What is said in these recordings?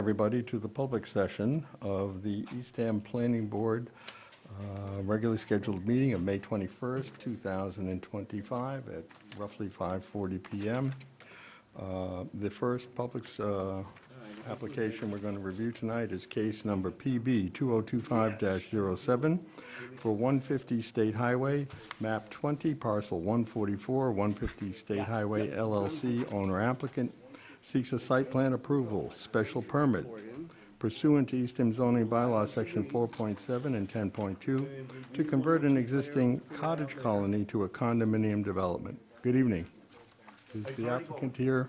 everybody to the public session of the Eastham Planning Board regularly scheduled meeting of May 21st, 2025 at roughly 5:40 p.m. The first public application we're going to review tonight is case number PB 2025-07 for 150 State Highway, map 20, parcel 144, 150 State Highway LLC, owner applicant, seeks a site plan approval, special permit pursuant to Eastham zoning bylaw section 4.7 and 10.2 to convert an existing cottage colony to a condominium development. Good evening. Is the applicant here?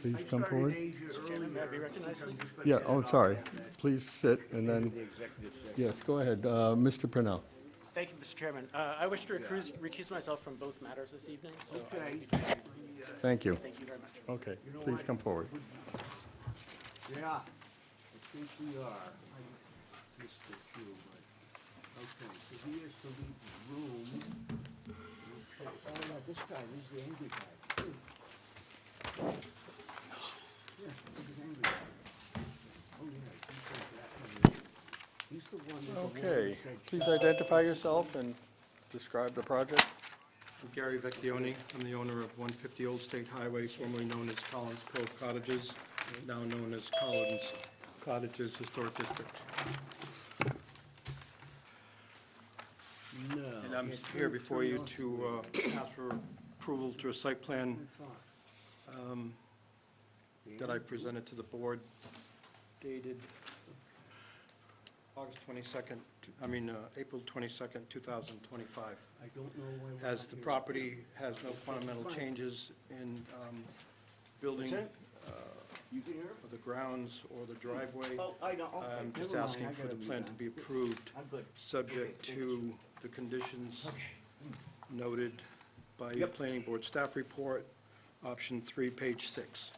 Please come forward. Mr. Chairman, may I be recognized, please? Yeah, oh, sorry. Please sit and then, yes, go ahead. Mr. Purnell. Thank you, Mr. Chairman. I wish to recuse myself from both matters this evening, so Thank you. thank you very much. Okay, please come forward. Yeah, I think we are. Mr. Q, but, okay, so he is to leave the room. Okay, oh, yeah, this guy, he's the angry guy. Yeah, he's the angry guy. Oh, yeah, he's the one that Okay, please identify yourself and describe the project. I'm Gary Vecchione. I'm the owner of 150 Old State Highway, formerly known as Collins Cove Cottages, now known as Collins Cottages Historic District. No. And I'm here before you to ask for approval to a site plan that I presented to the board dated April 22nd, 2025. I don't know why. As the property has no fundamental changes in building You can hear? or the grounds or the driveway, Oh, I know, okay. I'm just Never mind, asking I for gotta the be plan to done. be approved, I'm good. subject to the conditions noted by your Yep. planning board staff report, option 3, page 6.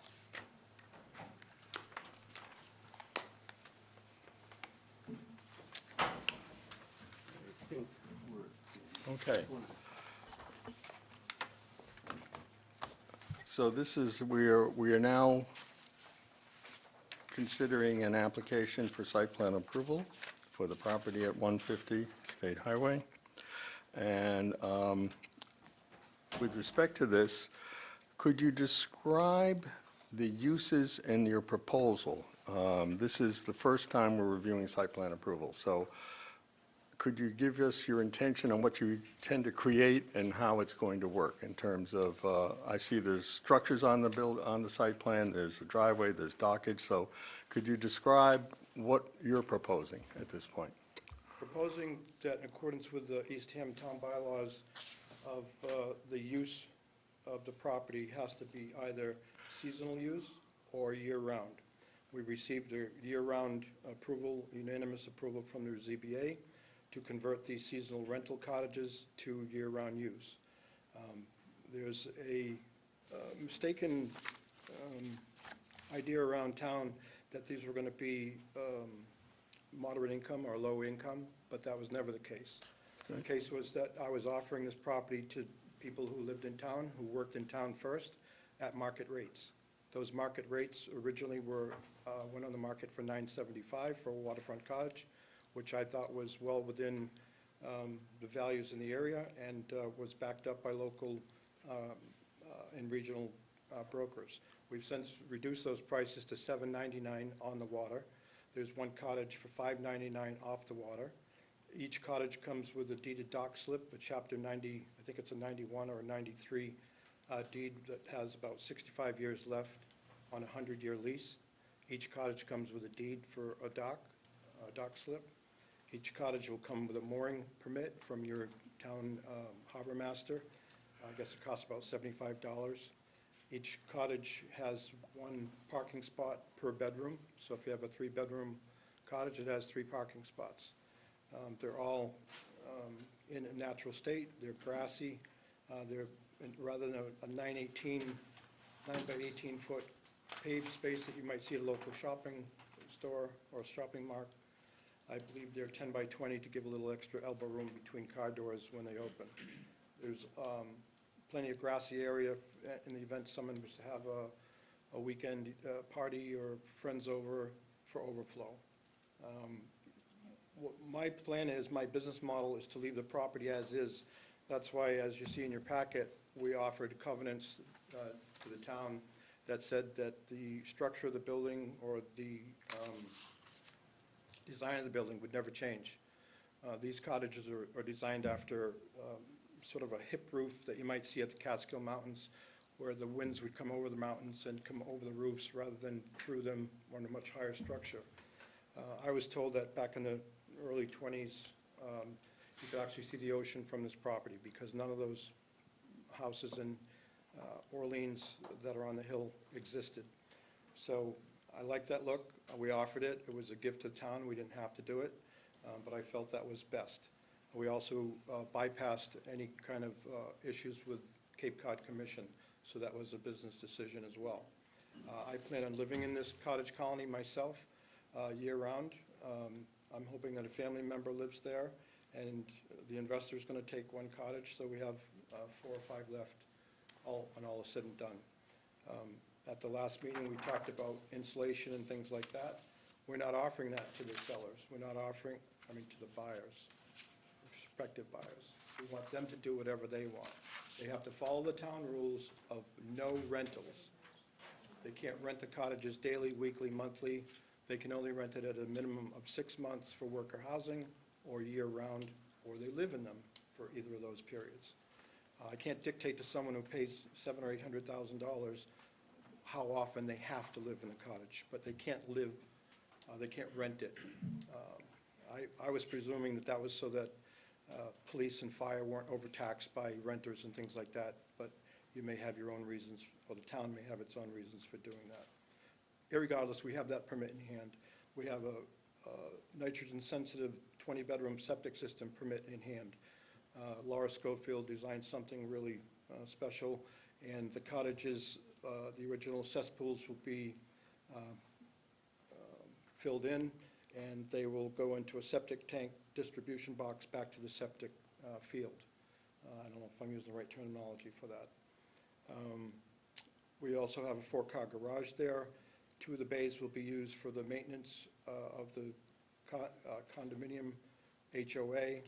I think we're. Okay. So this is, we are now considering an application for site plan approval for the property at 150 State Highway. And with respect to this, could you describe the uses in your proposal? This is the first time we're reviewing site plan approval. So could you give us your intention on what you tend to create and how it's going to work in terms of, I see there's structures on the site plan, there's a driveway, there's dockage. So could you describe what you're proposing at this point? Proposing that in accordance with the Eastham town bylaws of the use of the property has to be either seasonal use or year-round. We received a year-round approval, unanimous approval from the ZBA to convert these seasonal rental cottages to year-round use. There's a mistaken idea around town that these were going to be moderate income or low income, but that was never the case. The case was that I was offering this property to people who lived in town, who worked in town first, at market rates. Those market rates originally went on the market for $975 for a waterfront cottage, which I thought was well within the values in the area and was backed up by local and regional brokers. We've since reduced those prices to $799 on the water. There's one cottage for $599 off the water. Each cottage comes with a deeded dock slip, a chapter 90, I think it's a 91 or a 93 deed that has about 65 years left on a 100-year lease. Each cottage comes with a deed for a dock slip. Each cottage will come with a mooring permit from your town harbor master. I guess it costs about $75. Each cottage has one parking spot per bedroom. So if you have a 3-bedroom cottage, it has 3 parking spots. They're all in a natural state. They're grassy. They're rather than a 9 by 18 foot paved space that you might see at a local shopping store or a shopping mart. I believe they're 10 by 20 to give a little extra elbow room between car doors when they open. There's plenty of grassy area in the event someone was to have a weekend party or friends over for overflow. What my plan is, my business model is to leave the property as is. That's why, as you see in your packet, we offered covenants to the town that said that the structure of the building or the design of the building would never change. These cottages are designed after sort of a hip roof that you might see at the Catskill Mountains, where the winds would come over the mountains and come over the roofs rather than through them on a much higher structure. I was told that back in the early 20s, you could actually see the ocean from this property because none of those houses in Orleans that are on the hill existed. So I like that look. We offered it. It was a gift to the town. We didn't have to do it, but I felt that was best. We also bypassed any kind of issues with Cape Cod Commission, so that was a business decision as well. I plan on living in this cottage colony myself year-round. I'm hoping that a family member lives there, and the investor's going to take one cottage, so we have 4 or 5 left when all is said and done. At the last meeting, we talked about insulation and things like that. We're not offering that to the sellers. We're not offering, to the buyers, prospective buyers. We want them to do whatever they want. They have to follow the town rules of no rentals. They can't rent the cottages daily, weekly, monthly. They can only rent it at a minimum of 6 months for worker housing or year-round, or they live in them for either of those periods. I can't dictate to someone who pays $700,000 or $800,000 how often they have to live in a cottage, but they can't live, they can't rent it. I was presuming that was so that police and fire weren't overtaxed by renters and things like that, but you may have your own reasons, or the town may have its own reasons for doing that. Irregardless, we have that permit in hand. We have a nitrogen-sensitive 20-bedroom septic system permit in hand. Laura Schofield designed something really special, and the cottages, the original cesspools will be filled in, and they will go into a septic tank distribution box back to the septic field. I don't know if I'm using the right terminology for that. We also have a 4-car garage there. 2 of the bays will be used for the maintenance of the condominium HOA,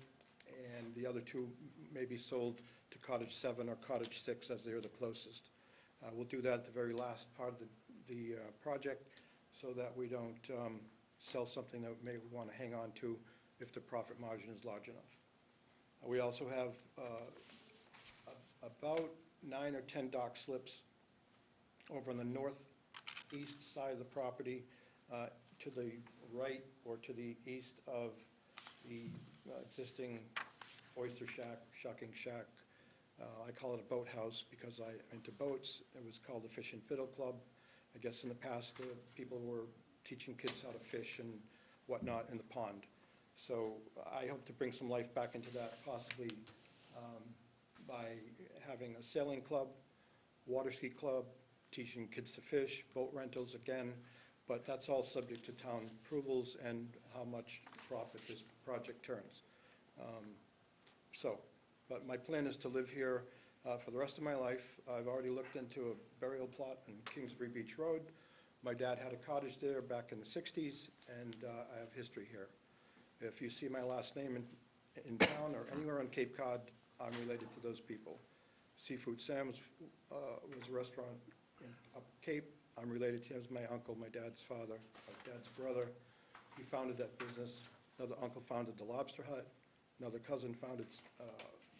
and the other 2 may be sold to Cottage 7 or Cottage 6 as they're the closest. We'll do that at the very last part of the project so that we don't sell something that we may want to hang on to if the profit margin is large enough. We also have about 9 or 10 dock slips over on the northeast side of the property to the right or to the east of the existing oyster shack, shucking shack. I call it a boathouse because I'm into boats. It was called the Fish and Fiddle Club. I guess in the past, people were teaching kids how to fish and whatnot in the pond. So I hope to bring some life back into that, possibly by having a sailing club, water ski club, teaching kids to fish, boat rentals again, but that's all subject to town approvals and how much profit this project turns. But my plan is to live here for the rest of my life. I've already looked into a burial plot in Kingsbury Beach Road. My dad had a cottage there back in the 60s, and I have history here. If you see my last name in town or anywhere on Cape Cod, I'm related to those people. Seafood Sam's was a restaurant up Cape. I'm related to him as my uncle, my dad's father, my dad's brother. He founded that business. Another uncle founded the Lobster Hut. Another cousin founded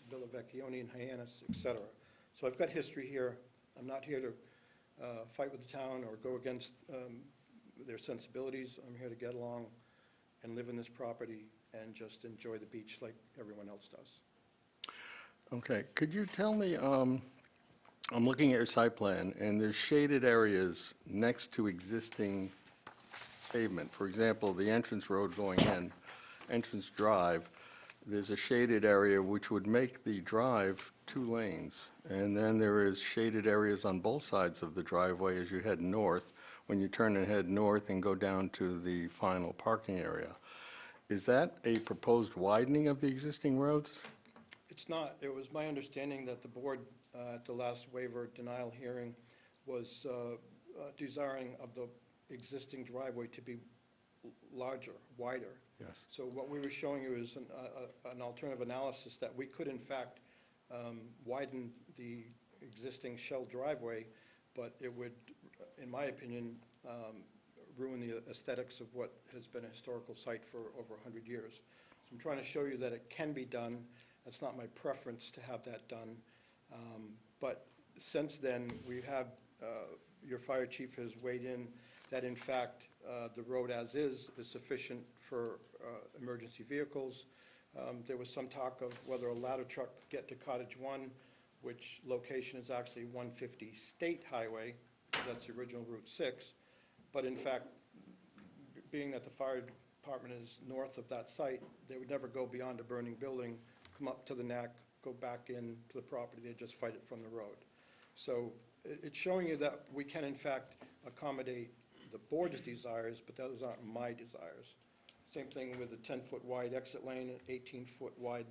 Villa Vecchione in Hyannis, etc. So I've got history here. I'm not here to fight with the town or go against their sensibilities. I'm here to get along and live in this property and just enjoy the beach like everyone else does. Okay, could you tell me, I'm looking at your site plan, and there's shaded areas next to existing pavement. For example, the entrance road going in, entrance drive, there's a shaded area which would make the drive 2 lanes. And then there is shaded areas on both sides of the driveway as you head north, when you turn and head north and go down to the final parking area. Is that a proposed widening of the existing roads? It's not. It was my understanding that the board at the last waiver denial hearing was desiring of the existing driveway to be larger, wider. Yes. So what we were showing you is an alternative analysis that we could in fact widen the existing shell driveway, but it would, in my opinion, ruin the aesthetics of what has been a historical site for over 100 years. So I'm trying to show you that it can be done. That's not my preference to have that done. But since then, we have, your fire chief has weighed in that in fact, the road as is sufficient for emergency vehicles. There was some talk of whether a ladder truck could get to Cottage 1, which location is actually 150 State Highway, that's the original Route 6. But in fact, being that the fire department is north of that site, they would never go beyond a burning building, come up to the neck, go back into the property, they'd just fight it from the road. So it's showing you that we can in fact accommodate the board's desires, but those aren't my desires. Same thing with the 10-foot wide exit lane, 18-foot wide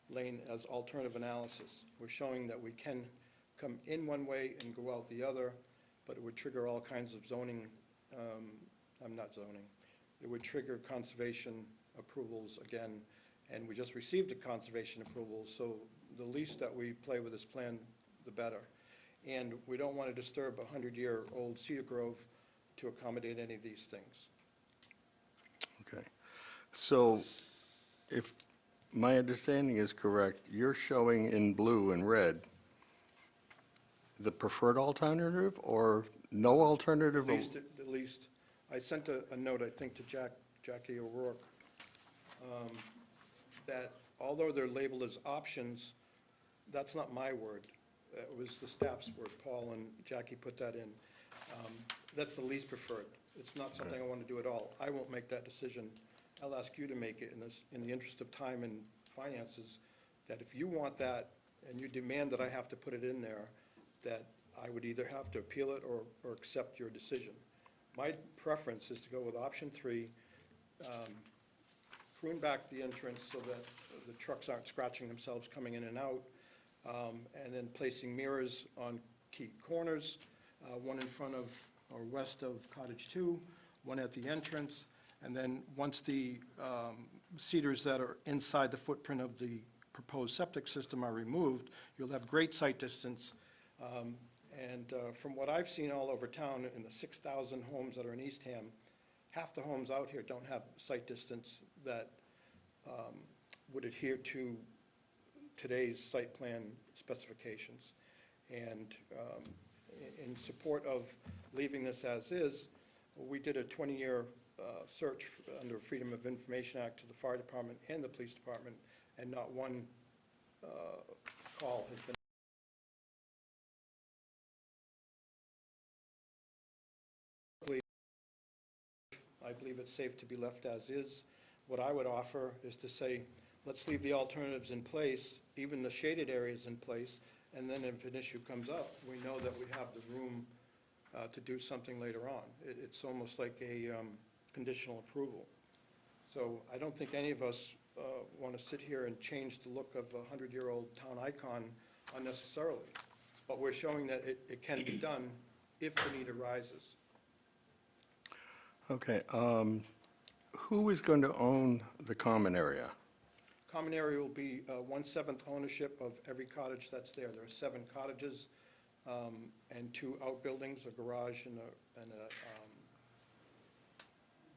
lane as alternative analysis. We're showing that we can come in one way and go out the other, but it would trigger all kinds of zoning, it would trigger conservation approvals again, and we just received a conservation approval, so the least that we play with this plan, the better. And we don't want to disturb a 100-year-old cedar grove to accommodate any of these things. Okay. So if my understanding is correct, you're showing in blue and red the preferred alternative or no alternative? At least, I sent a note, I think, to Jackie O'Rourke, that although they're labeled as options, that's not my word. It was the staff's word. Paul and Jackie put that in. That's the least preferred. It's not something I want to do at all. I won't make that decision. I'll ask you to make it in the interest of time and finances, that if you want that and you demand that I have to put it in there, that I would either have to appeal it or accept your decision. My preference is to go with option 3, prune back the entrance so that the trucks aren't scratching themselves coming in and out, and then placing mirrors on key corners, one in front of or west of Cottage 2, one at the entrance, and then once the cedars that are inside the footprint of the proposed septic system are removed, you'll have great sight distance. And from what I've seen all over town, in the 6,000 homes that are in Eastham, half the homes out here don't have sight distance that would adhere to today's site plan specifications. And in support of leaving this as is, we did a 20-year search under Freedom of Information Act to the fire department and the police department, and not one call has been. I believe it's safe to be left as is. What I would offer is to say, let's leave the alternatives in place, even the shaded areas in place, and then if an issue comes up, we know that we have the room to do something later on. It's almost like a conditional approval. So I don't think any of us want to sit here and change the look of a 100-year-old town icon unnecessarily. But we're showing that it can be done if the need arises. Okay. Who is going to own the common area? Common area will be 1/7 ownership of every cottage that's there. There are 7 cottages and 2 outbuildings, a garage and a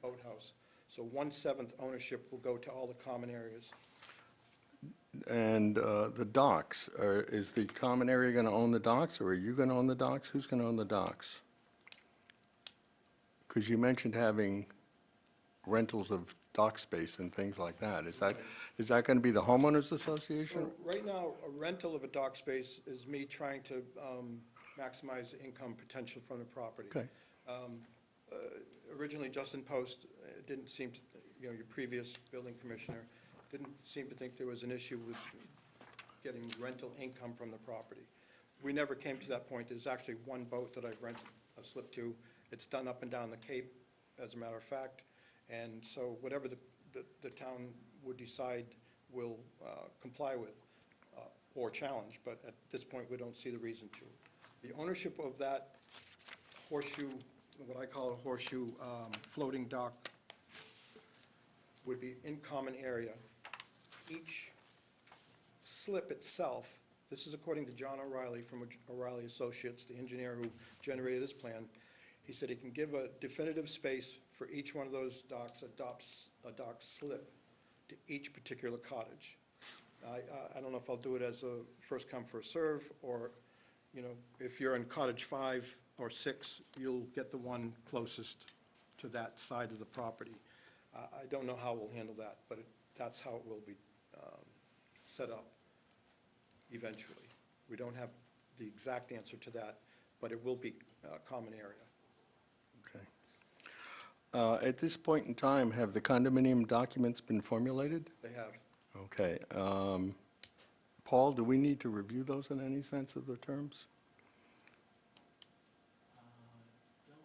boathouse. So 1/7 ownership will go to all the common areas. And the docks, is the common area going to own the docks, or are you going to own the docks? Who's going to own the docks? Because you mentioned having rentals of dock space and things like that. Is that going to be the homeowners association? Well, right now, a rental of a dock space is me trying to maximize the income potential from the property. Okay. Originally, Justin Post didn't seem to, your previous building commissioner, didn't seem to think there was an issue with getting rental income from the property. We never came to that point. There's actually one boat that I've rented a slip to. It's done up and down the Cape, as a matter of fact. And so whatever the town would decide will comply with or challenge, but at this point, we don't see the reason to. The ownership of that horseshoe, what I call a horseshoe floating dock would be in common area. Each slip itself, this is according to John O'Reilly from O'Reilly Associates, the engineer who generated this plan. He said he can give a definitive space for each one of those docks, a dock slip to each particular cottage. I don't know if I'll do it as a first come, first serve, or, you know, if you're in cottage 5 or 6, you'll get the one closest to that side of the property. I don't know how we'll handle that, but that's how it will be set up eventually. We don't have the exact answer to that, but it will be a common area. Okay. At this point in time, have the condominium documents been formulated? They have. Okay. Paul, do we need to review those in any sense of the terms? Don't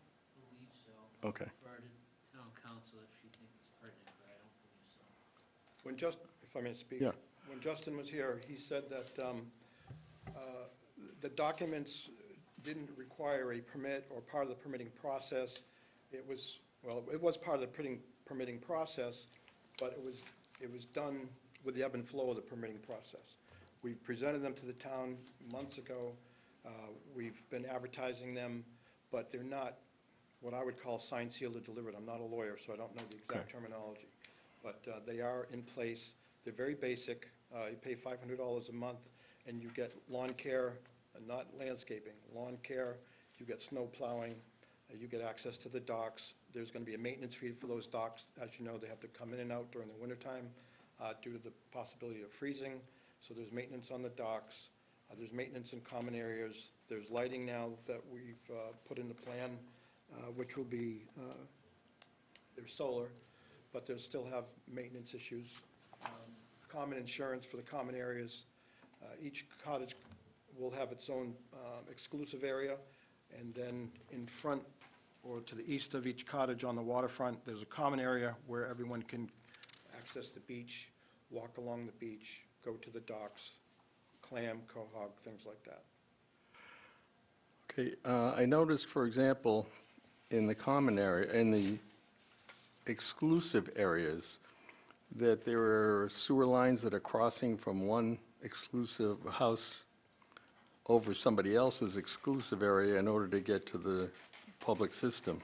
believe so. Okay. Refer to town council if she thinks it's pertinent, but I don't believe so. When if I may speak. Yeah. When Justin was here, he said that the documents didn't require a permit or part of the permitting process. It was part of the permitting process, but it was done with the ebb and flow of the permitting process. We presented them to the town months ago. We've been advertising them, but they're not what I would call signed, sealed, or delivered. I'm not a lawyer, so I don't know the exact terminology. But they are in place. They're very basic. You pay $500 a month, and you get lawn care, not landscaping, lawn care. You get snow plowing. You get access to the docks. There's going to be a maintenance fee for those docks. As you know, they have to come in and out during the wintertime due to the possibility of freezing. So there's maintenance on the docks. There's maintenance in common areas. There's lighting now that we've put in the plan, which will be, there's solar, but they'll still have maintenance issues. Common insurance for the common areas. Each cottage will have its own exclusive area, and then in front or to the east of each cottage on the waterfront, there's a common area where everyone can access the beach, walk along the beach, go to the docks, clam, quahog, things like that. Okay, I noticed, for example, in the common area, in the exclusive areas, that there are sewer lines that are crossing from one exclusive house over somebody else's exclusive area in order to get to the public system.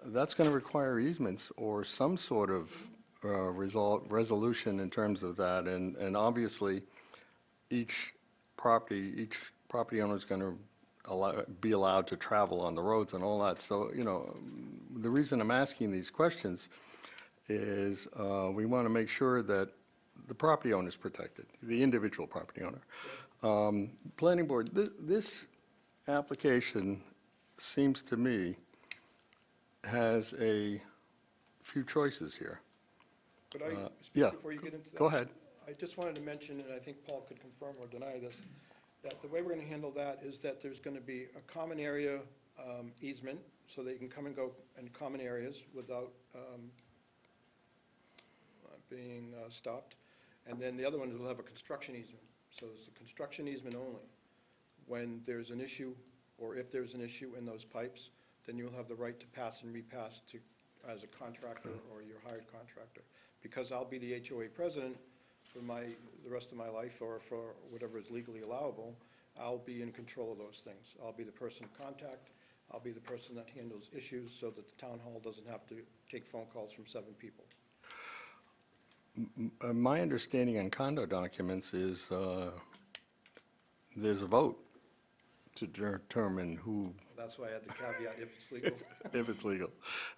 That's going to require easements or some sort of resolution in terms of that, and obviously, each property owner is going to be allowed to travel on the roads and all that. So, you know, the reason I'm asking these questions is we want to make sure that the property owner is protected, the individual property owner. Planning board, this application seems to me has a few choices here. Could I speak yeah. before you get into that? Go ahead. I just wanted to mention, and I think Paul could confirm or deny this, that the way we're going to handle that is that there's going to be a common area easement, so they can come and go in common areas without being stopped. And then the other ones will have a construction easement. So it's a construction easement only. When there's an issue, or if there's an issue in those pipes, then you'll have the right to pass and repass to, as a contractor or your hired contractor. Because I'll be the HOA president for the rest of my life, or for whatever is legally allowable, I'll be in control of those things. I'll be the person of contact. I'll be the person that handles issues so that the town hall doesn't have to take phone calls from 7 people. My understanding on condo documents is there's a vote to determine who. That's why I had the caveat, if it's legal. If it's legal.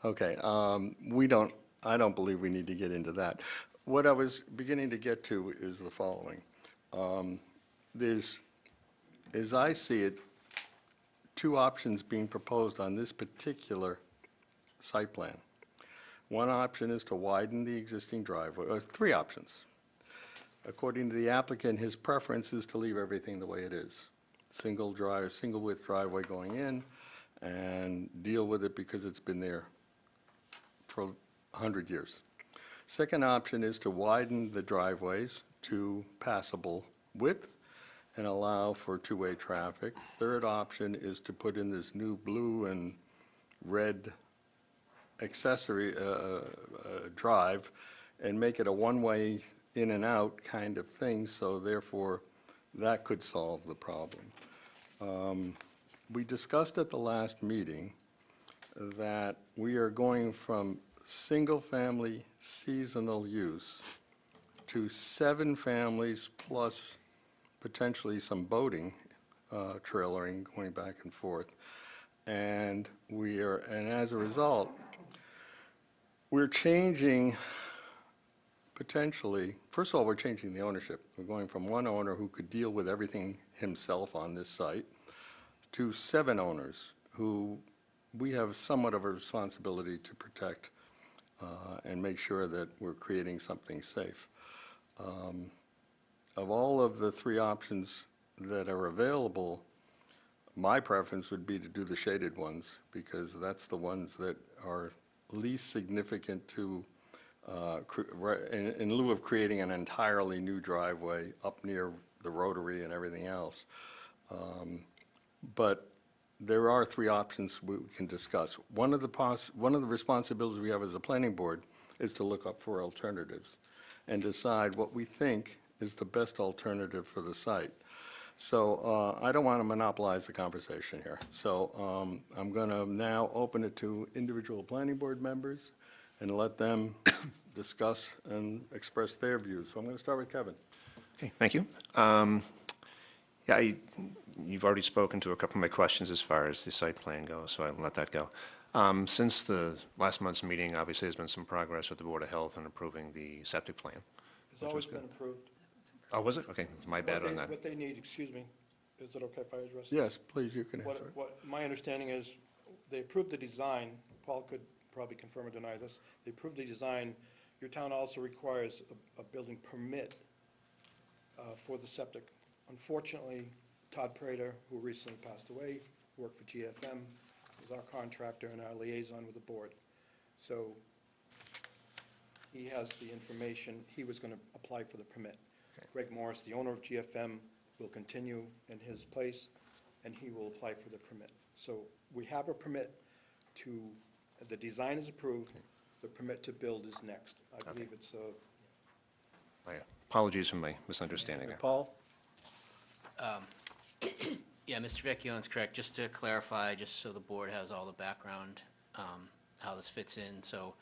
Okay, I don't believe we need to get into that. What I was beginning to get to is the following. There's, as I see it, 2 options being proposed on this particular site plan. One option is to widen the existing driveway, or 3 options. According to the applicant, his preference is to leave everything the way it is. Single width driveway going in, and deal with it because it's been there for 100 years. Second option is to widen the driveways to passable width and allow for two-way traffic. Third option is to put in this new blue and red accessory drive and make it a one-way in and out kind of thing, so therefore that could solve the problem. We discussed at the last meeting that we are going from single-family seasonal use to 7 families plus potentially some boating, trailering, going back and forth. And as a result, we're changing potentially, first of all, we're changing the ownership. We're going from one owner who could deal with everything himself on this site to 7 owners who we have somewhat of a responsibility to protect and make sure that we're creating something safe. Of all of the 3 options that are available, my preference would be to do the shaded ones, because that's the ones that are least significant to, in lieu of creating an entirely new driveway up near the rotary and everything else. But there are 3 options we can discuss. One of the responsibilities we have as a planning board is to look up for alternatives and decide what we think is the best alternative for the site. So I don't want to monopolize the conversation here. So I'm going to now open it to individual planning board members and let them discuss and express their views. So I'm going to start with Kevin. Okay, thank you. You've already spoken to a couple of my questions as far as the site plan goes, so I'll let that go. Since the last month's meeting, obviously, there's been some progress with the Board of Health in approving the septic plan. It's always been approved. Oh, was it? Okay, it's my bad on that. What they need, excuse me, is it okay if I address? Yes, please, you can answer. What my understanding is, they approved the design, Paul could probably confirm or deny this, they approved the design. Your town also requires a building permit for the septic. Unfortunately, Todd Prater, who recently passed away, worked for GFM, was our contractor and our liaison with the board. So he has the information, he was going to apply for the permit. Okay. Greg Morris, the owner of GFM, will continue in his place, and he will apply for the permit. So we have a permit to, the design is approved, the permit to build is next. I believe it's My apologies for my misunderstanding there. Paul? Yeah, Mr. Vecchione's correct. Just to clarify, just so the board has all the background, how this fits in. So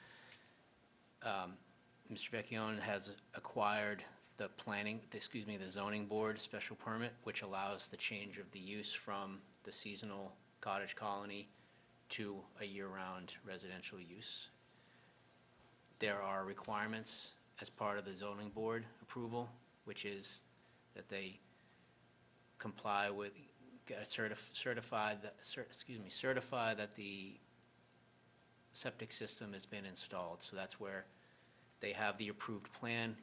Mr. Vecchione has acquired the the zoning board special permit, which allows the change of the use from the seasonal cottage colony to a year-round residential use. There are requirements as part of the zoning board approval, which is that they comply with, certify that the septic system has been installed. So that's where they have the approved plan,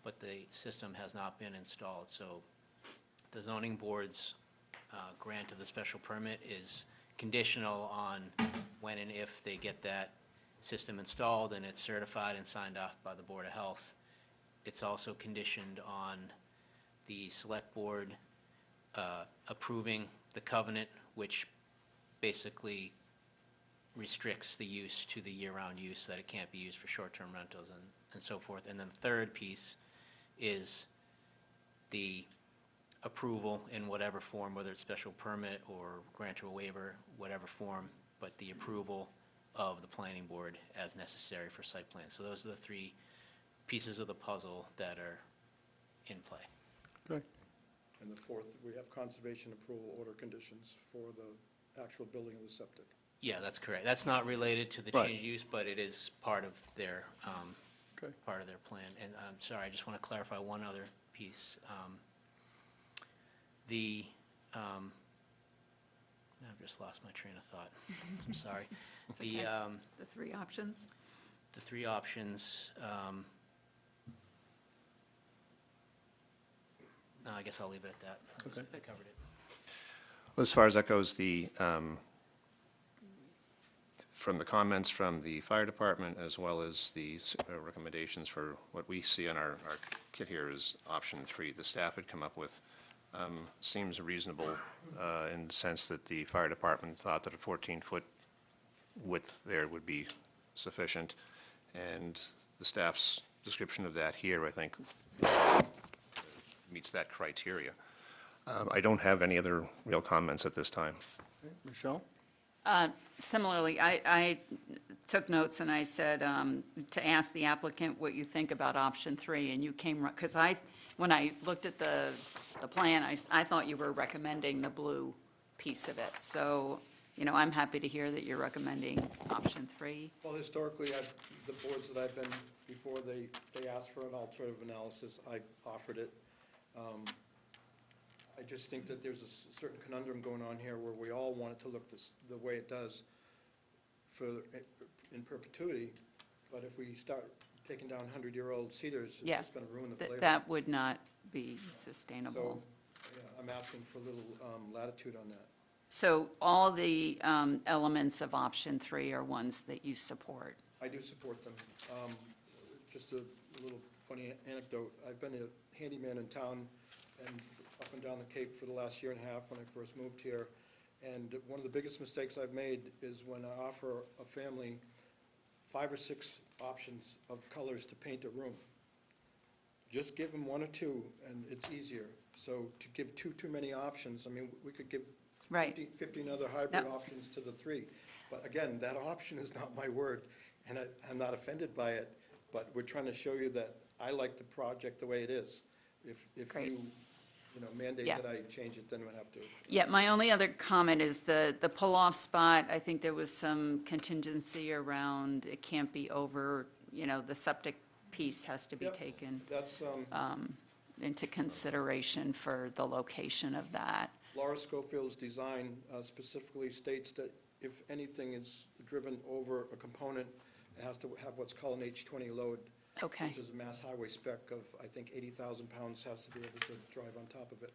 but the system has not been installed. So the zoning board's grant of the special permit is conditional on when and if they get that system installed and it's certified and signed off by the Board of Health. It's also conditioned on the select board approving the covenant, which basically restricts the use to the year-round use, that it can't be used for short-term rentals and so forth. And then the third piece is the approval in whatever form, whether it's special permit or grant or waiver, whatever form, but the approval of the planning board as necessary for site plan. So those are the 3 pieces of the puzzle that are in play. Okay. And the 4th, we have conservation approval order conditions for the actual building of the septic. Yeah, that's correct. That's not related to the Right. change of use, but it is part of their, Okay. part of their plan. And I'm sorry, I just want to clarify one other piece. I've just lost my train of thought. I'm sorry. Okay. The 3 options? The 3 options, no, I guess I'll leave it at that. Okay. I covered it. Well, as far as that goes, from the comments from the fire department, as well as the recommendations for what we see on our kit here is option 3. The staff had come up with seems reasonable in the sense that the fire department thought that a 14-foot width there would be sufficient, and the staff's description of that here, I think, meets that criteria. I don't have any other real comments at this time. Okay, Michelle? Similarly, I took notes and I said to ask the applicant what you think about option 3, and you came, because when I looked at the plan, I thought you were recommending the blue piece of it. So, you know, I'm happy to hear that you're recommending option 3. Well, historically, the boards that I've been before, they asked for an alternative analysis. I offered it. I just think that there's a certain conundrum going on here where we all want it to look the way it does in perpetuity, but if we start taking down 100-year-old cedars, it's Yeah, just going to ruin the flavor. that would not be So, sustainable. yeah, I'm asking for a little latitude on that. So all the elements of option 3 are ones that you support. I do support them. Just a little funny anecdote. I've been a handyman in town and up and down the Cape for the last year and a half when I first moved here. And one of the biggest mistakes I've made is when I offer a family 5 or 6 options of colors to paint a room. Just give them 1 or 2 and it's easier. So to give too many options, I mean, we could give Right. 15 other hybrid Yep. options to the 3. But again, that option is not my word, and I'm not offended by it, but we're trying to show you that I like the project the way it is. If Great. you know, mandate Yeah. that I change it, then we'll have to. Yeah, my only other comment is the pull-off spot. I think there was some contingency around it can't be over, you know, the septic piece has to be Yep. taken That's, into consideration for the location of that. Laura Schofield's design specifically states that if anything is driven over a component, it has to have what's called an H20 load. Okay. Which is a mass highway spec of, I think, 80,000 pounds has to be able to drive on top of it.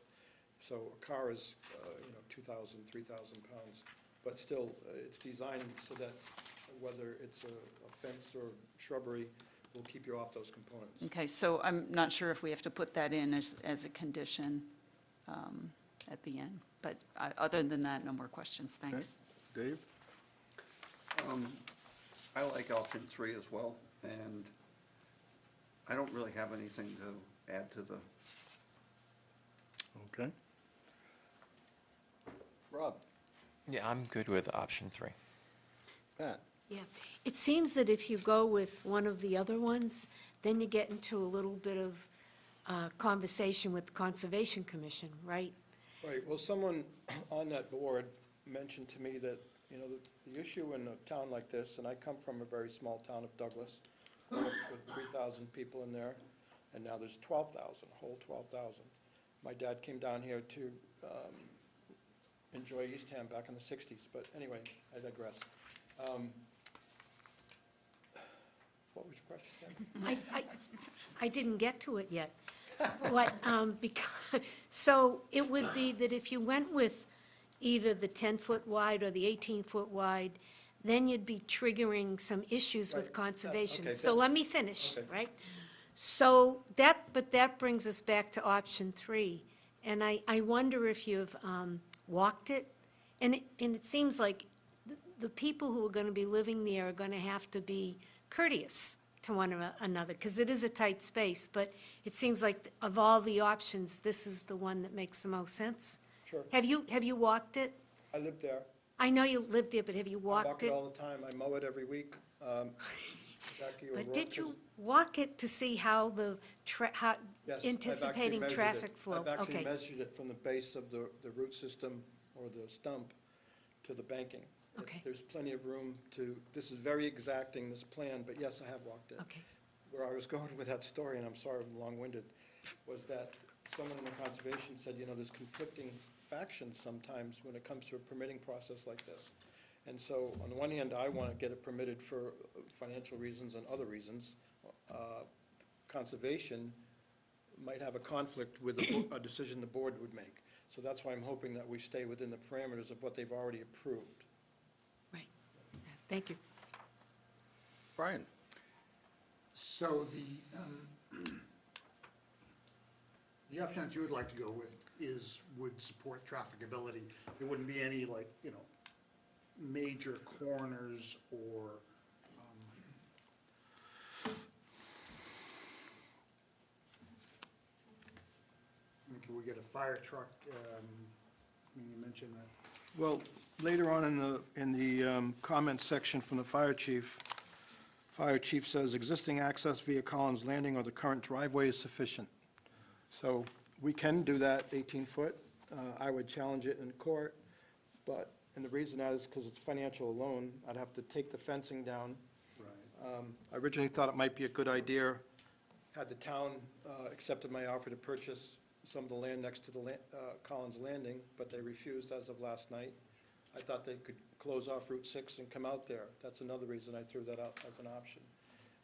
So a car is, 2,000, 3,000 pounds. But still, it's designed so that whether it's a fence or shrubbery, will keep you off those components. Okay, so I'm not sure if we have to put that in as a condition at the end. But other than that, no more questions. Okay. Thanks. Dave? I like option 3 as well, and I don't really have anything to add to the, Okay. Rob? Yeah, I'm good with option 3. Pat? Yeah, it seems that if you go with one of the other ones, then you get into a little bit of conversation with the Conservation Commission, right? Right, well, someone on that board mentioned to me that, you know, the issue in a town like this, and I come from a very small town of Douglas, with 3,000 people in there, and now there's 12,000, a whole 12,000. My dad came down here to enjoy Eastham back in the 60s, but anyway, I digress. What was your question, Ken? I didn't get to it yet. What, so it would be that if you went with either the 10-foot wide or the 18-foot wide, then you'd be triggering some issues with Right. conservation. Okay, So that's- let me finish, okay. right? So but that brings us back to option 3. And I wonder if you've walked it? And it seems like the people who are going to be living there are going to have to be courteous to one another, because it is a tight space, but it seems like of all the options, this is the one that makes the most sense. Sure, Have you walked it? I lived there. I know you lived there, but have you I walked walk it it? all the time, I mow it every week. Jackie But O'Rourke did you is- walk it to see how Yes, I've actually anticipating measured traffic it. flow? I've actually Okay, measured it from the base of the root system or the stump to the banking. Okay. There's plenty of room to, this is very exacting, this plan, but yes, I have walked it. okay. Where I was going with that story, and I'm sorry I'm long-winded, was that someone in the conservation said, you know, there's conflicting factions sometimes when it comes to a permitting process like this. And so, on the one hand, I want to get it permitted for financial reasons and other reasons. Conservation might have a conflict with a decision the board would make. So that's why I'm hoping that we stay within the parameters of what they've already approved. Right. Thank you. Brian? So the option that you would like to go with would support trafficability. There wouldn't be any like, major corners or, can we get a fire truck? You mentioned that. Well, later on in the comment section from the fire chief says, existing access via Collins Landing or the current driveway is sufficient. So we can do that 18-foot. I would challenge it in court, and the reason that is because it's financial alone. I'd have to take the fencing down. Right. I originally thought it might be a good idea, had the town accepted my offer to purchase some of the land next to the Collins Landing, but they refused as of last night. I thought they could close off Route 6 and come out there. That's another reason I threw that out as an option.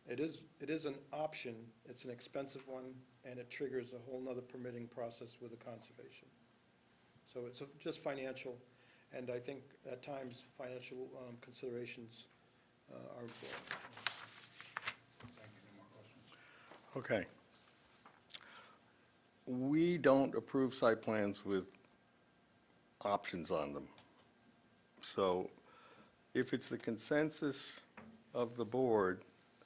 It is an option, it's an expensive one, and it triggers a whole nother permitting process with the conservation. So it's just financial, and I think at times, financial considerations are important. Okay. We don't approve site plans with options on them. So if it's the consensus of the board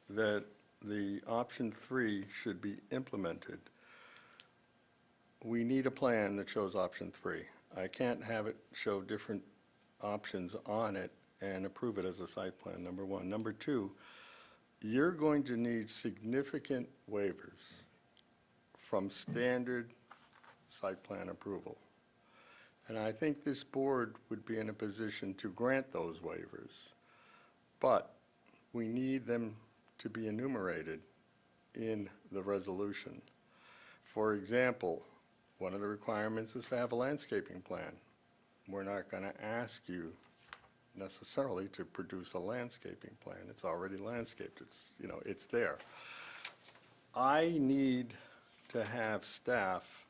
that the option 3 should be implemented, we need a plan that shows option 3. I can't have it show different options on it and approve it as a site plan, number one. Number two, you're going to need significant waivers from standard site plan approval. And I think this board would be in a position to grant those waivers, but we need them to be enumerated in the resolution. For example, one of the requirements is to have a landscaping plan. We're not going to ask you necessarily to produce a landscaping plan. It's already landscaped. It's there. I need to have staff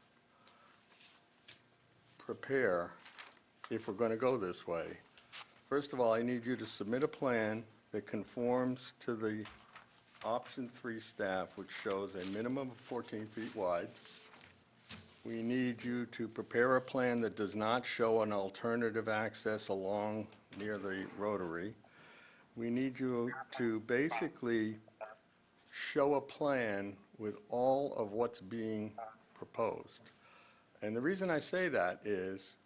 prepare, if we're going to go this way. First of all, I need you to submit a plan that conforms to the option 3 staff, which shows a minimum of 14 feet wide. We need you to prepare a plan that does not show an alternative access along near the rotary. We need you to basically show a plan with all of what's being proposed. And the reason I say that is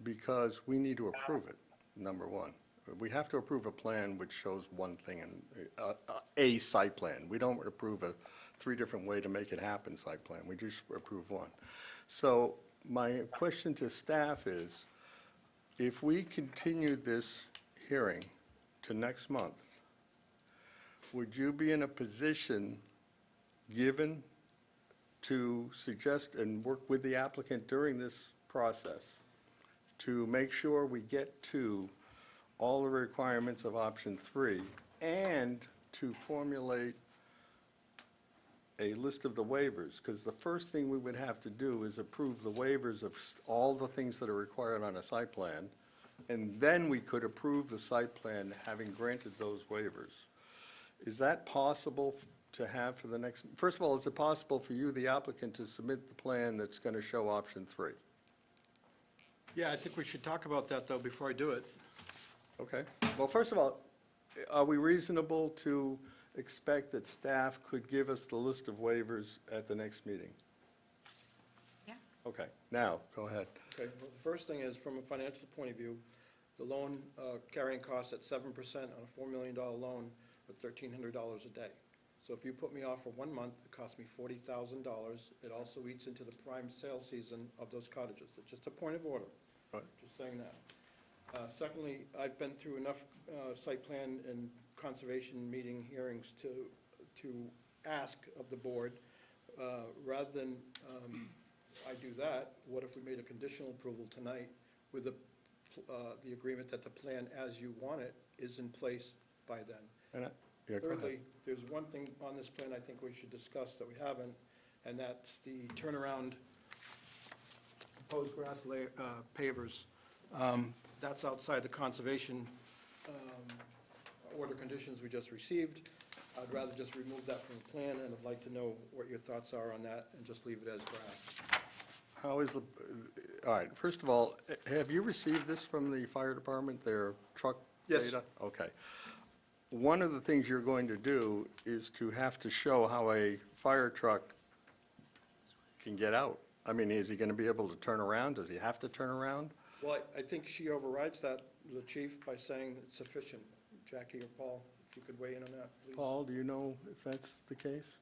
because we need to approve it, number one. We have to approve a plan which shows one thing, a site plan. We don't approve a 3 different way to make it happen site plan. We just approve one. So my question to staff is, if we continue this hearing to next month, would you be in a position, given, to suggest and work with the applicant during this process to make sure we get to all the requirements of option 3 and to formulate a list of the waivers? Because the first thing we would have to do is approve the waivers of all the things that are required on a site plan, and then we could approve the site plan having granted those waivers. Is that possible to have for the next, first of all, is it possible for you, the applicant, to submit the plan that's going to show option 3? Yeah, I think we should talk about that, though, before I do it. Okay. Well, first of all, are we reasonable to expect that staff could give us the list of waivers at the next meeting? Yeah. Okay. Now, go ahead. Okay, well, the first thing is, from a financial point of view, the loan carrying costs at 7% on a $4 million loan with $1,300 a day. So if you put me off for 1 month, it costs me $40,000. It also eats into the prime sale season of those cottages. It's just a point of order. Right. Just saying that. Secondly, I've been through enough site plan and conservation meeting hearings to ask of the board, rather than I do that, what if we made a conditional approval tonight with the agreement that the plan as you want it is in place by then? And yeah, go ahead. Thirdly, there's one thing on this plan I think we should discuss that we haven't, and that's the turnaround proposed grass pavers. That's outside the conservation order conditions we just received. I'd rather just remove that from the plan, and I'd like to know what your thoughts are on that and just leave it as grass. How is the, all right, first of all, have you received this from the fire department, their truck Yes. data? Okay. One of the things you're going to do is to have to show how a fire truck can get out. I mean, is he going to be able to turn around? Does he have to turn around? Well, I think she overrides that, the chief, by saying it's sufficient. Jackie or Paul, if you could weigh in on that, please. Paul, do you know if that's the case?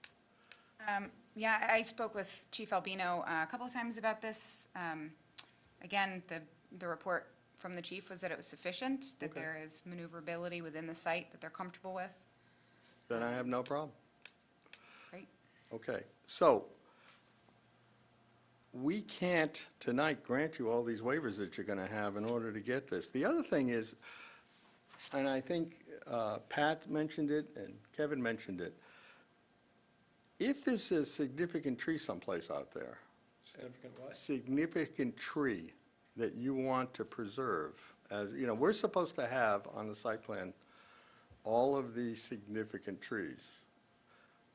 Yeah, I spoke with Chief Albino a couple of times about this. Again, the report from the chief was that it was sufficient, that Okay. there is maneuverability within the site that they're comfortable with. Then I have no problem. Great. Okay, so we can't tonight grant you all these waivers that you're going to have in order to get this. The other thing is, and I think Pat mentioned it and Kevin mentioned it, if this is a significant tree someplace out there, Significant what? significant tree that you want to preserve, as, you know, we're supposed to have on the site plan all of these significant trees.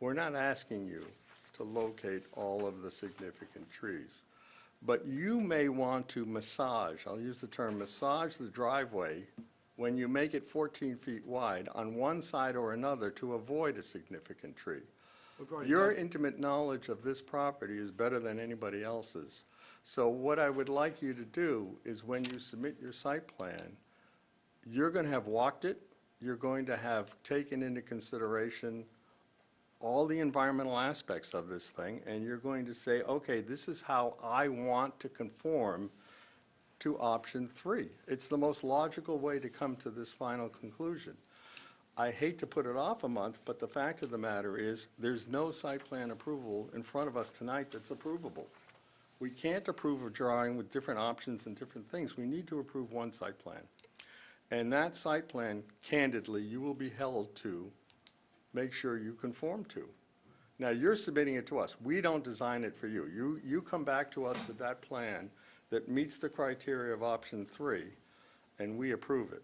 We're not asking you to locate all of the significant trees, but you may want to massage, I'll use the term massage the driveway when you make it 14 feet wide on one side or another to avoid a significant tree. We've already Your done it. intimate knowledge of this property is better than anybody else's. So what I would like you to do is when you submit your site plan, you're going to have walked it, you're going to have taken into consideration all the environmental aspects of this thing, and you're going to say, okay, this is how I want to conform to option 3. It's the most logical way to come to this final conclusion. I hate to put it off a month, but the fact of the matter is, there's no site plan approval in front of us tonight that's approvable. We can't approve a drawing with different options and different things. We need to approve one site plan. And that site plan, candidly, you will be held to make sure you conform to. Now, you're submitting it to us. We don't design it for you. You come back to us with that plan that meets the criteria of option 3, and we approve it.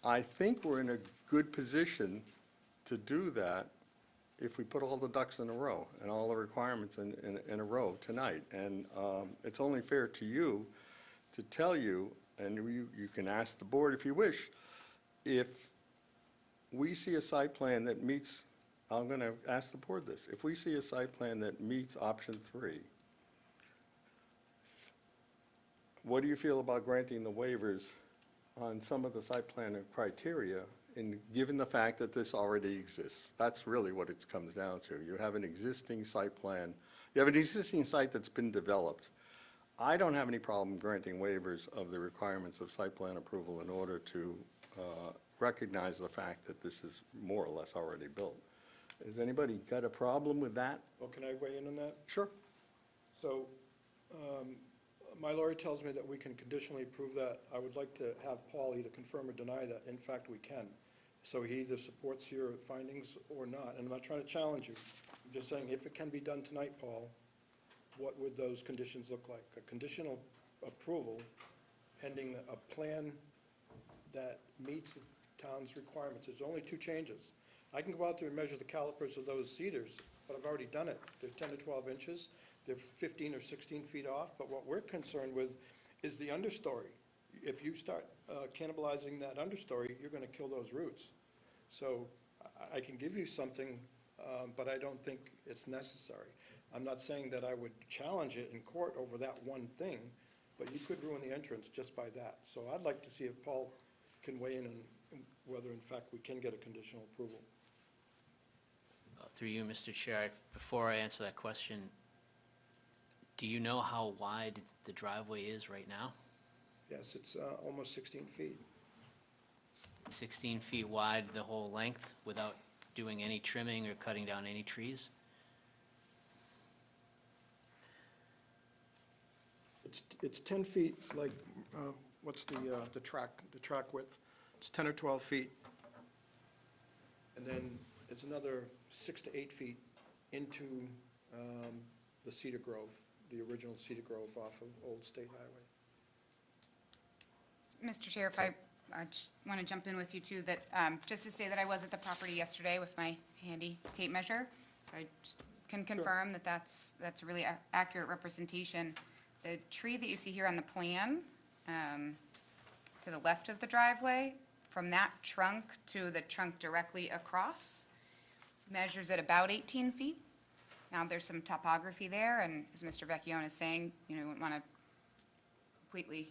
I think we're in a good position to do that if we put all the ducks in a row and all the requirements in a row tonight. And it's only fair to you to tell you, and you can ask the board if you wish, if we see a site plan that meets, I'm going to ask the board this, if we see a site plan that meets option 3, what do you feel about granting the waivers on some of the site plan criteria, and given the fact that this already exists? That's really what it comes down to. You have an existing site plan. You have an existing site that's been developed. I don't have any problem granting waivers of the requirements of site plan approval in order to recognize the fact that this is more or less already built. Has anybody got a problem with that? Well, can I weigh in on that? Sure. So, my lawyer tells me that we can conditionally approve that. I would like to have Paul either confirm or deny that. In fact, we can. So he either supports your findings or not. And I'm not trying to challenge you. I'm just saying, if it can be done tonight, Paul, what would those conditions look like? A conditional approval pending a plan that meets the town's requirements. There's only 2 changes. I can go out there and measure the calipers of those cedars, but I've already done it. They're 10 to 12 inches. They're 15 or 16 feet off, but what we're concerned with is the understory. If you start cannibalizing that understory, you're going to kill those roots. So I can give you something, but I don't think it's necessary. I'm not saying that I would challenge it in court over that one thing, but you could ruin the entrance just by that. So I'd like to see if Paul can weigh in on whether in fact we can get a conditional approval. Through you, Mr. Chair, before I answer that question, do you know how wide the driveway is right now? Yes, it's almost 16 feet. 16 feet wide, the whole length, without doing any trimming or cutting down any trees? It's 10 feet, like, what's the track width? It's 10 or 12 feet. And then it's another 6 to 8 feet into the Cedar Grove, the original Cedar Grove off of Old State Highway. Mr. Chair, if I just want to jump in with you too, that, just to say that I was at the property yesterday with my handy tape measure, so I just can confirm that that's a really accurate representation. the tree that you see here on the plan, to the left of the driveway, from that trunk to the trunk directly across, measures at about 18 feet. Now, there's some topography there, and as Mr. Vecchione is saying, you know, we wouldn't want to completely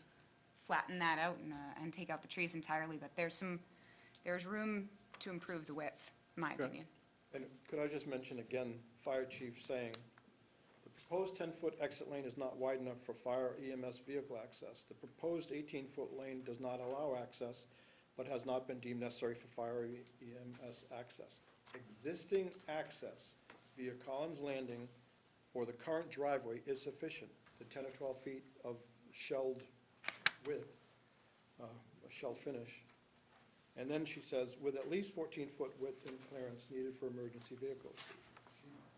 flatten that out and take out the trees entirely, but there's room to improve the width, in my opinion. And could I just mention again, Fire Chief saying, the proposed 10-foot exit lane is not wide enough for fire EMS vehicle access. The proposed 18-foot lane does not allow access, but has not been deemed necessary for fire EMS access. Existing access via Collins Landing or the current driveway is sufficient, the 10 or 12 feet of shelled width, a shell finish. And then she says, with at least 14-foot width and clearance needed for emergency vehicles.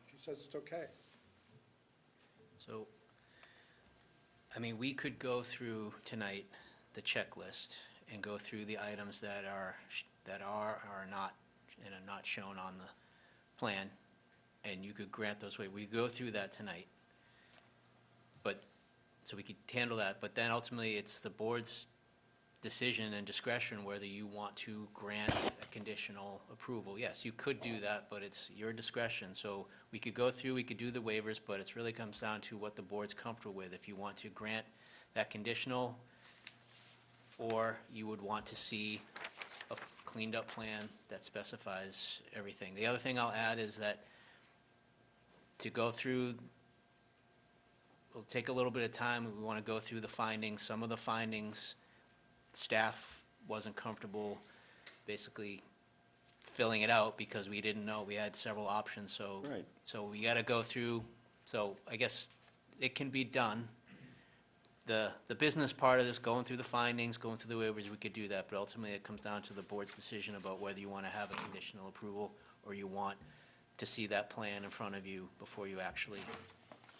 She says it's okay. So, I mean, we could go through tonight the checklist and go through the items that are or not, and are not shown on the plan, and you could grant those waivers. We go through that tonight. But, so we could handle that, but then ultimately it's the board's decision and discretion whether you want to grant a conditional approval. Yes, you could do that, but it's your discretion. So we could go through, we could do the waivers, but it really comes down to what the board's comfortable with. If you want to grant that conditional, or you would want to see a cleaned up plan that specifies everything. The other thing I'll add is that to go through, we'll take a little bit of time. We want to go through the findings. Some of the findings, staff wasn't comfortable basically filling it out because we didn't know. We had several options, so. Right. So we got to go through, so I guess it can be done. The business part of this, going through the findings, going through the waivers, we could do that, but ultimately it comes down to the board's decision about whether you want to have a conditional approval or you want to see that plan in front of you before you actually.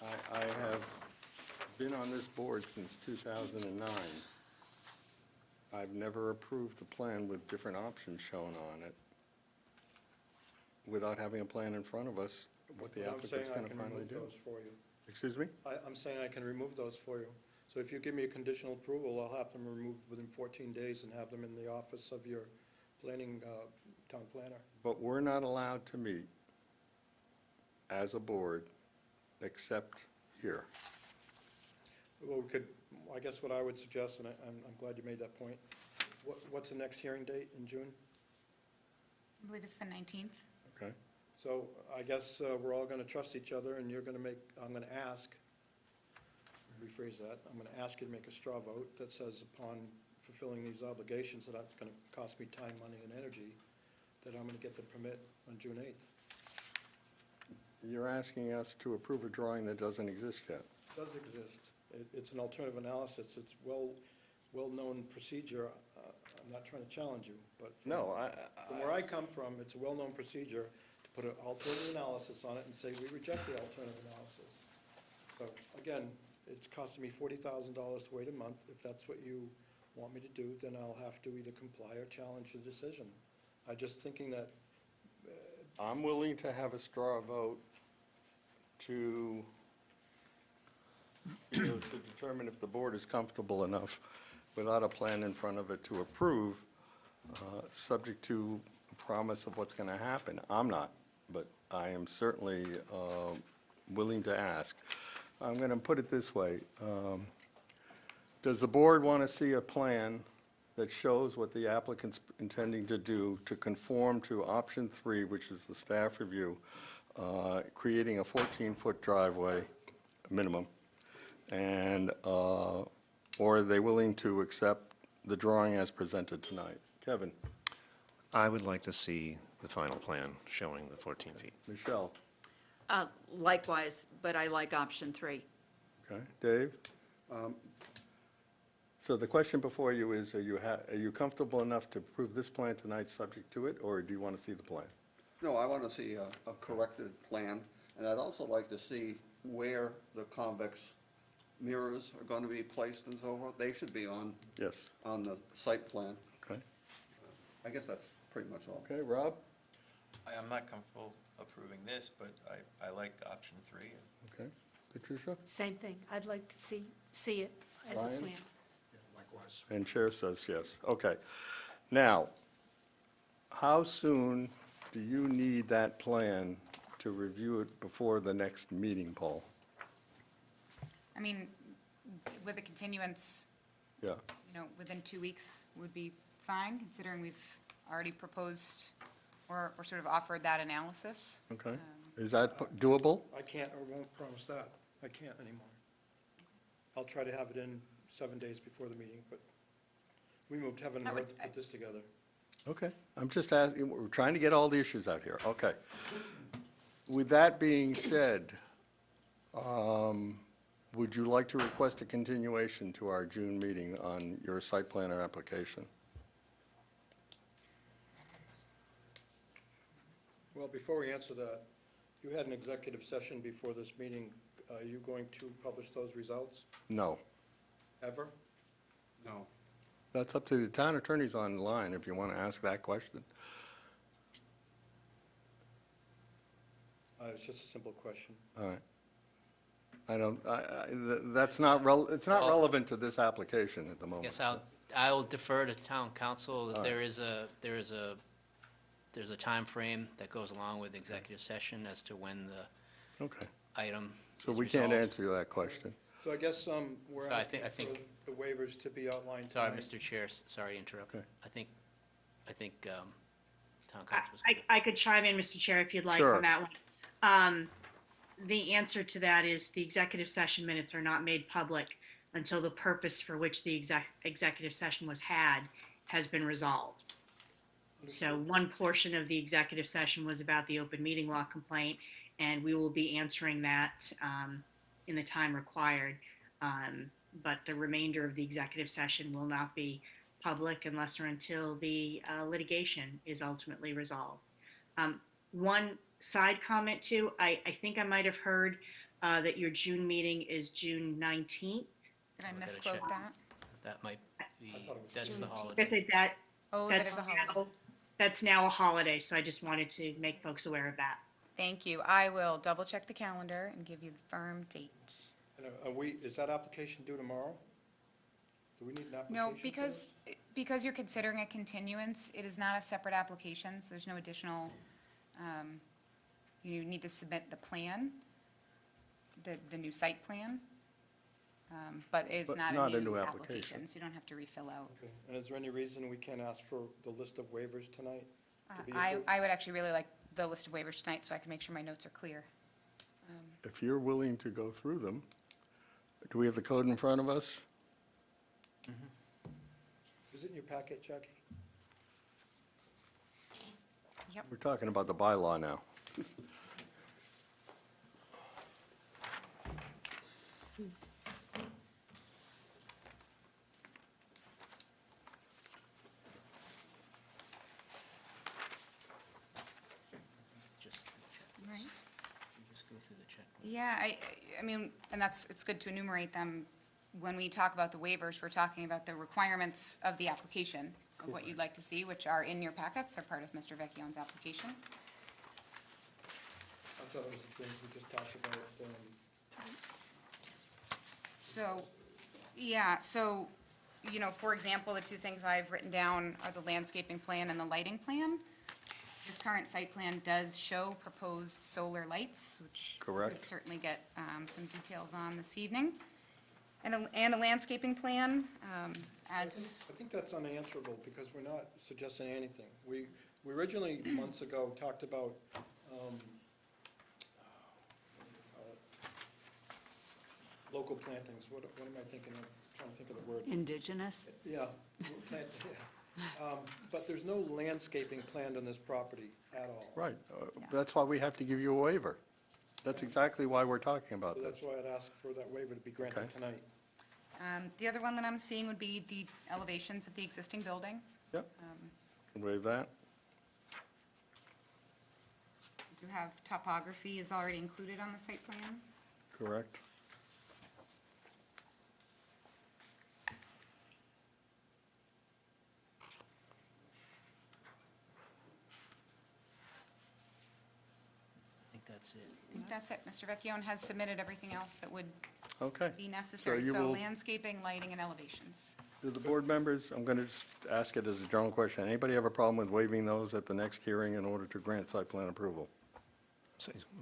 I have been on this board since 2009. I've never approved a plan with different options shown on it without having a plan in front of us, what the But applicant's going to finally I'm saying I can remove do. those for you. Excuse me? I'm saying I can remove those for you. So if you give me a conditional approval, I'll have them removed within 14 days and have them in the office of your planning, town planner. But we're not allowed to meet as a board except here. Well, we could, I guess what I would suggest, and I'm glad you made that point, what's the next hearing date in June? I believe it's the 19th. Okay? So I guess we're all going to trust each other, and you're going to make, I'm going to ask, rephrase that, I'm going to ask you to make a straw vote that says upon fulfilling these obligations, that that's going to cost me time, money, and energy, that I'm going to get the permit on June 8th. You're asking us to approve a drawing that doesn't exist yet. It does exist. It's an alternative analysis. It's well-known procedure. I'm not trying to challenge you, but No, from where I come from, it's a well-known procedure to put an alternative analysis on it and say, we reject the alternative analysis. So, again, it's costing me $40,000 to wait a month. If that's what you want me to do, then I'll have to either comply or challenge the decision. I'm just thinking that, I'm willing to have a straw vote to determine if the board is comfortable enough without a plan in front of it to approve, subject to a promise of what's going to happen. I'm not, but I am certainly willing to ask. I'm going to put it this way. Does the board want to see a plan that shows what the applicant's intending to do to conform to option 3, which is the staff review, creating a 14-foot driveway minimum? And, or are they willing to accept the drawing as presented tonight? Kevin? I would like to see the final plan showing the 14 feet. Michelle? Likewise, but I like option 3. Okay. Dave? So the question before you is, are you comfortable enough to approve this plan tonight subject to it, or do you want to see the plan? No, I want to see a corrected plan, and I'd also like to see where the convex mirrors are going to be placed and so forth. They should be on Yes. the site plan. Okay. I guess that's pretty much all. Okay, Rob? I am not comfortable approving this, but I like option 3. Okay. Patricia? Same thing. I'd like to see it as a Brian? plan. Yeah, likewise. And Chair says yes. Okay. Now, how soon do you need that plan to review it before the next meeting, Paul? I mean, with a continuance, Yeah, within 2 weeks would be fine, considering we've already proposed or sort of offered that analysis. okay. Is that doable? I can't or won't promise that. I can't anymore. I'll try to have it in 7 days before the meeting, but we moved heaven and I would- earth to put this together. Okay, I'm just asking, we're trying to get all the issues out here. Okay. With that being said, would you like to request a continuation to our June meeting on your site plan or application? Well, before we answer that, you had an executive session before this meeting. Are you going to publish those results No. ever? No. That's up to the town attorneys online if you want to ask that question. It's just a simple question. All right. I don't, that's not, it's not relevant to this application at the moment. Yes, I'll defer to town council. All right. There's a time frame that goes along with executive session as to when the Okay, item so is we can't resolved. answer that question. So I guess we're So I asking think- for the waivers to be outlined Sorry, tonight. Mr. Chair, sorry to interrupt. Okay. I think town council was. I could chime in, Mr. Chair, if you'd like Sure. on that one. The answer to that is the executive session minutes are not made public until the purpose for which the executive session was had has been resolved. So one portion of the executive session was about the open meeting law complaint, and we will be answering that in the time required. But the remainder of the executive session will not be public unless or until the litigation is ultimately resolved. One side comment too, I think I might have heard that your June meeting is June 19th. Did I Gotta misquote check. that? That might be, thought it was that's the Like I holiday. said, that, Oh, that that's is a holiday. now, that's now a holiday, so I just wanted to make folks aware of that. Thank you. I will double check the calendar and give you the firm date. And is that application due tomorrow? Do we need an application No, for because you're considering a continuance, it is not a separate application, so there's no additional, you need to submit the plan, the new site plan, but it's But not not a a new new application, application. so you don't have to refill out. Okay. And is there any reason we can't ask for the list of waivers tonight? to be I approved? would actually really like the list of waivers tonight, so I can make sure my notes are clear. If you're willing to go through them, do we have the code in front of us? Is it in your packet, Jackie? Yep. We're talking about the bylaw now. Just Right. just go through the checklist. Yeah, I mean, and it's good to enumerate them. When we talk about the waivers, we're talking about the requirements of the application, of what you'd like to see, which are in your packets, they're part of Mr. Vecchione's application. I thought it was the things we just talked about. So, yeah, so, for example, the two things I've written down are the landscaping plan and the lighting plan. This current site plan does show proposed solar lights, which Correct. we'll certainly get some details on this evening. And a landscaping plan, as, I think that's unanswerable because we're not suggesting anything. We originally, months ago, talked about, local plantings. What am I thinking of? Trying to think of the word. Indigenous? Yeah, plant, yeah. But there's no landscaping planned on this property at all. Right, that's why we have to give you a waiver. That's exactly why we're talking about So that's this. why I'd ask for that waiver to be granted Okay. tonight. the other one that I'm seeing would be the elevations of the existing building. Yep, can waive that. You have topography is already included on the site plan. Correct. I think that's it. I think that's it. Mr. Vecchione has submitted everything else that would Okay. be necessary. you So will- landscaping, lighting, and elevations. Do the board members, I'm going to just ask it as a general question, anybody have a problem with waiving those at the next hearing in order to grant site plan approval?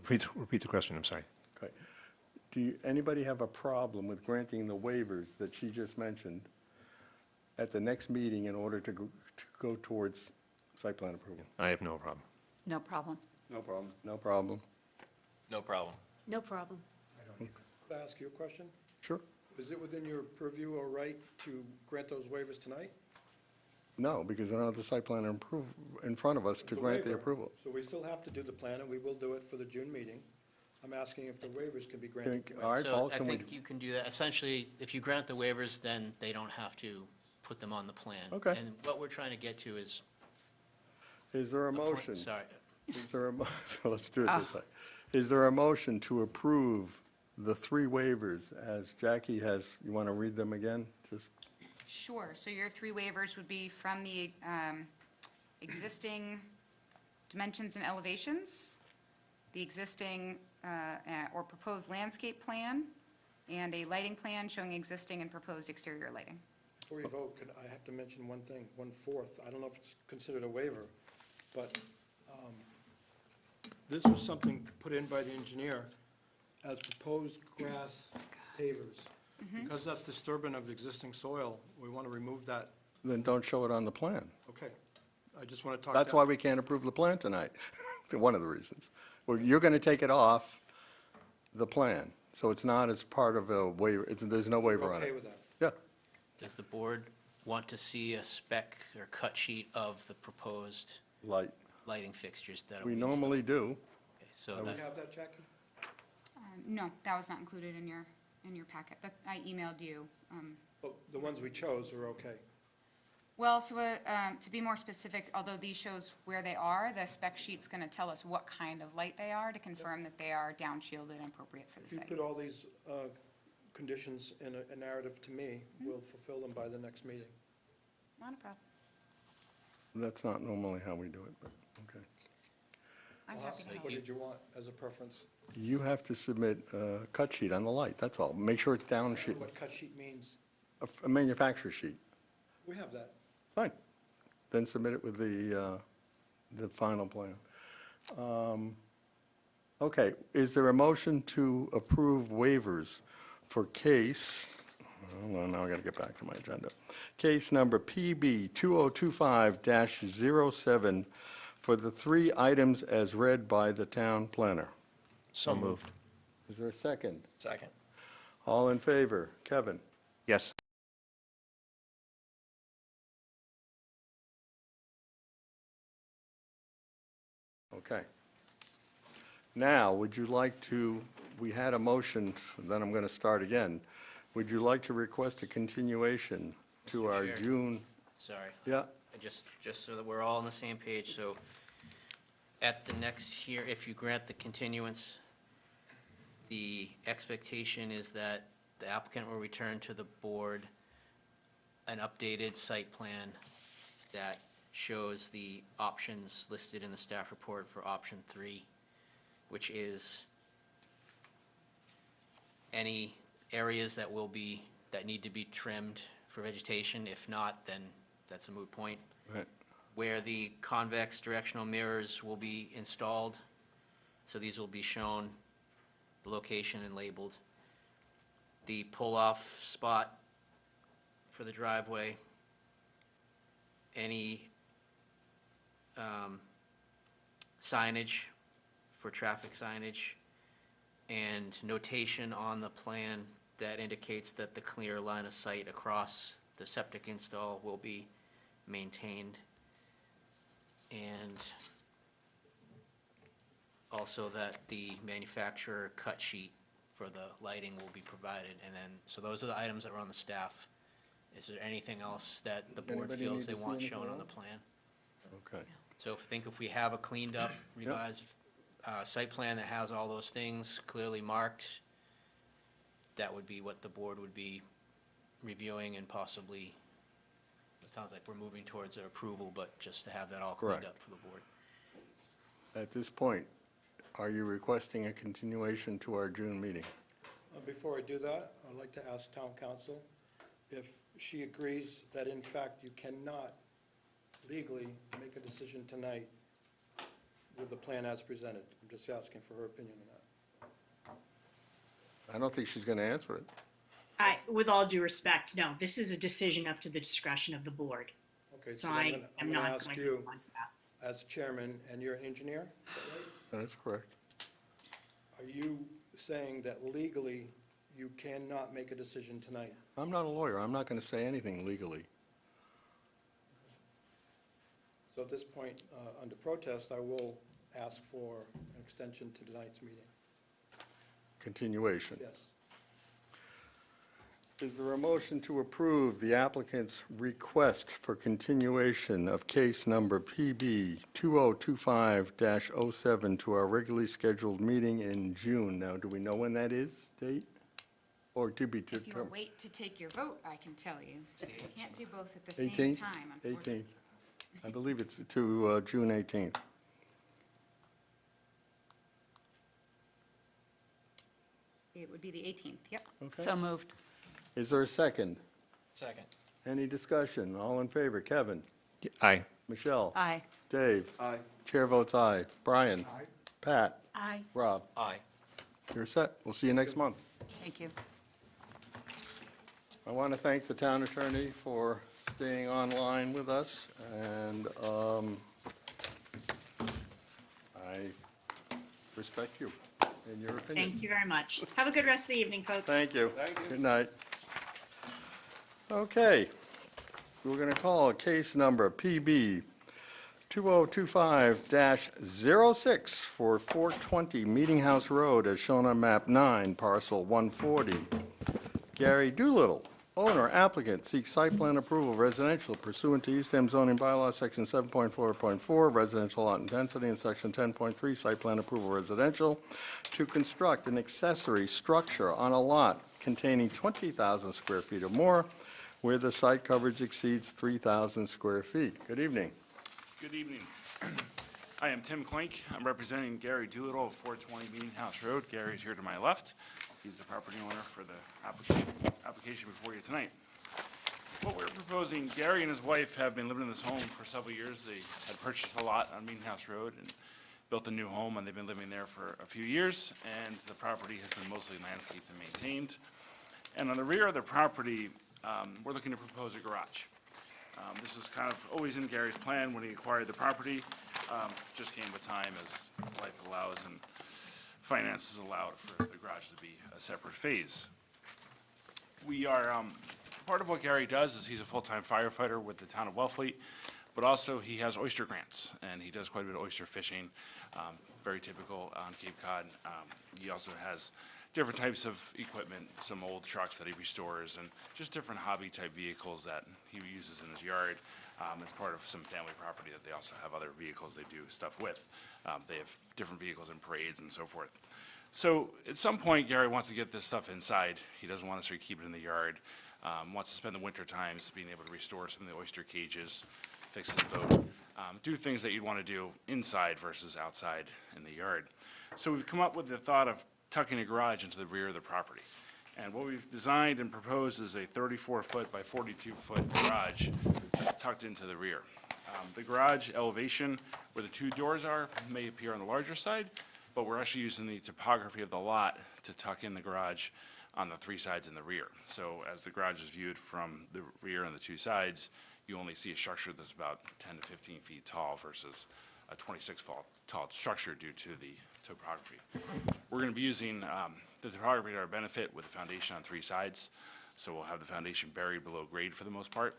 Repeat the question, I'm sorry. Okay. Anybody have a problem with granting the waivers that she just mentioned at the next meeting in order to go towards site plan approval? I have no problem. No problem. No problem. No problem. No problem. No problem. Could I ask you a question? Sure. Is it within your purview or right to grant those waivers tonight? No, because we don't have the site plan in front of us to The grant the waiver. approval. So we still have to do the plan, and we will do it for the June meeting. I'm asking if the waivers can be granted. Can- All right, So Paul, I can we? think you can do that. Essentially, if you grant the waivers, then they don't have to put them on the plan. Okay. And what we're trying to get to is. Is there a point- motion? Sorry. Is there a, so let's do it this way. Is there a motion to approve the 3 waivers as Jackie has, you want to read them again? Just, Sure, so your 3 waivers would be from the existing dimensions and elevations, the existing or proposed landscape plan, and a lighting plan showing existing and proposed exterior lighting. Before you vote, I have to mention one thing, 1/4. I don't know if it's considered a waiver, but this was something put in by the engineer as proposed grass pavers. Because that's disturbance of existing soil, we want to remove that. then don't show it on the plan. Okay. I just want to talk. That's why we can't approve the plan tonight. One of the reasons. Well, you're going to take it off the plan, so it's not as part of a waiver, there's no waiver on it. Okay with that? Yeah. Does the board want to see a spec or cut sheet of the proposed Light. lighting fixtures that We will be installed? normally do. Okay, so Do we that, have that, Jackie? No, that was not included in your packet. I emailed you. Well, the ones we chose are okay. Well, so to be more specific, although these shows where they are, the spec sheet's going to tell us what kind of light they are to confirm that they are down-shielded and appropriate for the If you site. put all these conditions in a narrative to me, we'll fulfill them by the next meeting. Not a problem. That's not normally how we do it, but, okay. I'm Well, happy to help. What did you want as a preference? You have to submit a cut sheet on the light, that's all. Make sure it's down sheet, What cut sheet means? a manufacturer sheet. We have that. Fine. Then submit it with the final plan. Okay, is there a motion to approve waivers for case, hold on, now I got to get back to my agenda. Case number PB 2025-07 for the 3 items as read by the town planner. So moved. Is there a second? Second. All in favor? Kevin? Yes. Okay. Now, would you like to, we had a motion, then I'm going to start again. Would you like to request a continuation to Mr. our Chair. June? sorry. Yeah, Just so that we're all on the same page, so at the next year, if you grant the continuance, the expectation is that the applicant will return to the board an updated site plan that shows the options listed in the staff report for option 3, which is any areas that need to be trimmed for vegetation. If not, then that's a moot point. right. Where the convex directional mirrors will be installed. So these will be shown, the location and labeled. The pull-off spot for the driveway. Any signage for traffic signage, and notation on the plan that indicates that the clear line of sight across the septic install will be maintained. And also that the manufacturer cut sheet for the lighting will be provided. And then, so those are the items that were on the staff. Is there anything else that the board Anybody feels need they to see want anything shown on the else? plan? Okay. So if we have a cleaned up, revised site plan that has all those things clearly marked, that would be what the board would be reviewing and possibly, it sounds like we're moving towards an approval, but just to have that all cleaned Correct. up for the board. At this point, are you requesting a continuation to our June meeting? Before I do that, I'd like to ask town council if she agrees that in fact you cannot legally make a decision tonight with the plan as presented. I'm just asking for her opinion on that. I don't think she's going to answer it. With all due respect, no, this is a decision up to the discretion of the board. Okay, So so I I'm am going to not ask going to you, respond to that. as chairman, and you're an engineer, is that right? That's correct. Are you saying that legally you cannot make a decision tonight? I'm not a lawyer. I'm not going to say anything legally. So at this point, under protest, I will ask for an extension to tonight's meeting. Continuation. Yes. Is there a motion to approve the applicant's request for continuation of case number PB 2025-07 to our regularly scheduled meeting in June? Now, do we know when that is, date? Or to be If you determined? wait to take your vote, I can tell you. You can't do both at the same 18th? time, unfortunately. 18th. I believe it's to June 18th. It would be the 18th, yep. Okay. So moved. Is there a second? Second. Any discussion? All in favor? Kevin? Aye. Michelle? Aye. Dave? Aye. Chair votes aye. Brian? Aye. Pat? Aye. Rob? Aye. You're set. We'll see you next month. Thank you. I want to thank the town attorney for staying online with us, and I respect you and your opinion. Thank you very much. Have a good rest of the evening, folks. Thank you. Thank you. Good night. Okay, we're going to call case number PB 2025-06 for 420 Meeting House Road, as shown on map 9, parcel 140. Gary Doolittle, owner, applicant, seeks site plan approval residential pursuant to Eastham zoning bylaw, section 7.4.4, residential lot intensity, and section 10.3, site plan approval residential, to construct an accessory structure on a lot containing 20,000 square feet or more, where the site coverage exceeds 3,000 square feet. Good evening. Good evening. I am Tim Klink. I'm representing Gary Doolittle of 420 Meeting House Road. Gary's here to my left. He's the property owner for the application before you tonight. What we're proposing, Gary and his wife have been living in this home for several years. They had purchased a lot on Meeting House Road and built a new home, and they've been living there for a few years, and the property has been mostly landscaped and maintained. And on the rear of the property, we're looking to propose a garage. This was kind of always in Gary's plan when he acquired the property. Just came with time as life allows and finances allowed for the garage to be a separate phase. We are, part of what Gary does is he's a full-time firefighter with the town of Wellfleet, but also he has oyster grants, and he does quite a bit of oyster fishing, very typical on Cape Cod. He also has different types of equipment, some old trucks that he restores, and just different hobby-type vehicles that he uses in his yard. It's part of some family property that they also have other vehicles they do stuff with. They have different vehicles in parades and so forth. So at some point, Gary wants to get this stuff inside. He doesn't want to sort of keep it in the yard. Wants to spend the winter times being able to restore some of the oyster cages, fix his boat, do things that you'd want to do inside versus outside in the yard. So we've come up with the thought of tucking a garage into the rear of the property. And what we've designed and proposed is a 34-foot by 42-foot garage that's tucked into the rear. The garage elevation where the two doors are may appear on the larger side, but we're actually using the topography of the lot to tuck in the garage on the three sides in the rear. So as the garage is viewed from the rear and the two sides, you only see a structure that's about 10 to 15 feet tall versus a 26-foot tall structure due to the topography. We're going to be using the topography to our benefit with the foundation on three sides. So we'll have the foundation buried below grade for the most part.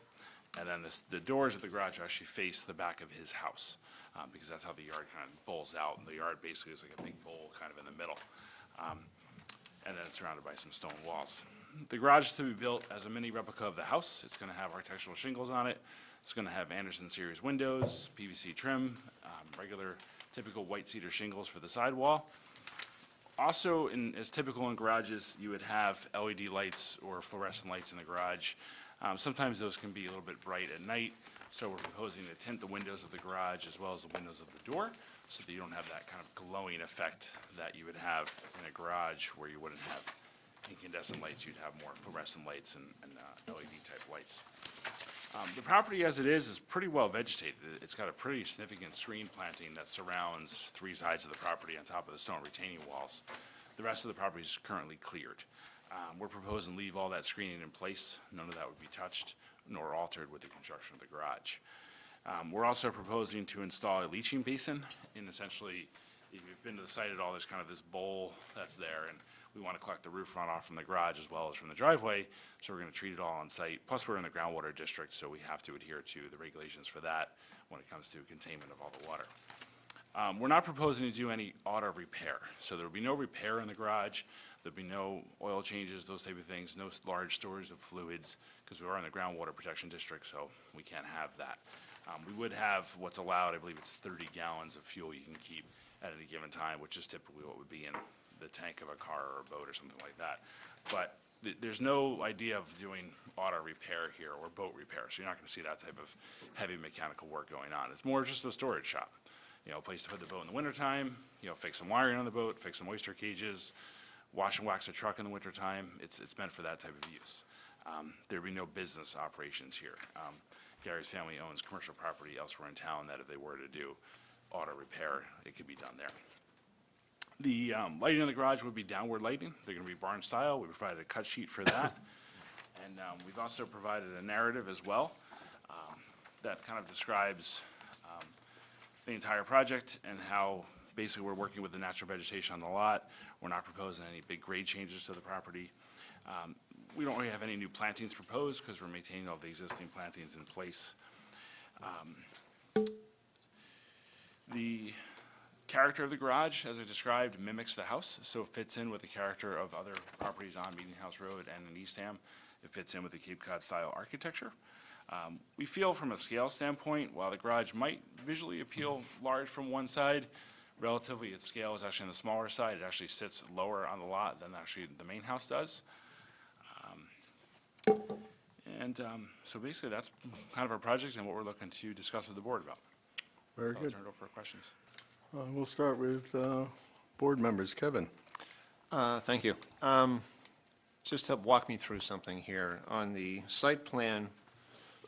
And then the doors of the garage actually face the back of his house because that's how the yard kind of bowls out. And the yard basically is like a big bowl kind of in the middle. And then it's surrounded by some stone walls. The garage is to be built as a mini replica of the house. It's going to have architectural shingles on it. It's going to have Anderson series windows, PVC trim, regular typical white cedar shingles for the sidewall. Also, as typical in garages, you would have LED lights or fluorescent lights in the garage. Sometimes those can be a little bit bright at night, so we're proposing to tint the windows of the garage as well as the windows of the door so that you don't have that kind of glowing effect that you would have in a garage where you wouldn't have incandescent lights, you'd have more fluorescent lights and LED-type lights. The property as it is pretty well vegetated. It's got a pretty significant screen planting that surrounds 3 sides of the property on top of the stone retaining walls. The rest of the property is currently cleared. We're proposing to leave all that screening in place. None of that would be touched nor altered with the construction of the garage. We're also proposing to install a leaching basin, and essentially, if you've been to the site at all, there's kind of this bowl that's there, and we want to collect the roof runoff from the garage as well as from the driveway, so we're going to treat it all on site. Plus, we're in the groundwater district, so we have to adhere to the regulations for that when it comes to containment of all the water. We're not proposing to do any auto repair, so there will be no repair in the garage. There'll be no oil changes, those type of things, no large storage of fluids, because we are in the groundwater protection district, so we can't have that. We would have what's allowed, I believe it's 30 gallons of fuel you can keep at any given time, which is typically what would be in the tank of a car or a boat or something like that. But there's no idea of doing auto repair here or boat repair, so you're not going to see that type of heavy mechanical work going on. It's more just a storage shop, a place to put the boat in the wintertime, fix some wiring on the boat, fix some oyster cages, wash and wax a truck in the wintertime. It's meant for that type of use. There'd be no business operations here. Gary's family owns commercial property elsewhere in town that if they were to do auto repair, it could be done there. The lighting in the garage would be downward lighting. They're going to be barn style. We provided a cut sheet for that. And we've also provided a narrative as well that kind of describes the entire project and how basically we're working with the natural vegetation on the lot. We're not proposing any big grade changes to the property. We don't really have any new plantings proposed because we're maintaining all the existing plantings in place. The character of the garage, as I described, mimics the house, so it fits in with the character of other properties on Meeting House Road and in Eastham. It fits in with the Cape Cod style architecture. We feel from a scale standpoint, while the garage might visually appeal large from one side, relatively its scale is actually on the smaller side. It actually sits lower on the lot than actually the main house does. So basically that's kind of our project and what we're looking to discuss with the board about. Very So good. I'll turn it over for questions. We'll start with board members. Kevin? Thank you. Just to walk me through something here. On the site plan,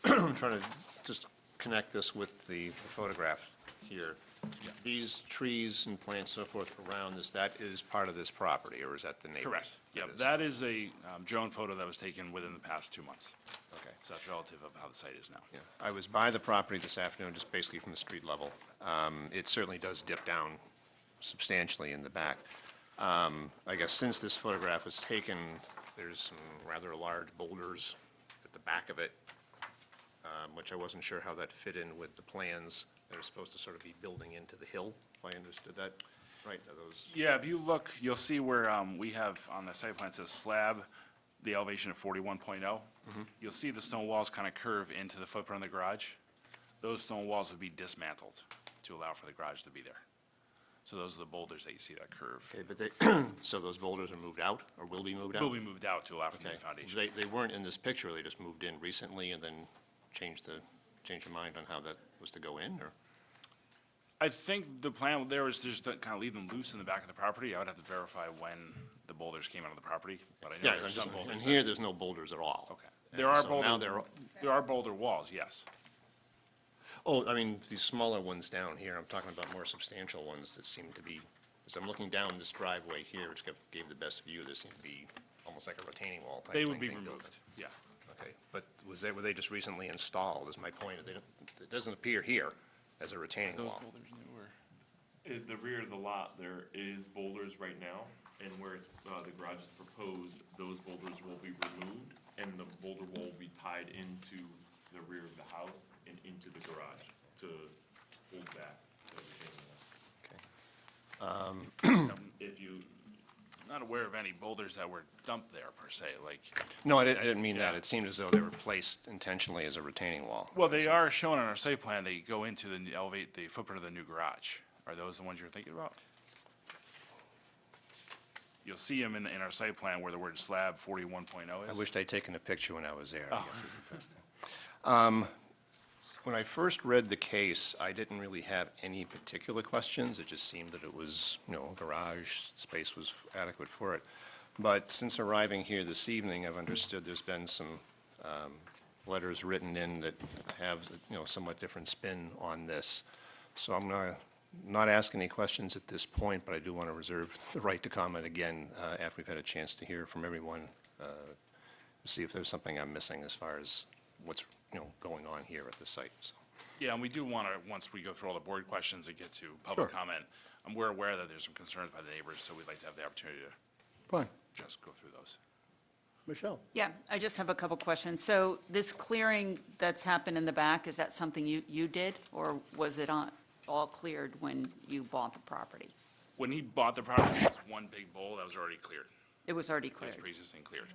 I'm trying to just connect this with the photograph here. These trees and plants and so forth around this, that is part of this property, or is that the neighbor's? Correct. Yep, That is. that is a drone photo that was taken within the past 2 months. Okay. So that's relative of how the site is now. Yeah. I was by the property this afternoon, just basically from the street level. It certainly does dip down substantially in the back. I guess since this photograph was taken, there's some rather large boulders at the back of it, which I wasn't sure how that fit in with the plans. They're supposed to sort of be building into the hill, if I understood that right. Are those? Yeah, if you look, you'll see where we have on the site plan, it says slab, the elevation of 41.0. You'll see the stone walls kind of curve into the footprint of the garage. Those stone walls would be dismantled to allow for the garage to be there. So those are the boulders that you see that curve. Okay, but they, so those boulders are moved out, or will be moved out? Will be moved out to allow for the Okay. new foundation. They weren't in this picture, they just moved in recently and then changed your mind on how that was to go in, or? I think the plan there was just to kind of leave them loose in the back of the property. I would have to verify when the boulders came out of the property, but I know Yeah, there's some boulders. and here, there's no boulders at all. Okay. And There are so now there are boulder walls, yes. Oh, I mean, these smaller ones down here, I'm talking about more substantial ones that seem to be, as I'm looking down this driveway here, which gave the best view, there seemed to be almost like a retaining wall type They thing would be being built. removed, yeah. Okay, but were they just recently installed, is my point? It doesn't appear here as a retaining Those wall. boulders newer. At the rear of the lot, there is boulders right now, and where it's, the garage is proposed, those boulders will be removed, and the boulder wall will be tied into the rear of the house and into the garage to hold back the retaining wall. If you, Not aware of any boulders that were dumped there per se, like, No, I didn't mean that. Yeah. It seemed as though they were placed intentionally as a retaining wall. well, they are shown on our site plan. They go into elevate the footprint of the new garage. Are those the ones you're thinking about? You'll see them in our site plan where the word slab 41.0 I is. wished I'd taken a picture when I was there, I guess is the best thing. When I first read the case, I didn't really have any particular questions. It just seemed that it was, garage space was adequate for it. But since arriving here this evening, I've understood there's been some letters written in that have, somewhat different spin on this. So I'm not asking any questions at this point, but I do want to reserve the right to comment again after we've had a chance to hear from everyone, to see if there's something I'm missing as far as what's, going on here at the site, so. Yeah, and we do want to, once we go through all the board questions and get to public Sure. comment, we're aware that there's some concerns by the neighbors, so we'd like to have the opportunity to Fine. just go through those. Michelle? Yeah, I just have a couple questions. So this clearing that's happened in the back, is that something you did, or was it all cleared when you bought the property? When he bought the property, it was one big bowl that was already cleared. It was already It was cleared? pre-existing cleared.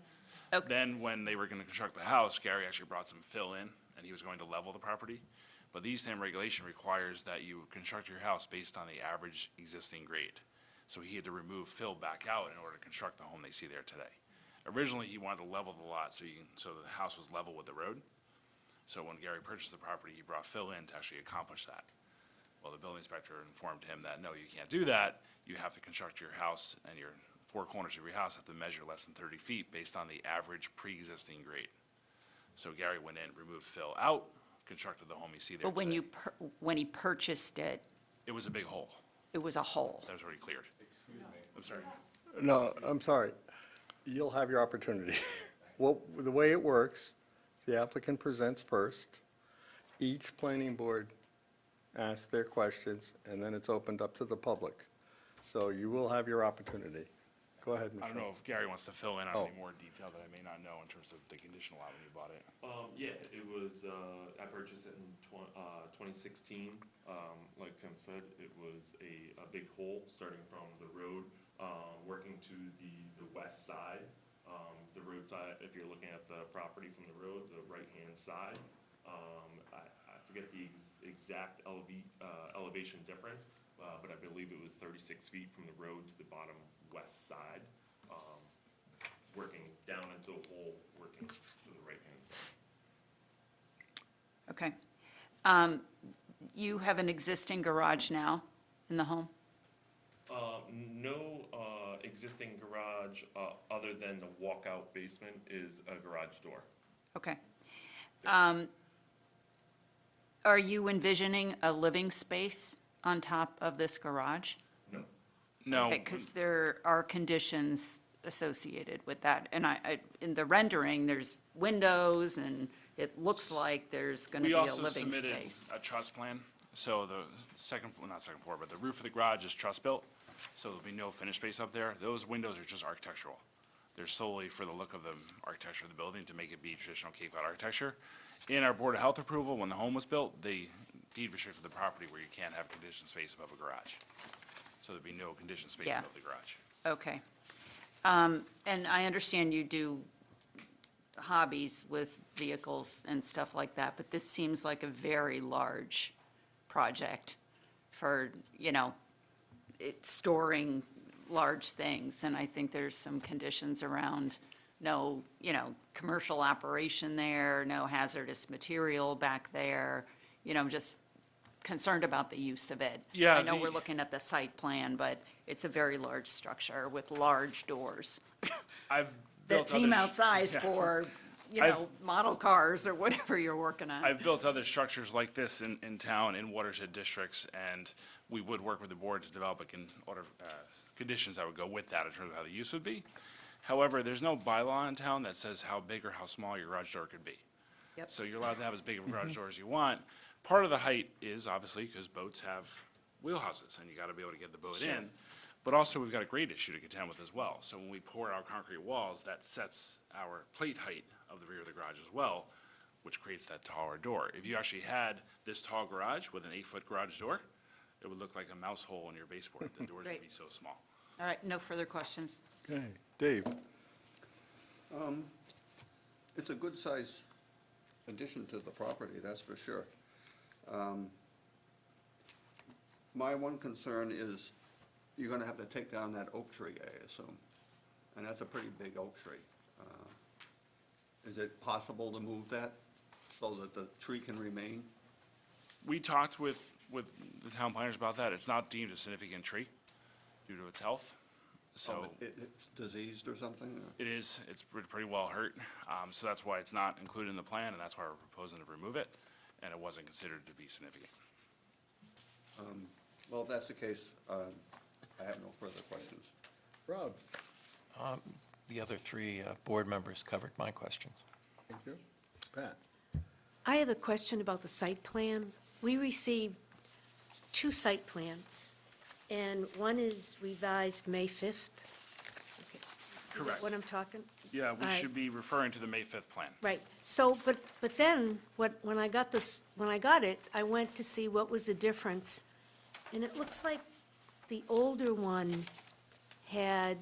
Okay. Then, when they were going to construct the house, Gary actually brought some fill in, and he was going to level the property. But the Eastham regulation requires that you construct your house based on the average existing grade. So he had to remove fill back out in order to construct the home they see there today. Originally, he wanted to level the lot so the house was level with the road. So when Gary purchased the property, he brought fill in to actually accomplish that. Well, the building inspector informed him that, no, you can't do that. You have to construct your house, and your four corners of your house have to measure less than 30 feet based on the average pre-existing grade. So Gary went in, removed fill out, constructed the home you see there But when today. when he purchased it, It was a big hole. it was a hole? That was already cleared. Excuse me. I'm sorry. No, I'm sorry. You'll have your opportunity. Well, the way it works, the applicant presents first. Each planning board asks their questions, and then it's opened up to the public. So you will have your opportunity. Go ahead, I don't Michelle. know if Gary wants to fill in on Oh. any more detail that I may not know in terms of the condition lot when you bought it. Yeah, it was, I purchased it in 2016. Like Tim said, it was a big hole starting from the road, working to the west side. The roadside, if you're looking at the property from the road, the right-hand side. I forget the exact elevation difference, but I believe it was 36 feet from the road to the bottom west side, working down into a hole, working to the right-hand side. Okay. You have an existing garage now in the home? No existing garage, other than the walkout basement is a garage door. Okay. Are you envisioning a living space on top of this garage? No. No. Because there are conditions associated with that. And in the rendering, there's windows, and it looks like there's going to We be a also living submitted space. a truss plan, so the not second floor, but the roof of the garage is truss built, so there'll be no finished space up there. Those windows are just architectural. They're solely for the look of the architecture of the building to make it be traditional Cape Cod architecture. In our Board of Health approval, when the home was built, they deed restricted the property where you can't have conditioned space above a garage. So there'd be no conditioned space Yeah. above the garage. Okay. And I understand you do hobbies with vehicles and stuff like that, but this seems like a very large project for, storing large things. And I think there's some conditions around no, commercial operation there, no hazardous material back there. I'm just concerned about the use of it. Yeah, I know the- we're looking at the site plan, but it's a very large structure with large doors I've that built seem other outsized yeah. for, I've- model cars or whatever you're working on. I've built other structures like this in town, in watershed districts, and we would work with the board to develop conditions that would go with that in terms of how the use would be. However, there's no bylaw in town that says how big or how small your garage door could be. Yep. So you're allowed to have as big of a garage door as you want. Part of the height is obviously because boats have wheelhouses, and you gotta be able to get the boat in. But also, we've got a grade issue to contend with as well. So when we pour our concrete walls, that sets our plate height of the rear of the garage as well, which creates that taller door. If you actually had this tall garage with an 8-foot garage door, it would look like a mouse hole in your baseboard. The doors would Great. be so small. All right, no further questions. Okay, Dave? It's a good-sized addition to the property, that's for sure. My one concern is you're gonna have to take down that oak tree, I assume, and that's a pretty big oak tree. Is it possible to move that so that the tree can remain? We talked with the town planners about that. It's not deemed a significant tree due to its health. So It's diseased or something? Or- it is, it's pretty well hurt. So that's why it's not included in the plan, and that's why we're proposing to remove it, and it wasn't considered to be significant. Well, if that's the case, I have no further questions. Rob? The other three board members covered my questions. Thank you. Pat? I have a question about the site plan. We received 2 site plans, and one is revised May 5th. Okay. You get Correct. what I'm talking? Yeah, we All right. should be referring to the May 5th plan. Right, so, but then, when I got it, I went to see what was the difference, and it looks like the older one had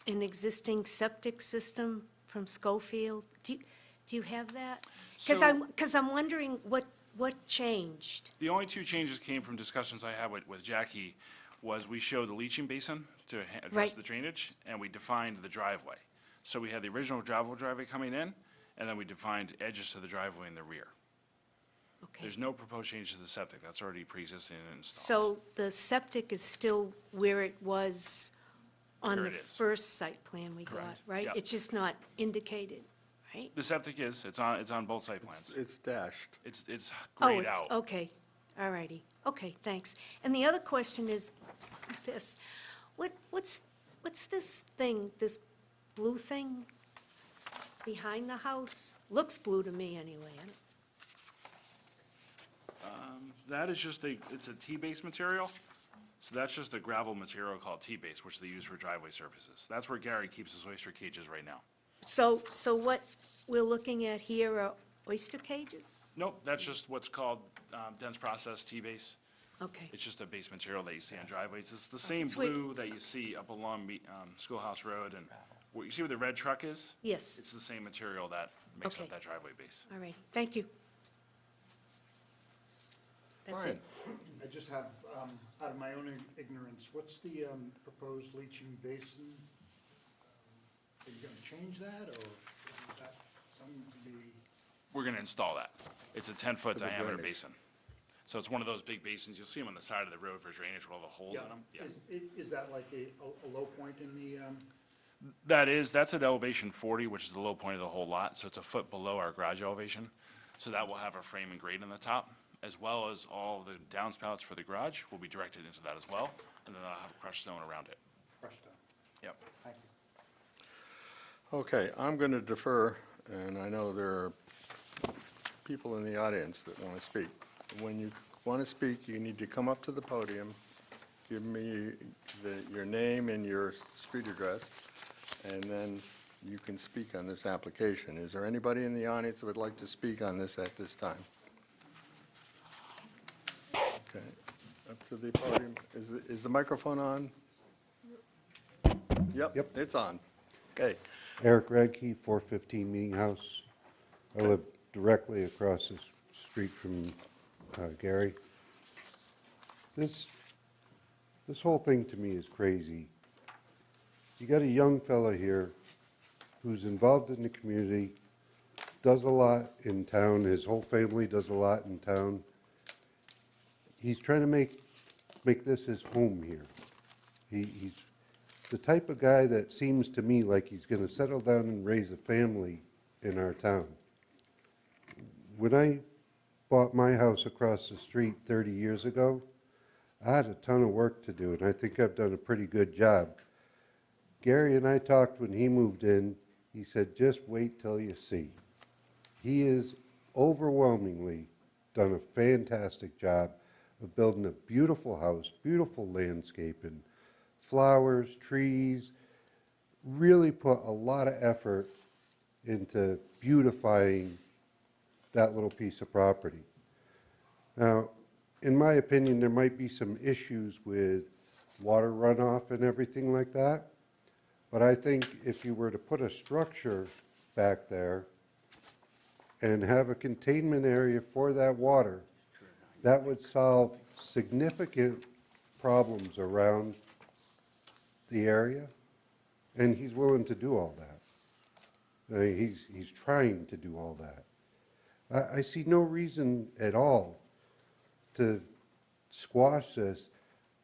an existing septic system from Schofield. Do you have that? Because I'm wondering what changed. The only 2 changes came from discussions I had with Jackie, was we showed the leaching basin to address Right. the drainage, and we defined the driveway. So we had the original driveway coming in, and then we defined edges to the driveway in the rear. Okay. There's no proposed change to the septic, that's already pre-existing and installed. So the septic is still where it was on Where the it is. first site plan we got, Correct. right? Yep. It's just not indicated, right? The septic it's on both site plans. It's dashed. It's Oh, grayed it's, out. okay, all righty, okay, thanks. And the other question is this, what's this thing, this blue thing behind the house? Looks blue to me anyway. That is just it's a T-base material. So that's just a gravel material called T-base, which they use for driveway surfaces. That's where Gary keeps his oyster cages right now. So what we're looking at here are oyster cages? Nope, that's just what's called dense process T-base. Okay, It's just a base material that you see on driveways. It's the same It's where- blue that you see up along Schoolhouse Road, and you see where the red truck is? yes, It's the same material that makes Okay. up that driveway base. all right, thank you. That's it. I just have, out of my own ignorance, what's the proposed leaching basin? Are you gonna change that, or is that something to be? We're gonna install that. It's a 10-foot For the diameter drainage. basin. So it's one of those big basins, you'll see them on the side of the road for drainage with all the holes in them. Yeah. Is that like a low point in the, That's at elevation 40, which is the low point of the whole lot, so it's a foot below our garage elevation. So that will have a frame and grate on the top, as well as all the downspouts for the garage will be directed into that as well, and then I'll have crushed stone around it. crushed down? Yep. Thank you. Okay, I'm going to defer, and I know there are people in the audience that want to speak. When you want to speak, you need to come up to the podium, give me your name and your street address, and then you can speak on this application. Is there anybody in the audience that would like to speak on this at this time? Okay, up to the podium. Is the microphone on? Yep, it's on. Okay. Eric Radke, 415 Meeting House. I live directly across the street from Gary. This whole thing to me is crazy. You got a young fella here who's involved in the community, does a lot in town, his whole family does a lot in town. He's trying to make this his home here. He's the type of guy that seems to me like he's gonna settle down and raise a family in our town. When I bought my house across the street 30 years ago, I had a ton of work to do, and I think I've done a pretty good job. Gary and I talked when he moved in. He said, just wait till you see. He has overwhelmingly done a fantastic job of building a beautiful house, beautiful landscaping, flowers, trees, really put a lot of effort into beautifying that little piece of property. Now, in my opinion, there might be some issues with water runoff and everything like that, but I think if you were to put a structure back there and have a containment area for that water, that would solve significant problems around the area, and he's willing to do all that. I mean, he's trying to do all that. I see no reason at all to squash this.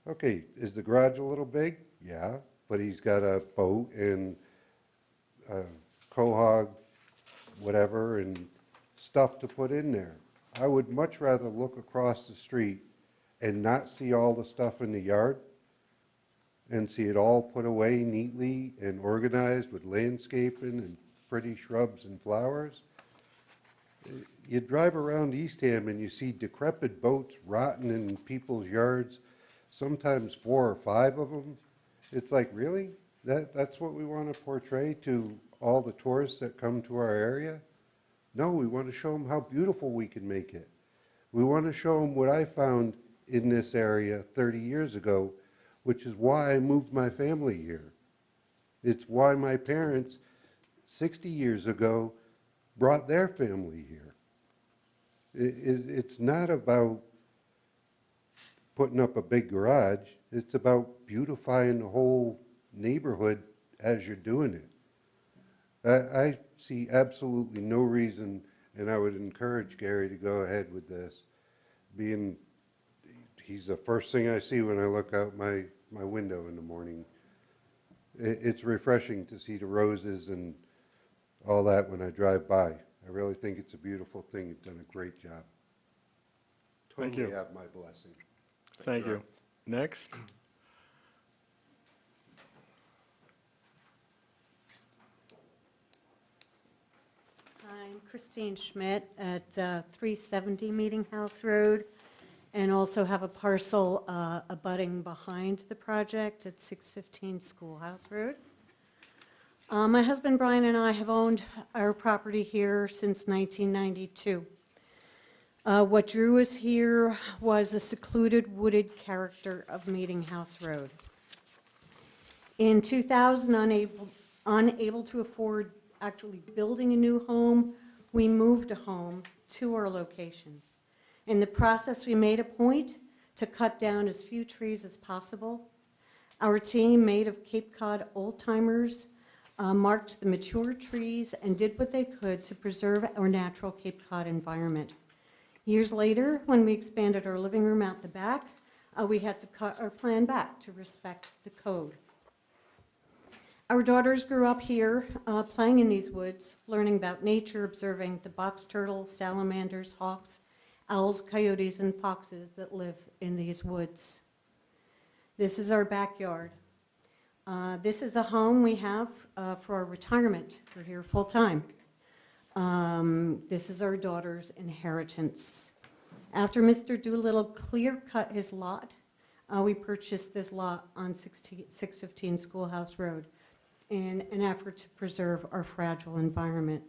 Okay, is the garage a little big? Yeah, but he's got a boat and a quahog, whatever, and stuff to put in there. I would much rather look across the street and not see all the stuff in the yard and see it all put away neatly and organized with landscaping and pretty shrubs and flowers. You drive around Eastham and you see decrepit boats rotting in people's yards, sometimes 4 or 5 of them. It's like, really? That's what we want to portray to all the tourists that come to our area? No, we want to show them how beautiful we can make it. We want to show them what I found in this area 30 years ago, which is why I moved my family here. It's why my parents, 60 years ago, brought their family here. It's not about putting up a big garage. It's about beautifying the whole neighborhood as you're doing it. I see absolutely no reason, and I would encourage Gary to go ahead with this, being he's the first thing I see when I look out my window in the morning. It's refreshing to see the roses and all that when I drive by. I really think it's a beautiful thing. You've done a great job. Thank you. Totally have my blessing. Thank you. Next. I'm Christine Schmidt at 370 Meeting House Road, and also have a parcel abutting behind the project at 615 Schoolhouse Road. My husband Brian and I have owned our property here since 1992. What drew us here was the secluded wooded character of Meeting House Road. In 2000, unable to afford actually building a new home, we moved a home to our location. In the process, we made a point to cut down as few trees as possible. Our team, made of Cape Cod old-timers, marked the mature trees and did what they could to preserve our natural Cape Cod environment. Years later, when we expanded our living room out the back, we had to cut our plan back to respect the code. Our daughters grew up here, playing in these woods, learning about nature, observing the box turtles, salamanders, hawks, owls, coyotes, and foxes that live in these woods. This is our backyard. This is the home we have for our retirement. We're here full-time. This is our daughter's inheritance. After Mr. Doolittle clear-cut his lot, we purchased this lot on 615 Schoolhouse Road in an effort to preserve our fragile environment.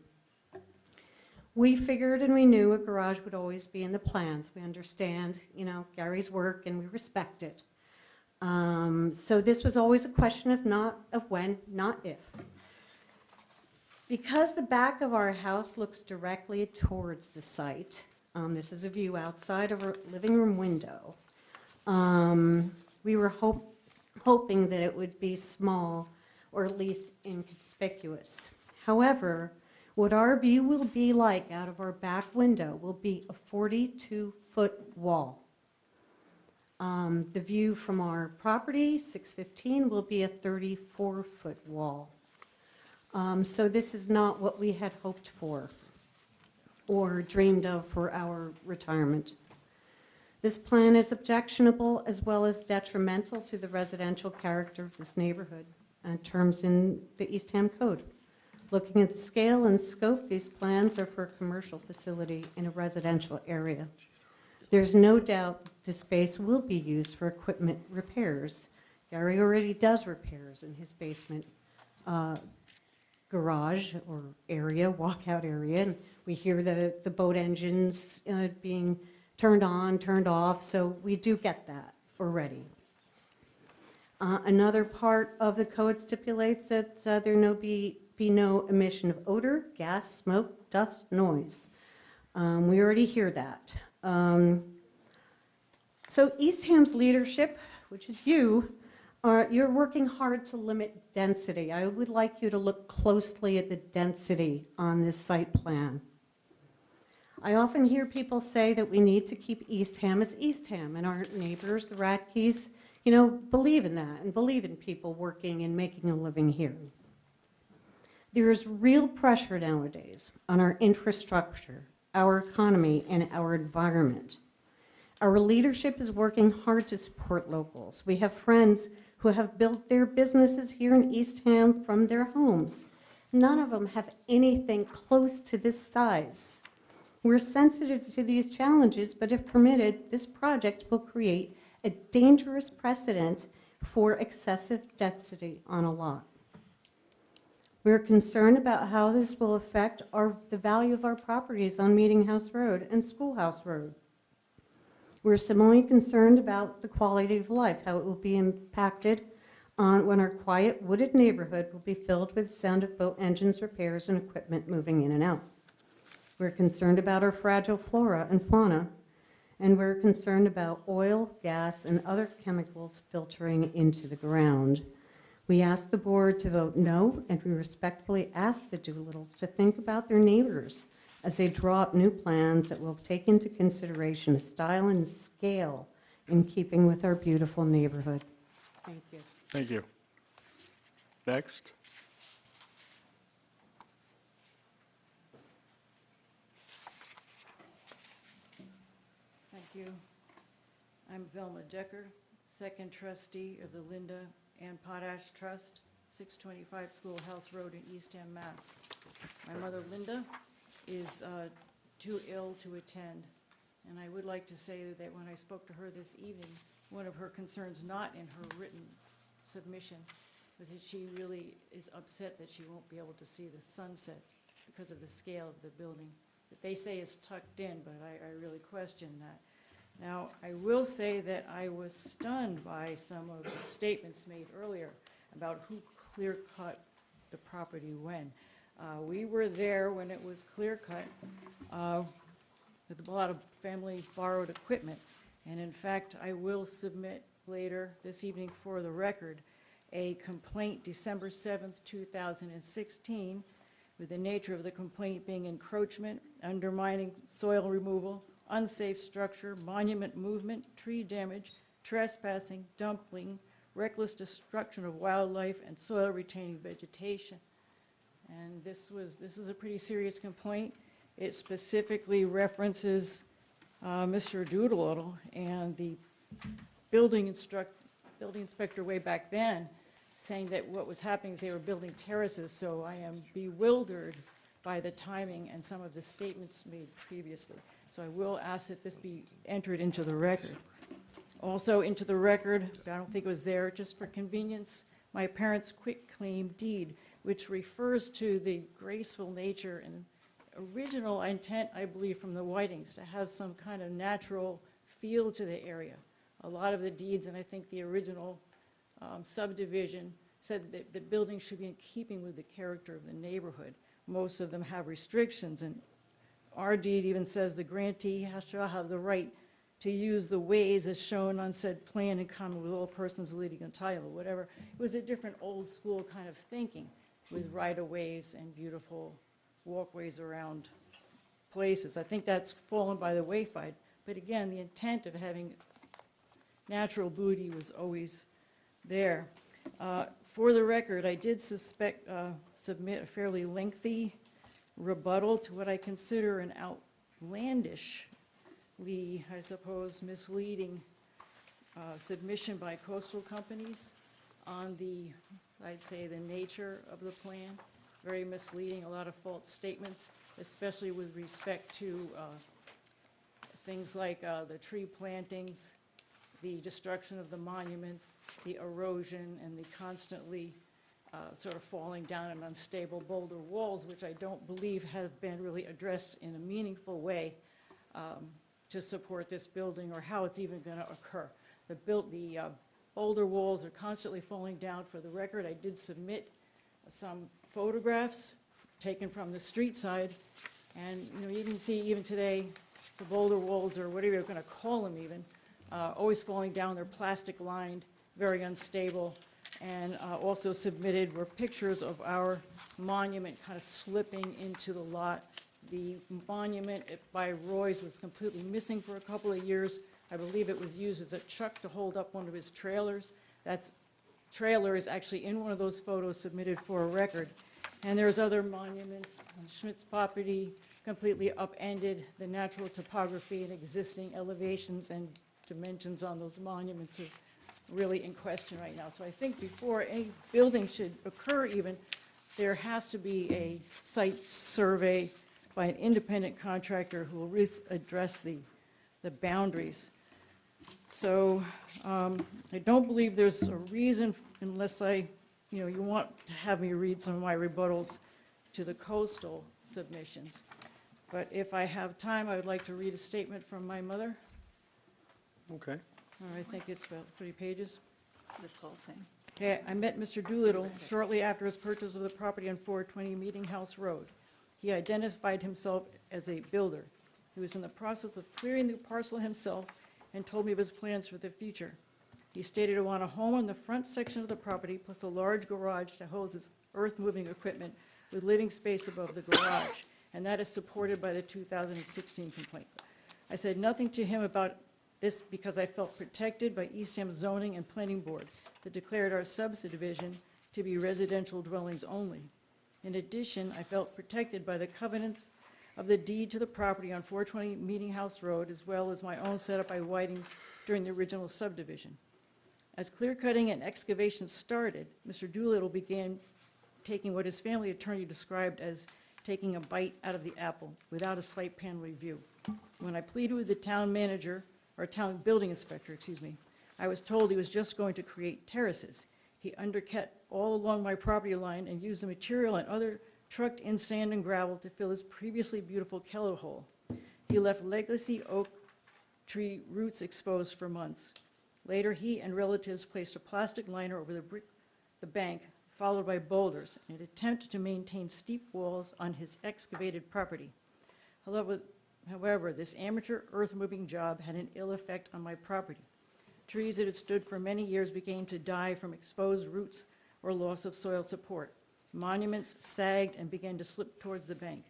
We figured and we knew a garage would always be in the plans. We understand, Gary's work, and we respect it. So this was always a question of when, not if. Because the back of our house looks directly towards the site, this is a view outside of our living room window, we were hoping that it would be small or at least inconspicuous. However, what our view will be like out of our back window will be a 42-foot wall. The view from our property, 615, will be a 34-foot wall. So this is not what we had hoped for or dreamed of for our retirement. This plan is objectionable as well as detrimental to the residential character of this neighborhood and terms in the Eastham Code. Looking at the scale and scope, these plans are for a commercial facility in a residential area. There's no doubt the space will be used for equipment repairs. Gary already does repairs in his basement garage or area, walkout area, and we hear the boat engines being turned on, turned off, so we do get that already. Another part of the code stipulates that there be no emission of odor, gas, smoke, dust, noise. We already hear that. So Eastham's leadership, which is you're working hard to limit density. I would like you to look closely at the density on this site plan. I often hear people say that we need to keep Eastham as Eastham, and our neighbors, the Radke's, believe in that and believe in people working and making a living here. There is real pressure nowadays on our infrastructure, our economy, and our environment. Our leadership is working hard to support locals. We have friends who have built their businesses here in Eastham from their homes. None of them have anything close to this size. We're sensitive to these challenges, but if permitted, this project will create a dangerous precedent for excessive density on a lot. We're concerned about how this will affect the value of our properties on Meeting House Road and Schoolhouse Road. We're similarly concerned about the quality of life, how it will be impacted on when our quiet wooded neighborhood will be filled with the sound of boat engines, repairs, and equipment moving in and out. We're concerned about our fragile flora and fauna, and we're concerned about oil, gas, and other chemicals filtering into the ground. We ask the board to vote no, and we respectfully ask the Doolittles to think about their neighbors as they draw up new plans that will take into consideration style and scale in keeping with our beautiful neighborhood. Thank you. Thank you. Next. Thank you. I'm Velma Decker, second trustee of the Linda Ann Potash Trust, 625 Schoolhouse Road in Eastham, Mass. My mother, Linda, is too ill to attend, and I would like to say that when I spoke to her this evening, one of her concerns, not in her written submission, was that she really is upset that she won't be able to see the sunsets because of the scale of the building that they say is tucked in, but I really question that. Now, I will say that I was stunned by some of the statements made earlier about who clear-cut the property when. We were there when it was clear-cut with a lot of family borrowed equipment. And in fact, I will submit later this evening for the record a complaint December 7th, 2016, with the nature of the complaint being encroachment, undermining soil removal, unsafe structure, monument movement, tree damage, trespassing, dumping, reckless destruction of wildlife, and soil retaining vegetation. And this is a pretty serious complaint. It specifically references Mr. Doolittle and the building inspector way back then, saying that what was happening is they were building terraces, so I am bewildered by the timing and some of the statements made previously. So I will ask that this be entered into the record. Also into the record, I don't think it was there, just for convenience, my parents' quitclaim deed, which refers to the graceful nature and original intent, I believe, from the Whitings to have some kind of natural feel to the area. A lot of the deeds, and I think the original subdivision, said that the building should be in keeping with the character of the neighborhood. Most of them have restrictions, and our deed even says the grantee shall have the right to use the ways as shown on said plan in common with all persons leading a title, whatever. It was a different old school kind of thinking with right-of-ways and beautiful walkways around places. I think that's fallen by the wayside. But again, the intent of having natural beauty was always there. For the record, I did submit a fairly lengthy rebuttal to what I consider an outlandishly, I suppose, misleading submission by coastal companies on the, I'd say, the nature of the plan. Very misleading, a lot of false statements, especially with respect to things like the tree plantings, the destruction of the monuments, the erosion, and the constantly sort of falling down and unstable boulder walls, which I don't believe have been really addressed in a meaningful way to support this building or how it's even going to occur. The boulder walls are constantly falling down. For the record, I did submit some photographs taken from the street side, and you can see even today the boulder walls, or whatever you're going to call them even, always falling down. They're plastic lined, very unstable, and also submitted were pictures of our monument kind of slipping into the lot The monument by Roy's was completely missing for a couple of years. I believe it was used as a truck to hold up one of his trailers. That trailer is actually in one of those photos submitted for a record. And there's other monuments on Schmidt's property, completely upended. The natural topography and existing elevations and dimensions on those monuments are really in question right now. So I think before any building should occur even, there has to be a site survey by an independent contractor who will address the boundaries. So I don't believe there's a reason, unless you want to have me read some of my rebuttals to the coastal submissions. But if I have time, I would like to read a statement from my mother. Okay. I think it's about 3 pages. This whole thing. Okay, I met Mr. Doolittle shortly after his purchase of the property on 420 Meeting House Road. He identified himself as a builder. He was in the process of clearing the parcel himself and told me of his plans for the future. He stated he wanted a home on the front section of the property plus a large garage to house his earth-moving equipment with living space above the garage, and that is supported by the 2016 complaint. I said nothing to him about this because I felt protected by Eastham Zoning and Planning Board that declared our subdivision to be residential dwellings only. In addition, I felt protected by the covenants of the deed to the property on 420 Meeting House Road, as well as my own setup by Whiting's during the original subdivision. As clear-cutting and excavation started, Mr. Doolittle began taking what his family attorney described as taking a bite out of the apple without a site plan review. When I pleaded with the town manager, or town building inspector, excuse me, I was told he was just going to create terraces. He undercut all along my property line and used the material and other trucked in sand and gravel to fill his previously beautiful cellar hole. He left legacy oak tree roots exposed for months. Later, he and relatives placed a plastic liner over the bank, followed by boulders, in an attempt to maintain steep walls on his excavated property. However, this amateur earth-moving job had an ill effect on my property. Trees that had stood for many years began to die from exposed roots or loss of soil support. Monuments sagged and began to slip towards the bank.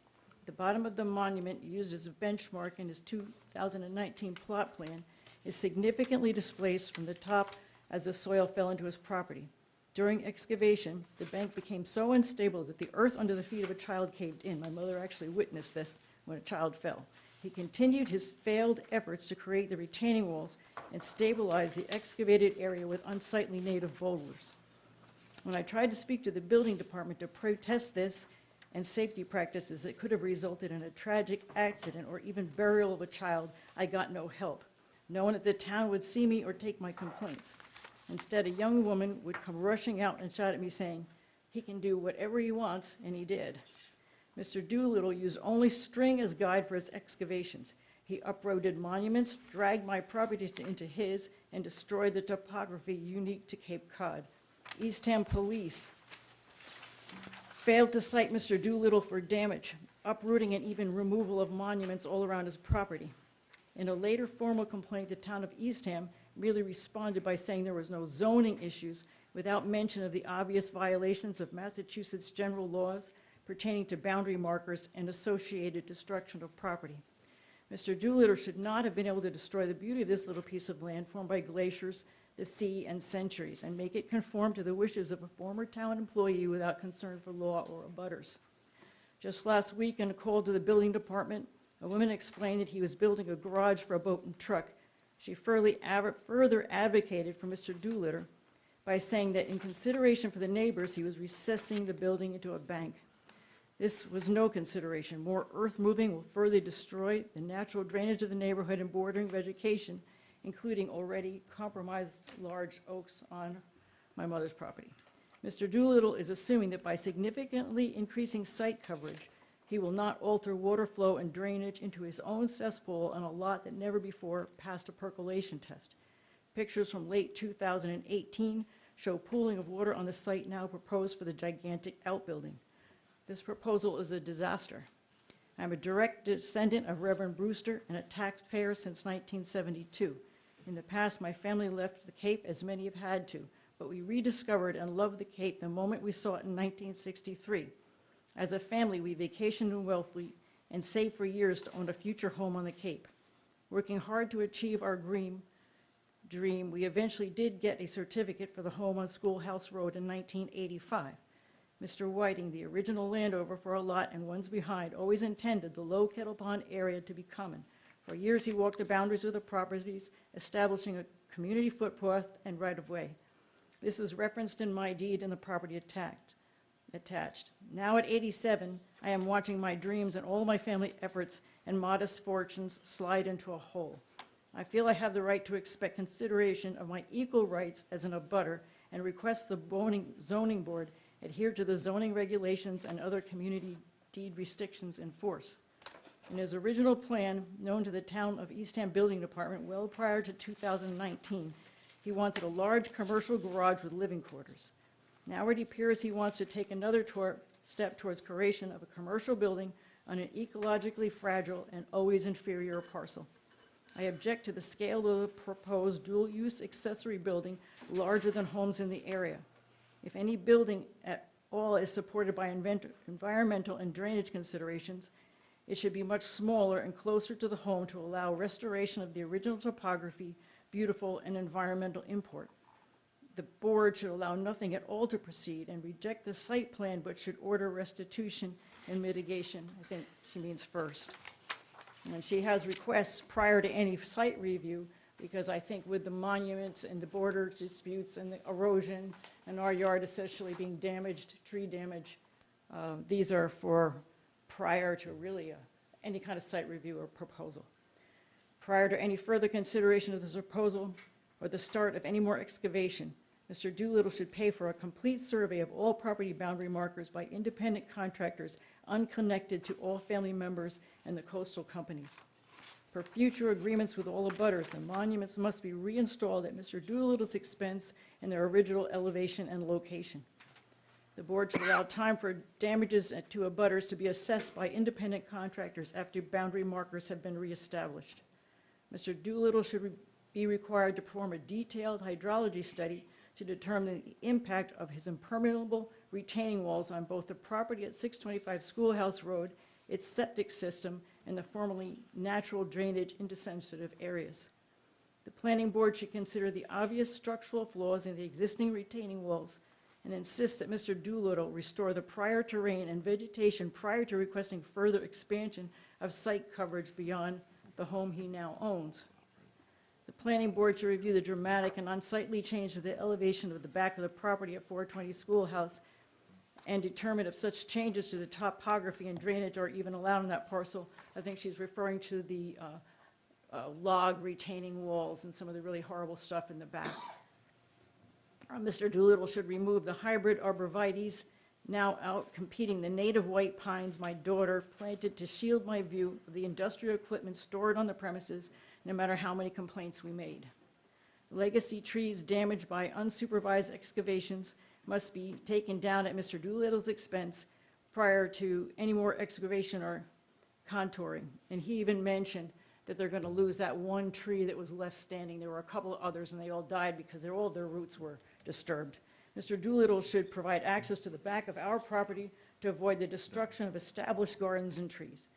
The bottom of the monument, used as a benchmark in his 2019 plot plan, is significantly displaced from the top as the soil fell into his property. During excavation, the bank became so unstable that the earth under the feet of a child caved in. My mother actually witnessed this when a child fell. He continued his failed efforts to create the retaining walls and stabilize the excavated area with unsightly native boulders. When I tried to speak to the building department to protest this and safety practices that could have resulted in a tragic accident or even burial of a child, I got no help. No one at the town would see me or take my complaints. Instead, a young woman would come rushing out and shout at me saying, "He can do whatever he wants," and he did. Mr. Doolittle used only string as guide for his excavations. He uprooted monuments, dragged my property into his, and destroyed the topography unique to Cape Cod. Eastham Police failed to cite Mr. Doolittle for damage, uprooting and even removal of monuments all around his property. In a later formal complaint, the town of Eastham merely responded by saying there was no zoning issues without mention of the obvious violations of Massachusetts general laws pertaining to boundary markers and associated destruction of property. Mr. Doolittle should not have been able to destroy the beauty of this little piece of land formed by glaciers, the sea, and centuries, and make it conform to the wishes of a former town employee without concern for law or abutters. Just last week, in a call to the building department, a woman explained that he was building a garage for a boat and truck. She further advocated for Mr. Doolittle by saying that in consideration for the neighbors, he was recessing the building into a bank. This was no consideration. More earth moving will further destroy the natural drainage of the neighborhood and bordering vegetation, including already compromised large oaks on my mother's property. Mr. Doolittle is assuming that by significantly increasing site coverage, he will not alter water flow and drainage into his own cesspool on a lot that never before passed a percolation test. Pictures from late 2018 show pooling of water on the site now proposed for the gigantic outbuilding. This proposal is a disaster. I'm a direct descendant of Reverend Brewster and a taxpayer since 1972. In the past, my family left the Cape, as many have had to, but we rediscovered and loved the Cape the moment we saw it in 1963. As a family, we vacationed in Wellfleet and saved for years to own a future home on the Cape. Working hard to achieve our dream, we eventually did get a certificate for the home on Schoolhouse Road in 1985. Mr. Whiting, the original landowner for our lot and ones behind, always intended the Low Kettle Pond area to be common. For years, he walked the boundaries of the properties, establishing a community footpath and right-of-way. This is referenced in my deed and the property attached. Now at 87, I am watching my dreams and all my family efforts and modest fortunes slide into a hole. I feel I have the right to expect consideration of my equal rights as an abutter and request the zoning board adhere to the zoning regulations and other community deed restrictions in force. In his original plan, known to the town of Eastham Building Department well prior to 2019, he wanted a large commercial garage with living quarters. Now it appears he wants to take another step towards creation of a commercial building on an ecologically fragile and always inferior parcel. I object to the scale of the proposed dual-use accessory building larger than homes in the area. If any building at all is supported by environmental and drainage considerations, it should be much smaller and closer to the home to allow restoration of the original topography, beautiful and environmental import. The board should allow nothing at all to proceed and reject the site plan, but should order restitution and mitigation. I think she means first. And she has requests prior to any site review, because I think with the monuments and the border disputes and the erosion and our yard essentially being damaged, tree damage, these are for prior to really any kind of site review or proposal. Prior to any further consideration of this proposal or the start of any more excavation, Mr. Doolittle should pay for a complete survey of all property boundary markers by independent contractors unconnected to all family members and the coastal companies. For future agreements with all abutters, the monuments must be reinstalled at Mr. Doolittle's expense in their original elevation and location. The board should allow time for damages to abutters to be assessed by independent contractors after boundary markers have been reestablished. Mr. Doolittle should be required to perform a detailed hydrology study to determine the impact of his impermeable retaining walls on both the property at 625 Schoolhouse Road, its septic system, and the formerly natural drainage into sensitive areas. The planning board should consider the obvious structural flaws in the existing retaining walls and insist that Mr. Doolittle restore the prior terrain and vegetation prior to requesting further expansion of site coverage beyond the home he now owns. The planning board should review the dramatic and unsightly change to the elevation of the back of the property at 420 Schoolhouse and determine if such changes to the topography and drainage are even allowed on that parcel. I think she's referring to the log retaining walls and some of the really horrible stuff in the back. Mr. Doolittle should remove the hybrid arborvitaes now out competing the native white pines my daughter planted to shield my view of the industrial equipment stored on the premises, no matter how many complaints we made. Legacy trees damaged by unsupervised excavations must be taken down at Mr. Doolittle's expense prior to any more excavation or contouring. And he even mentioned that they're going to lose that one tree that was left standing. There were a couple of others, and they all died because all their roots were disturbed. Mr. Doolittle should provide access to the back of our property to avoid the destruction of established gardens and trees.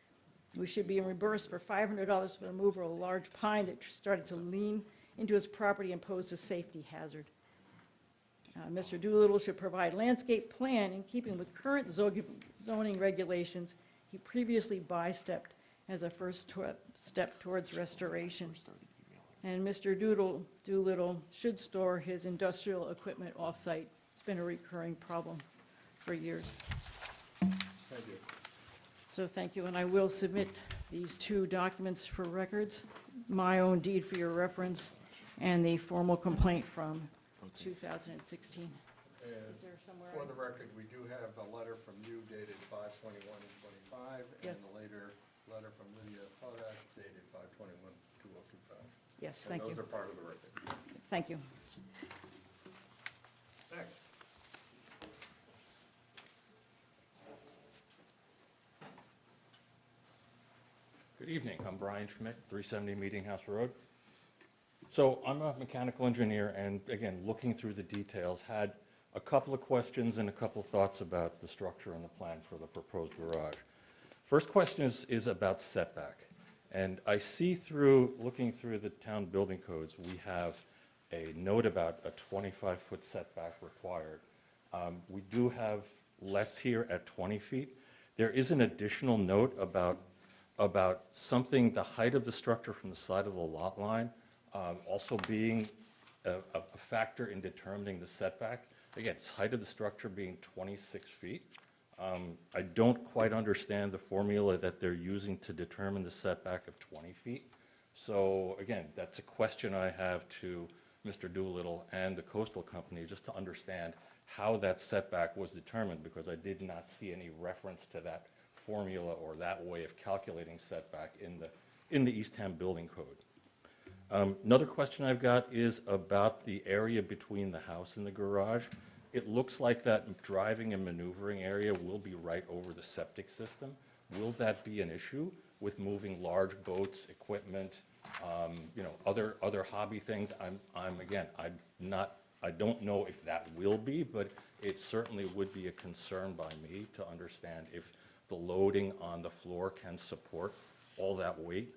We should be reimbursed for $500 for the removal of a large pine that started to lean into his property and posed a safety hazard. Mr. Doolittle should provide landscape plan in keeping with current zoning regulations he previously bystepped as a first step towards restoration. And Mr. Doolittle should store his industrial equipment off-site. It's been a recurring problem for years. Thank you. So thank you, and I will submit these two documents for records, my own deed for your reference, and the formal complaint from 2016. Is there somewhere? For the record, we do have a letter from you dated 5/21 and 25, and Yes. a later letter from Lydia Potash dated 5/21/2025. Yes, thank you. And those are part of the record. Thank you. Thanks. Good evening, I'm Brian Schmidt, 370 Meeting House Road. So I'm a mechanical engineer, and again, looking through the details, had a couple of questions and a couple of thoughts about the structure and the plan for the proposed garage. First question is about setback. And I see through, looking through the town building codes, we have a note about a 25-foot setback required. We do have less here at 20 feet. There is an additional note about something, the height of the structure from the side of the lot line, also being a factor in determining the setback. Again, it's height of the structure being 26 feet. I don't quite understand the formula that they're using to determine the setback of 20 feet. So again, that's a question I have to Mr. Doolittle and the coastal company, just to understand how that setback was determined, because I did not see any reference to that formula or that way of calculating setback in the Eastham Building Code. Another question I've got is about the area between the house and the garage. It looks like that driving and maneuvering area will be right over the septic system. Will that be an issue with moving large boats, equipment, you know, other hobby things? I don't know if that will be, but it certainly would be a concern by me to understand if the loading on the floor can support all that weight.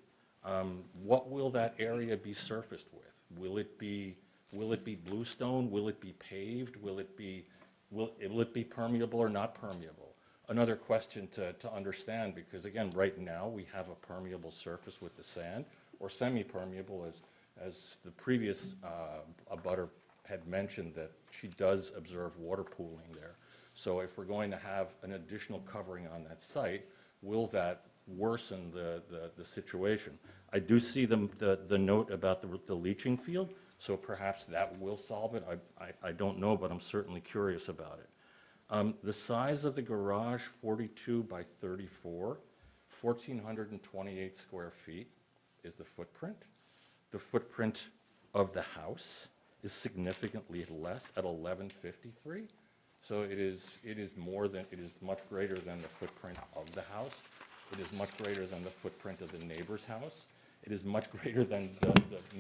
What will that area be surfaced with? Will it be bluestone? Will it be paved? Will it be permeable or not permeable? Another question to understand, because again, right now we have a permeable surface with the sand, or semi-permeable, as the previous abutter had mentioned, that she does observe water pooling there. So if we're going to have an additional covering on that site, will that worsen the situation? I do see the note about the leaching field, so perhaps that will solve it. I don't know, but I'm certainly curious about it. The size of the garage, 42 by 34, 1,428 square feet is the footprint. The footprint of the house is significantly less at 1,153. So it is much greater than the footprint of the house. It is much greater than the footprint of the neighbor's house. It is much greater than the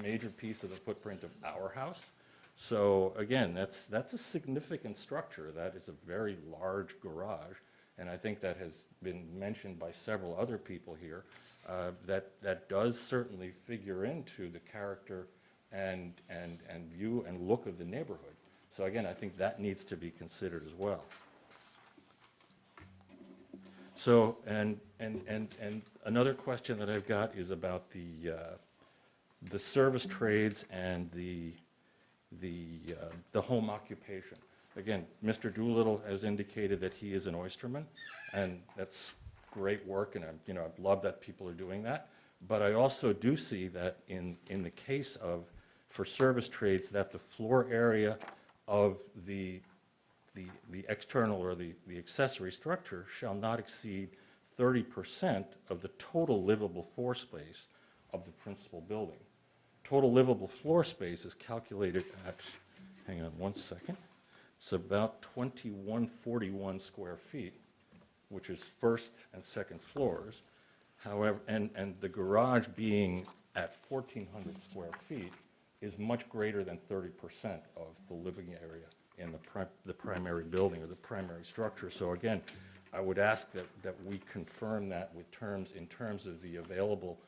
major piece of the footprint of our house. So again, that's a significant structure. That is a very large garage, and I think that has been mentioned by several other people here. That does certainly figure into the character and view and look of the neighborhood. So again, I think that needs to be considered as well. So, and another question that I've got is about the service trades and the home occupation. Again, Mr. Doolittle has indicated that he is an oysterman, and that's great work, and I love that people are doing that. But I also do see that in the case of, for service trades, that the floor area of the external or the accessory structure shall not exceed 30% of the total livable floor space of the principal building. Total livable floor space is calculated at, hang on one second, it's about 2,141 square feet, which is first and second floors. However, and the garage being at 1,400 square feet is much greater than 30% of the living area in the primary building or the primary structure. So again, I would ask that we confirm that with in terms of the available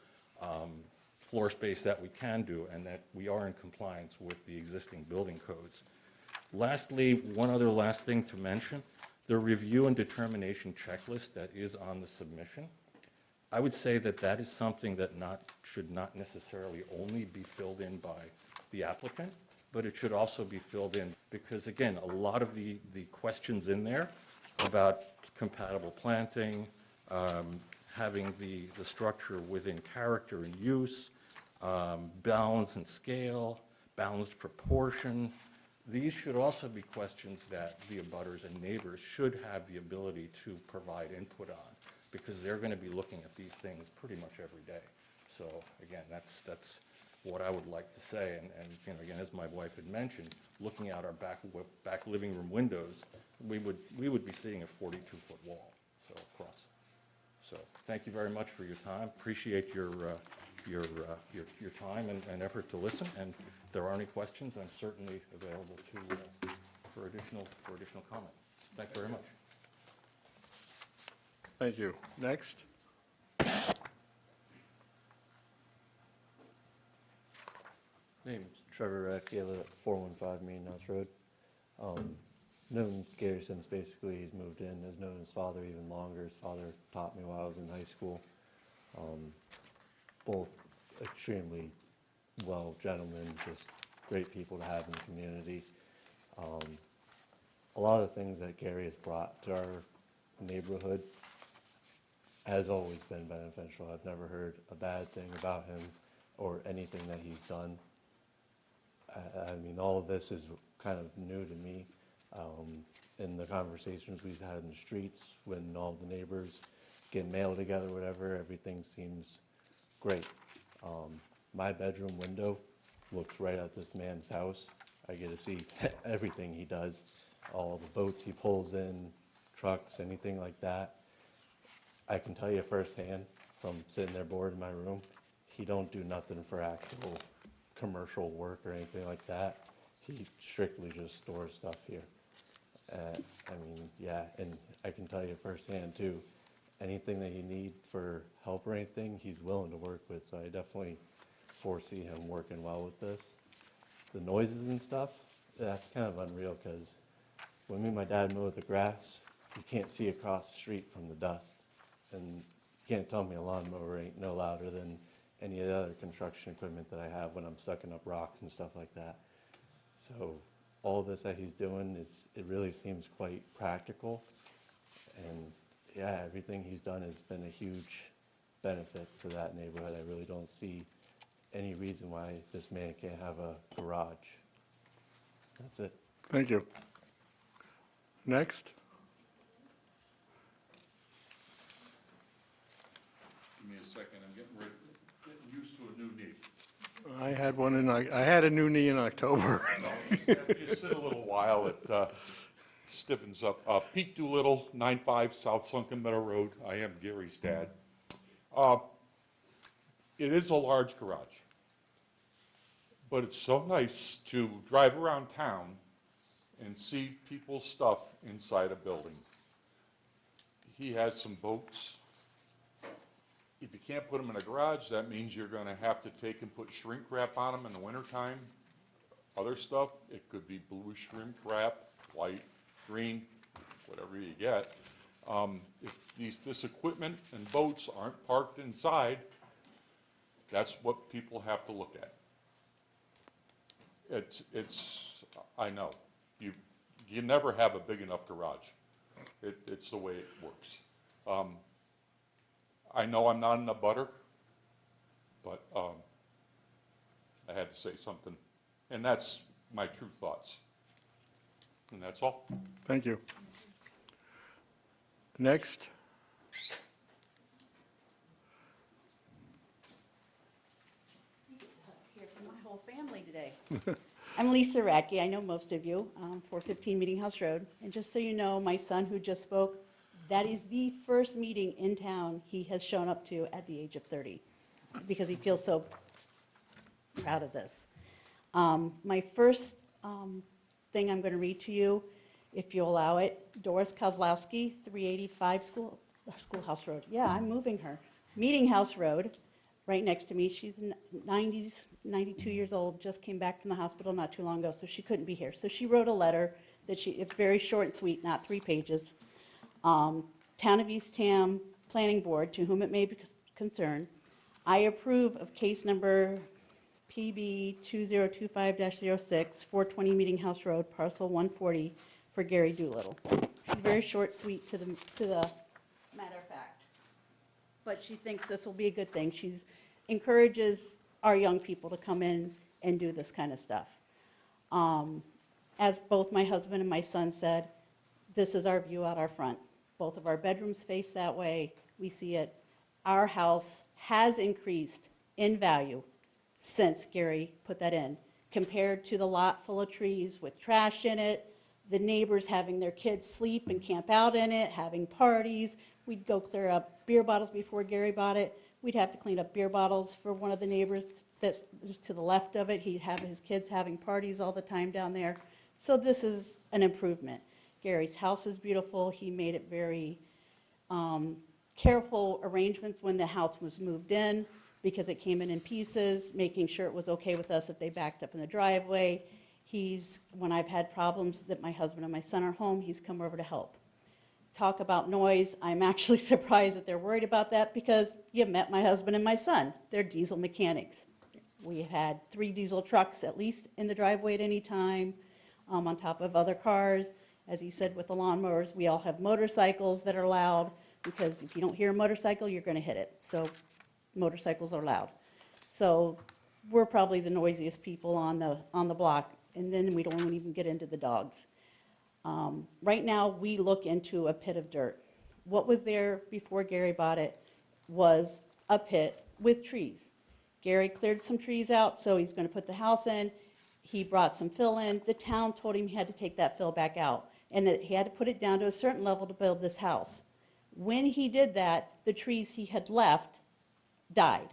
floor space that we can do, and that we are in compliance with the existing building codes. Lastly, one other last thing to mention, the review and determination checklist that is on the submission. I would say that is something that should not necessarily only be filled in by the applicant, but it should also be filled in, because again, a lot of the questions in there about compatible planting, having the structure within character and use, balance and scale, balanced proportion. These should also be questions that the abutters and neighbors should have the ability to provide input on, because they're going to be looking at these things pretty much every day. So again, that's what I would like to say. And again, as my wife had mentioned, looking out our back living room windows, we would be seeing a 42-foot wall, so across. So thank you very much for your time. Appreciate your time and effort to listen. And if there are any questions, I'm certainly available for additional comment. Thank you very much. Thank you. Next. name's Trevor Radke. I live at 415 Main House Road. Known Gary since basically he's moved in. Has known his father even longer. His father taught me while I was in high school. Both extremely well gentlemen, just great people to have in the community. A lot of the things that Gary has brought to our neighborhood has always been beneficial. I've never heard a bad thing about him or anything that he's done. I mean, all of this is kind of new to me. In the conversations we've had in the streets, when all the neighbors get mail together, whatever, everything seems great. My bedroom window looks right at this man's house. I get to see everything he does, all the boats he pulls in, trucks, anything like that. I can tell you firsthand from sitting there bored in my room, he don't do nothing for actual commercial work or anything like that. He strictly just stores stuff here. I mean, yeah, and I can tell you firsthand too, anything that you need for help or anything, he's willing to work with, so I definitely foresee him working well with this. The noises and stuff, that's kind of unreal, because when me and my dad mow the grass, you can't see across the street from the dust. And you can't tell me a lawnmower ain't no louder than any of the other construction equipment that I have when I'm sucking up rocks and stuff like that. So all this that he's doing, it really seems quite practical. And yeah, everything he's done has been a huge benefit to that neighborhood. I really don't see any reason why this man can't have a garage. That's it. Thank you. Next. Give me a second, I'm getting used to a new knee. I had a new knee in October. You sit a little while, it stiffens up. Pete Doolittle, 95 South Sunken Meadow Road. I am Gary's dad. It is a large garage, but it's so nice to drive around town and see people's stuff inside a building. He has some boats. If you can't put them in a garage, that means you're gonna have to take and put shrink wrap on them in the wintertime. Other stuff, it could be blue shrink wrap, white, green, whatever you get. If this equipment and boats aren't parked inside, that's what people have to look at. I know, you never have a big enough garage. It's the way it works. I know I'm not in a butter, but I had to say something. And that's my true thoughts. And that's all. Thank you. Next. Here for my whole family today. I'm Lisa Radke. I know most of you, 415 Meeting House Road. And just so you know, my son who just spoke, that is the first meeting in town he has shown up to at the age of 30, because he feels so proud of this. My first thing I'm going to read to you, if you allow it, Doris Kozlowski, 385 Schoolhouse Road. Yeah, I'm moving her. Meeting House Road, right next to me. She's 90s, 92 years old, just came back from the hospital not too long ago, so she couldn't be here. So she wrote a letter that it's very short and sweet, not 3 pages. Town of Eastham Planning Board, to whom it may be concerned, I approve of case number PB 2025-06, 420 Meeting House Road, parcel 140, for Gary Doolittle. She's very short, sweet, to the matter of fact. But she thinks this will be a good thing. She encourages our young people to come in and do this kind of stuff. As both my husband and my son said, this is our view out our front. Both of our bedrooms face that way. We see it. Our house has increased in value since Gary put that in, compared to the lot full of trees with trash in it, the neighbors having their kids sleep and camp out in it, having parties. We'd go clear up beer bottles before Gary bought it. We'd have to clean up beer bottles for one of the neighbors that's just to the left of it. He'd have his kids having parties all the time down there. So this is an improvement. Gary's house is beautiful. He made it very careful arrangements when the house was moved in. because it came in pieces, making sure it was okay with us if they backed up in the driveway. When I've had problems that my husband and my son are home, he's come over to help. Talk about noise, I'm actually surprised that they're worried about that because you met my husband and my son. They're diesel mechanics. We had 3 diesel trucks at least in the driveway at any time, on top of other cars. As he said with the lawnmowers, we all have motorcycles that are loud because if you don't hear a motorcycle, you're going to hit it. So motorcycles are loud. So we're probably the noisiest people on the block, and then we don't even get into the dogs. Right now, we look into a pit of dirt. What was there before Gary bought it was a pit with trees. Gary cleared some trees out, so he's going to put the house in. He brought some fill in. The town told him he had to take that fill back out, and that he had to put it down to a certain level to build this house. When he did that, the trees he had left died.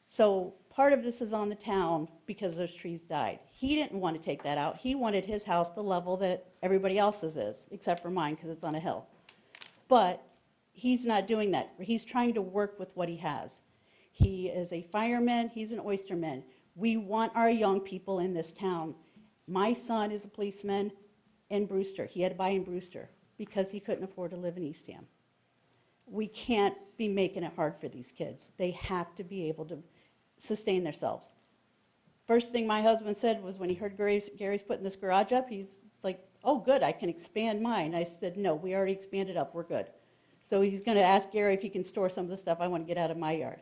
So part of this is on the town because those trees died. He didn't want to take that out. He wanted his house the level that everybody else's is, except for mine because it's on a hill. But he's not doing that. He's trying to work with what he has. He is a fireman. He's an oysterman. We want our young people in this town. My son is a policeman in Brewster. He had to buy in Brewster because he couldn't afford to live in Eastham. We can't be making it hard for these kids. They have to be able to sustain themselves. First thing my husband said was when he heard Gary's putting this garage up, he's like, oh, good, I can expand mine. I said, no, we already expanded up, we're good. So he's going to ask Gary if he can store some of the stuff I want to get out of my yard.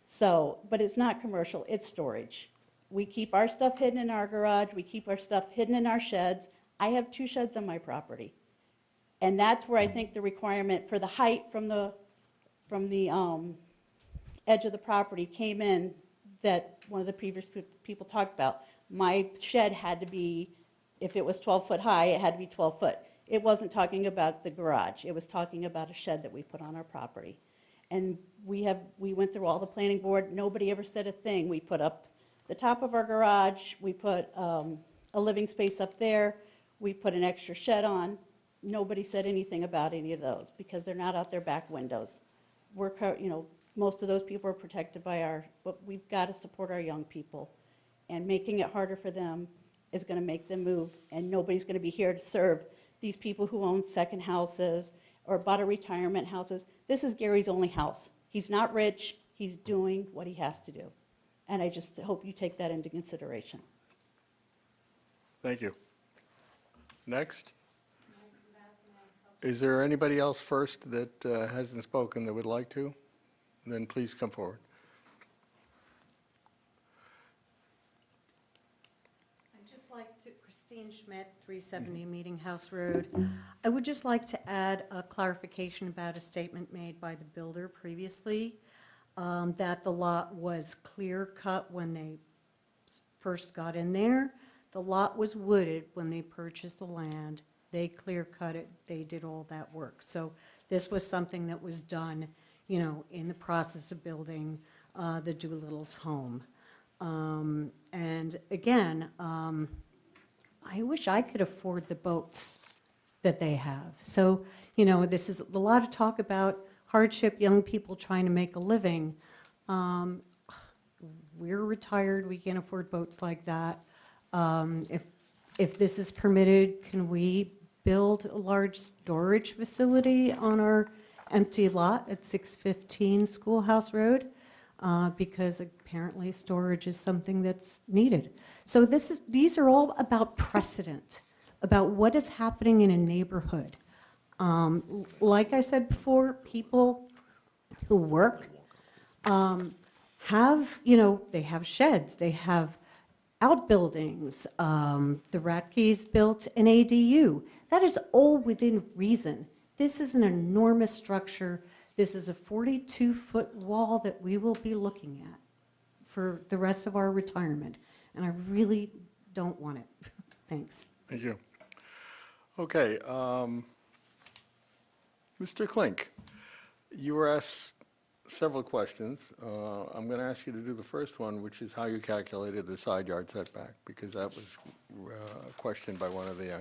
So, but it's not commercial, it's storage. We keep our stuff hidden in our garage, we keep our stuff hidden in our sheds. I have 2 sheds on my property. And that's where I think the requirement for the height from the edge of the property came in that one of the previous people talked about. My shed had to be, if it was 12 foot high, it had to be 12 foot. It wasn't talking about the garage. It was talking about a shed that we put on our property. And we went through all the planning board. Nobody ever said a thing. We put up the top of our garage. We put a living space up there. We put an extra shed on. Nobody said anything about any of those because they're not out their back windows. Most of those people are protected by but we've got to support our young people. And making it harder for them is going to make them move. And nobody's going to be here to serve these people who own second houses or bought a retirement houses. This is Gary's only house. He's not rich. He's doing what he has to do. And I just hope you take that into consideration. Thank you. Next. Is there anybody else first that hasn't spoken that would like to? Then please come forward. I'd just like to, Christine Schmidt, 370 Meeting House Road. I would just like to add a clarification about a statement made by the builder previously, that the lot was clear cut when they first got in there. The lot was wooded when they purchased the land. They clear cut it, they did all that work. So this was something that was done, in the process of building the Doolittle's home. And again, I wish I could afford the boats that they have. So, this is a lot of talk about hardship, young people trying to make a living. We're retired, we can't afford boats like that. If this is permitted, can we build a large storage facility on our empty lot at 615 Schoolhouse Road? Because apparently storage is something that's needed. So these are all about precedent, about what is happening in a neighborhood. Like I said before, people who work have, they have sheds, they have outbuildings. The Ratkeys built an ADU. That is all within reason. This is an enormous structure. This is a 42-foot wall that we will be looking at for the rest of our retirement. And I really don't want it. Thanks. Thank you. Okay. Mr. Klink, you were asked several questions. I'm going to ask you to do the first one, which is how you calculated the side yard setback, because that was questioned by one of the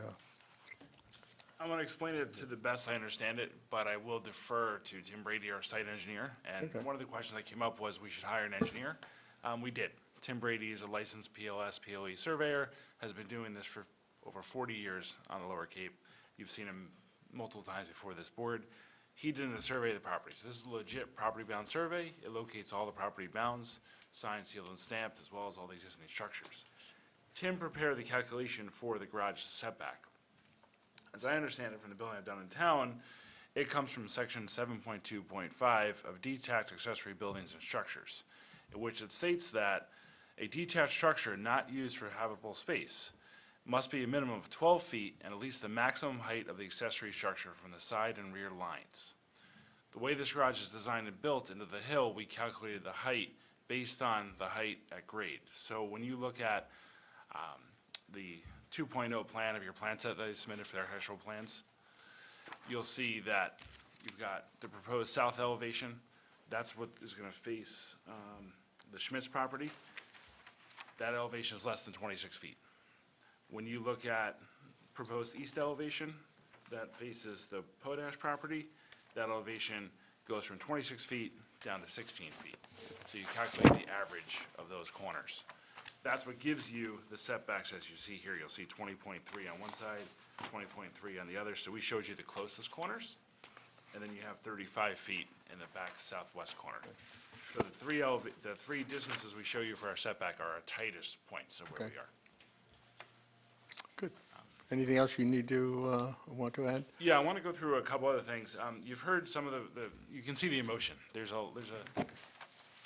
I'm going to explain it to the best I understand it, but I will defer to Tim Brady, our site engineer. And Okay. one of the questions that came up was we should hire an engineer. We did. Tim Brady is a licensed PLS, PLE surveyor, has been doing this for over 40 years on the Lower Cape. You've seen him multiple times before this board. He did a survey of the properties. This is a legit property bound survey. It locates all the property bounds, signed, sealed, and stamped, as well as all the existing structures. Tim prepared the calculation for the garage setback. As I understand it from the building I've done in town, it comes from section 7.2.5 of detached accessory buildings and structures, in which it states that a detached structure not used for habitable space must be a minimum of 12 feet and at least the maximum height of the accessory structure from the side and rear lines. The way this garage is designed and built into the hill, we calculated the height based on the height at grade. So when you look at the 2.0 plan of your plan set that I submitted for the architectural plans, you'll see that you've got the proposed south elevation. That's what is going to face the Schmitz property. That elevation is less than 26 feet. When you look at proposed east elevation that faces the Potash property, that elevation goes from 26 feet down to 16 feet. So you calculate the average of those corners. That's what gives you the setbacks as you see here. You'll see 20.3 on one side, 20.3 on the other. So we showed you the closest corners, and then you have 35 feet in the back southwest corner. So the three distances we show you for our setback are our tightest points of where Okay. we are. Good. Anything else you need to, want to add? Yeah, I want to go through a couple other things. You've heard some of you can see the emotion. There's a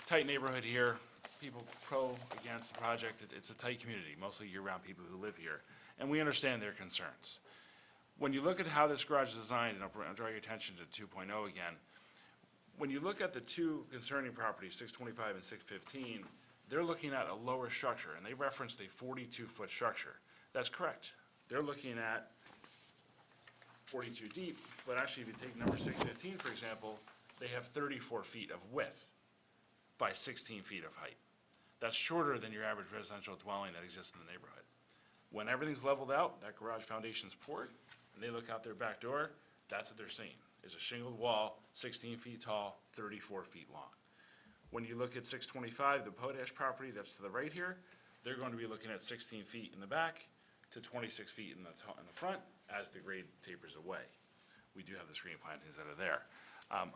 tight neighborhood here. People pro, against the project. It's a tight community, mostly year-round people who live here. And we understand their concerns. When you look at how this garage is designed, and I'll draw your attention to 2.0 again, when you look at the two concerning properties, 625 and 615, they're looking at a lower structure, and they referenced a 42-foot structure. That's correct. They're looking at 42 deep, but actually, if you take number 615, for example, they have 34 feet of width by 16 feet of height. That's shorter than your average residential dwelling that exists in the neighborhood. When everything's leveled out, that garage foundation's poured, and they look out their back door, that's what they're seeing, is a shingled wall, 16 feet tall, 34 feet long. When you look at 625, the Potash property that's to the right here, they're going to be looking at 16 feet in the back to 26 feet in the front as the grade tapers away. We do have the screen plantings that are there.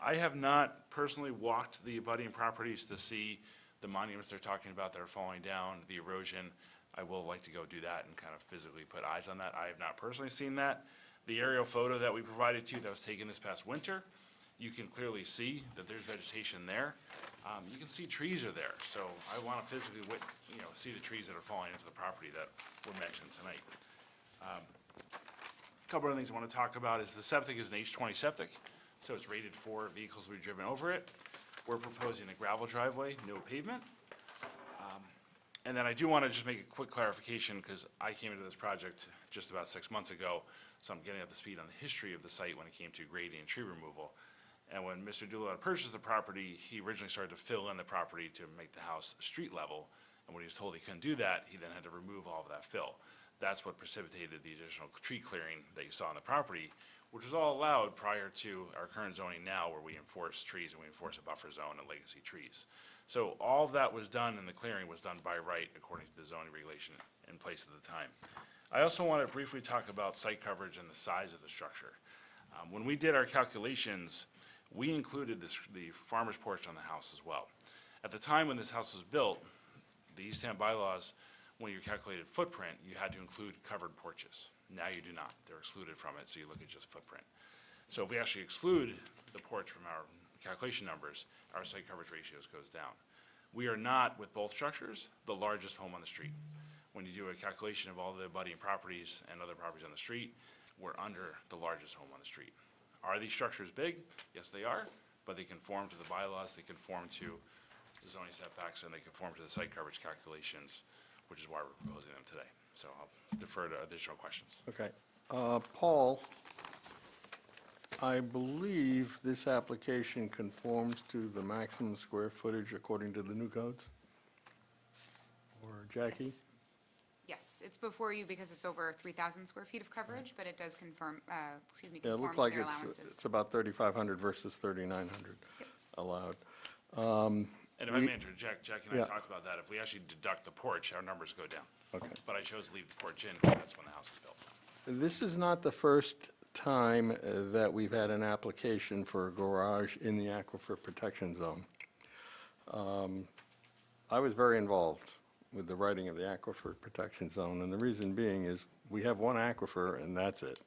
I have not personally walked the abutting properties to see the monuments they're talking about that are falling down, the erosion. I will like to go do that and kind of physically put eyes on that. I have not personally seen that. The aerial photo that we provided to you that was taken this past winter, you can clearly see that there's vegetation there. You can see trees are there, so I want to physically see the trees that are falling into the property that were mentioned tonight. A couple of things I want to talk about is the septic is an H20 septic, so it's rated for vehicles we've driven over it. We're proposing a gravel driveway, no pavement. And then I do want to just make a quick clarification, because I came into this project just about 6 months ago, so I'm getting up to speed on the history of the site when it came to grading and tree removal. And when Mr. Doolittle purchased the property, he originally started to fill in the property to make the house street level. And when he was told he couldn't do that, he then had to remove all of that fill. That's what precipitated the additional tree clearing that you saw on the property, which was all allowed prior to our current zoning now, where we enforce trees and we enforce a buffer zone and legacy trees. So all of that was done, and the clearing was done by right according to the zoning regulation in place at the time. I also want to briefly talk about site coverage and the size of the structure. When we did our calculations, we included the farmer's porch on the house as well. At the time when this house was built, the Eastham bylaws, when you calculated footprint, you had to include covered porches. Now you do not. They're excluded from it, so you look at just footprint. So if we actually exclude the porch from our calculation numbers, our site coverage ratios goes down. We are not, with both structures, the largest home on the street. When you do a calculation of all the abutting properties and other properties on the street, we're under the largest home on the street. Are these structures big? Yes, they are, but they conform to the bylaws, they conform to the zoning setbacks, and they conform to the site coverage calculations, which is why we're proposing them today. So I'll defer to additional questions. Okay. Paul, I believe this application conforms to the maximum square footage according to the new codes? Or Jackie? Yes, it's before you because it's over 3,000 square feet of coverage, but it does confirm, Yeah, it conform looked to like their it's allowances. about 3,500 versus 3,900 allowed. And if I may interject, Jackie and I Yeah. talked about that. If we actually deduct the porch, our numbers go down. Okay. But I chose to leave the porch in because that's when the house was built. This is not the first time that we've had an application for a garage in the aquifer protection zone. I was very involved with the writing of the aquifer protection zone, and the reason being is we have one aquifer and that's it.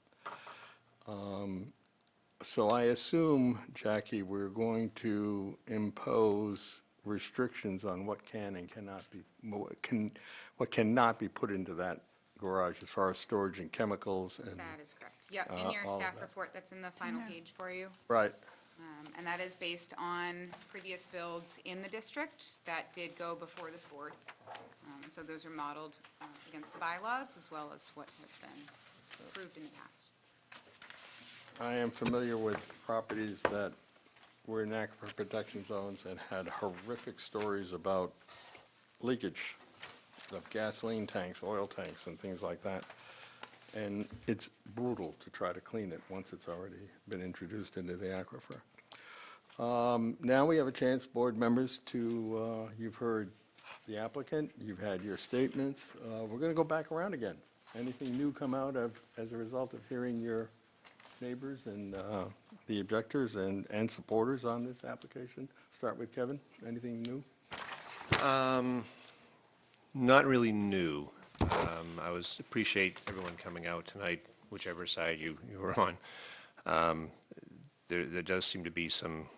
So I assume, Jackie, we're going to impose restrictions on what can and cannot be, what cannot be put into that garage as far as storage and chemicals and. That is correct. Yep, in your all of staff that. report that's in the final page for you. Right. And that is based on previous builds in the district that did go before this board. So those are modeled against the bylaws as well as what has been approved in the past. I am familiar with properties that were in aquifer protection zones and had horrific stories about leakage of gasoline tanks, oil tanks, and things like that. And it's brutal to try to clean it once it's already been introduced into the aquifer. Now we have a chance, board members, to, you've heard the applicant, you've had your statements. We're going to go back around again. Anything new come out as a result of hearing your neighbors and the objectors and supporters on this application? Start with Kevin. Anything new? Not really new. I appreciate everyone coming out tonight, whichever side you were on. There does seem to be some,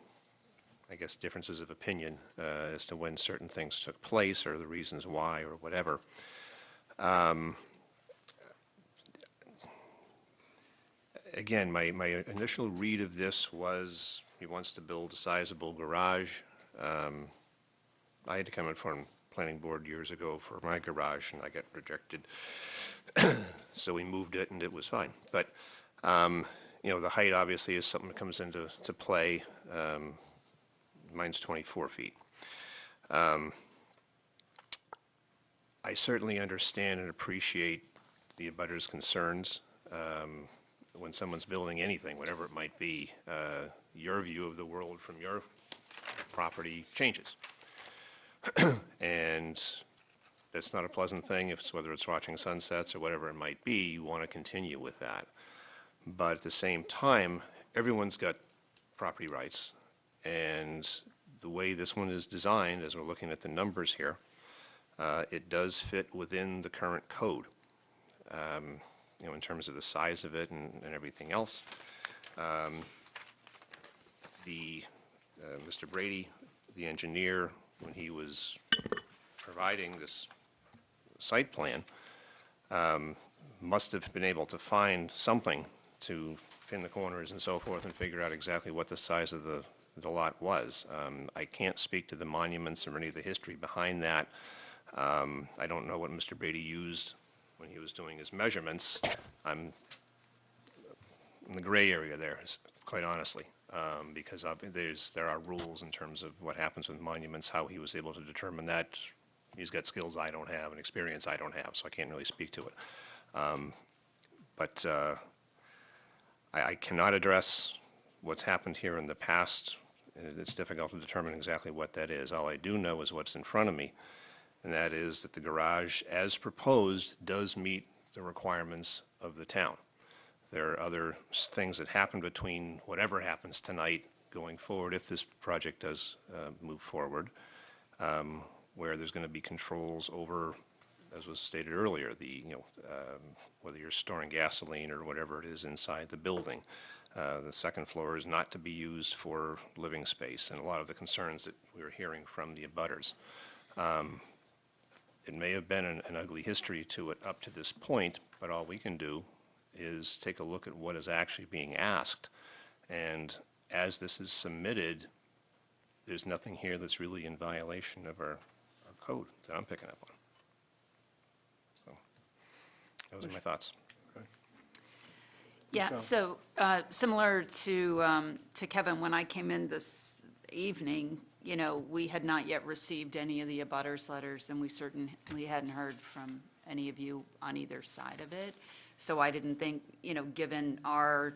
I guess, differences of opinion as to when certain things took place or the reasons why or whatever. Again, my initial read of this was he wants to build a sizable garage. I had to come in front of planning board years ago for my garage, and I got rejected. So we moved it, and it was fine. But, you know, the height obviously is something that comes into play. Mine's 24 feet. I certainly understand and appreciate the abutters' concerns. When someone's building anything, whatever it might be, your view of the world from your property changes. And that's not a pleasant thing, whether it's watching sunsets or whatever it might be, you want to continue with that. But at the same time, everyone's got property rights, and the way this one is designed, as we're looking at the numbers here, it does fit within the current code, you know, in terms of the size of it and everything else. Mr. Brady, the engineer, when he was providing this site plan, must have been able to find something to pin the corners and so forth and figure out exactly what the size of the lot was. I can't speak to the monuments or any of the history behind that. I don't know what Mr. Brady used when he was doing his measurements. I'm in the gray area there, quite honestly, because there are rules in terms of what happens with monuments, how he was able to determine that. He's got skills I don't have and experience I don't have, so I can't really speak to it. But I cannot address what's happened here in the past. It's difficult to determine exactly what that is. All I do know is what's in front of me, and that is that the garage, as proposed, does meet the requirements of the town. There are other things that happen between whatever happens tonight going forward, if this project does move forward, where there's going to be controls over, as was stated earlier, whether you're storing gasoline or whatever it is inside the building. The second floor is not to be used for living space, and a lot of the concerns that we were hearing from the abutters. It may have been an ugly history to it up to this point, but all we can do is take a look at what is actually being asked. And as this is submitted, there's nothing here that's really in violation of our code that I'm picking up on. So those are my thoughts. Yeah, so similar to Kevin, when I came in this evening, you know, we had not yet received any of the abutters letters, and we certainly hadn't heard from any of you on either side of it. So I didn't think, given our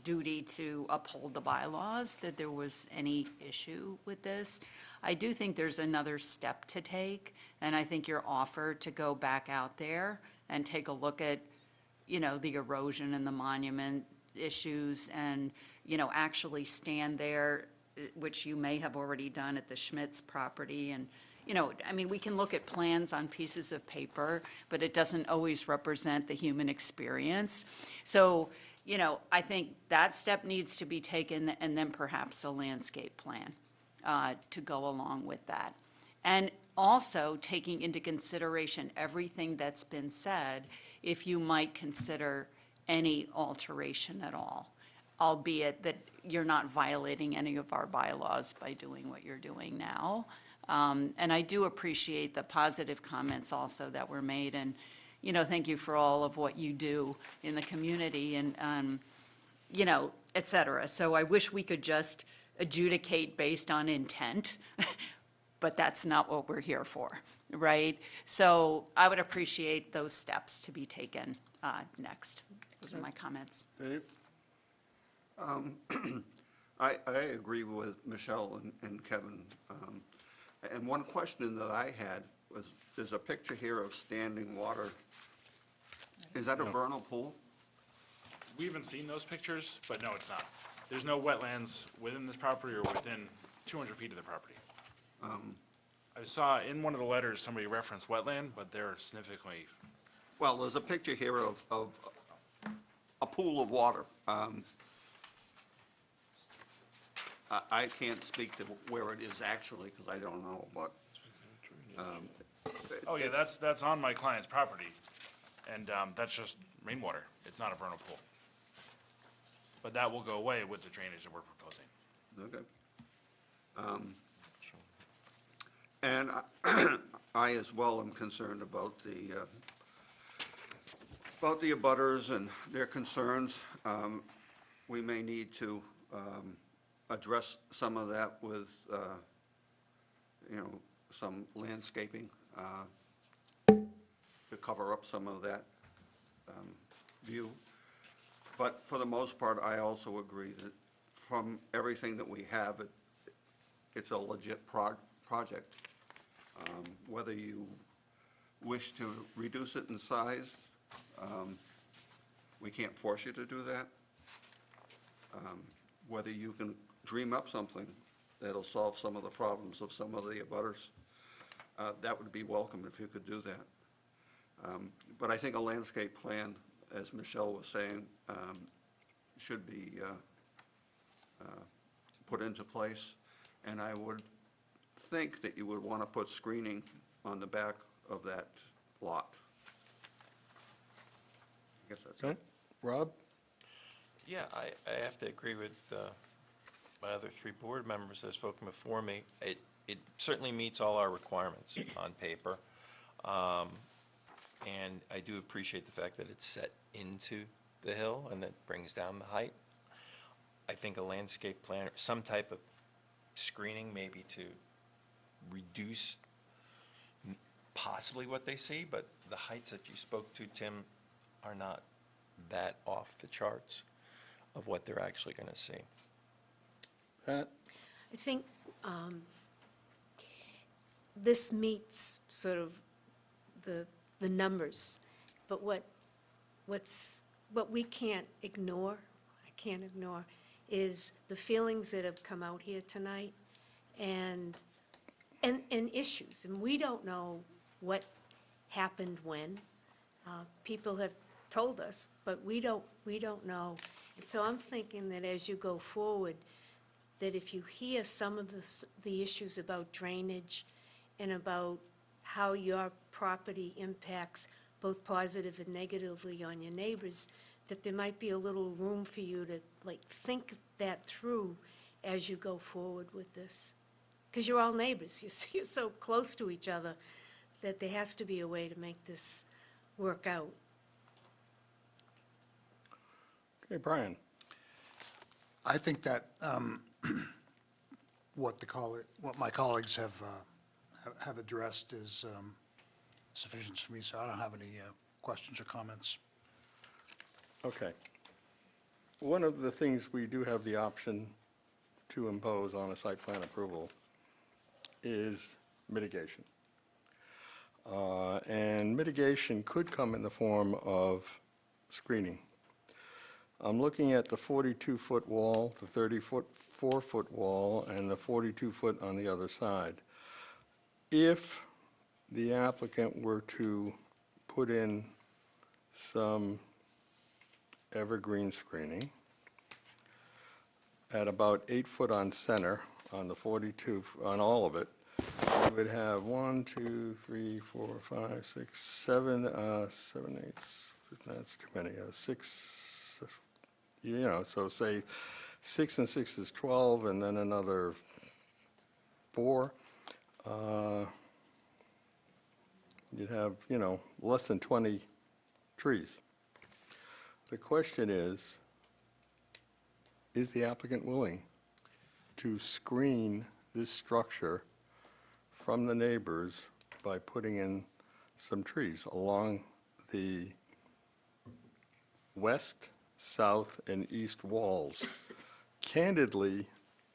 duty to uphold the bylaws, that there was any issue with this. I do think there's another step to take, and I think your offer to go back out there and take a look at, the erosion and the monument issues and, actually stand there, which you may have already done at the Schmitz property. And, we can look at plans on pieces of paper, but it doesn't always represent the human experience. So, I think that step needs to be taken, and then perhaps a landscape plan to go along with that. And also taking into consideration everything that's been said, if you might consider any alteration at all, albeit that you're not violating any of our bylaws by doing what you're doing now. And I do appreciate the positive comments also that were made, and, thank you for all of what you do in the community and, et cetera. So I wish we could just adjudicate based on intent, but that's not what we're here for, right? So I would appreciate those steps to be taken next. Those are my comments. Dave? I agree with Michelle and Kevin. And one question that I had was, there's a picture here of standing water. Is that a vernal pool? We haven't seen those pictures, but no, it's not. There's no wetlands within this property or within 200 feet of the property. I saw in one of the letters, somebody referenced wetland, but they're significantly, Well, there's a picture here of a pool of water. I can't speak to where it is actually, because I don't know, but. oh yeah, that's on my client's property. And that's just rainwater. It's not a vernal pool. But that will go away with the drainage that we're proposing. Okay. And I as well am concerned about the abutters and their concerns. We may need to address some of that with, some landscaping to cover up some of that view. But for the most part, I also agree that from everything that we have, it's a legit project. Whether you wish to reduce it in size, we can't force you to do that. Whether you can dream up something that'll solve some of the problems of some of the abutters, that would be welcome if you could do that. But I think a landscape plan, as Michelle was saying, should be put into place. And I would think that you would want to put screening on the back of that lot. I guess that's Okay. it. Rob? Yeah, I have to agree with my other three board members that have spoken before me. It certainly meets all our requirements on paper. And I do appreciate the fact that it's set into the hill and that brings down the height. I think a landscape plan, or some type of screening maybe to reduce possibly what they see, but the heights that you spoke to, Tim, are not that off the charts of what they're actually going to see. Pat? I think this meets sort of the numbers, but what we can't ignore, is the feelings that have come out here tonight and issues. And we don't know what happened when. People have told us, but we don't know. And so I'm thinking that as you go forward, that if you hear some of the issues about drainage and about how your property impacts both positive and negatively on your neighbors, that there might be a little room for you to think that through as you go forward with this. Because you're all neighbors, you're so close to each other that there has to be a way to make this work out. Okay, Brian? I think that what my colleagues have addressed is sufficient for me, so I don't have any questions or comments. Okay. One of the things we do have the option to impose on a site plan approval is mitigation. And mitigation could come in the form of screening. I'm looking at the 42-foot wall, the 34-foot wall, and the 42-foot on the other side. If the applicant were to put in some evergreen screening at about 8 foot on center on the 42, on all of it, you would have 1, 2, 3, 4, 5, 6, 7, 7, 8, that's too many, 6, you know, so say 6 and 6 is 12, and then another 4. You'd have, you know, less than 20 trees. The question is the applicant willing to screen this structure from the neighbors by putting in some trees along the west, south, and east walls? Candidly,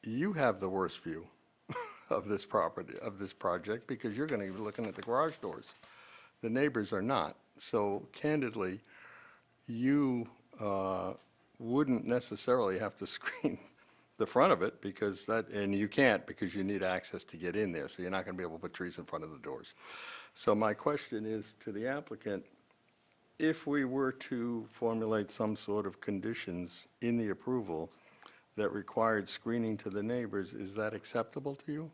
you have the worst view of this property, of this project, because you're going to be looking at the garage doors. The neighbors are not. So candidly, you wouldn't necessarily have to screen the front of it, because that, and you can't, because you need access to get in there, so you're not going to be able to put trees in front of the doors. So my question is to the applicant, if we were to formulate some sort of conditions in the approval that required screening to the neighbors, is that acceptable to you?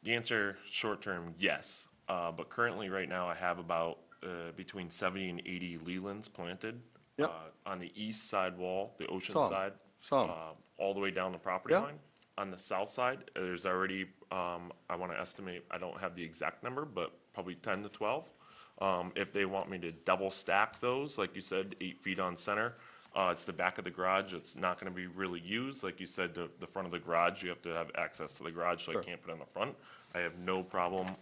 The answer, short term, yes. But currently, right now, I have about between 70 and 80 lelands planted. Yep. On the east side wall, the ocean Some. side. Some. All the way down the property Yeah. line. On the south side, there's already, I want to estimate, I don't have the exact number, but probably 10 to 12. If they want me to double stack those, like you said, 8 feet on center, it's the back of the garage, it's not going to be really used. Like you said, the front of the garage, you have to have access to the garage, so I can't put it on the front. I have no problem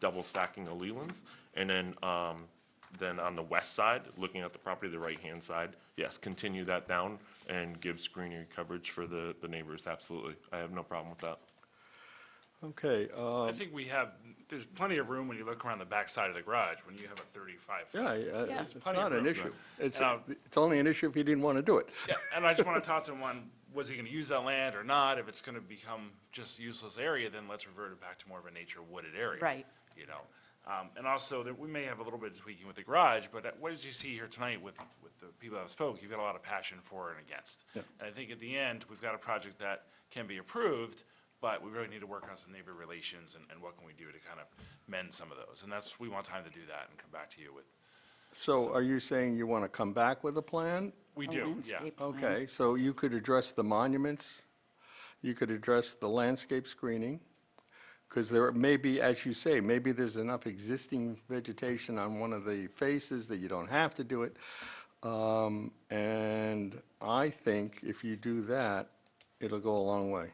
double stacking the lelands. And then on the west side, looking at the property, the right-hand side, yes, continue that down and give screening coverage for the neighbors, absolutely. I have no problem with that. Okay. I think there's plenty of room when you look around the back side of the garage, when you have a 35 foot. Yeah, it's plenty of not an room. issue. It's Now- only an issue if he didn't want to do it. Yeah, and I just want to talk to him on, was he going to use that land or not? If it's going to become just useless area, then let's revert it back to more of a nature wooded area. Right. You know, and also that we may have a little bit of tweaking with the garage, but what did you see here tonight with the people that spoke? You've got a lot of passion for and against. Yeah. And I think at the end, we've got a project that can be approved, but we really need to work on some neighbor relations and what can we do to kind of mend some of those. And we want time to do that and come back to you with. So are you saying you want to come back with a plan? We A do, yeah. landscape plan. Okay, so you could address the monuments, you could address the landscape screening, because there may be, as you say, maybe there's enough existing vegetation on one of the faces that you don't have to do it. And I think if you do that, it'll go a long way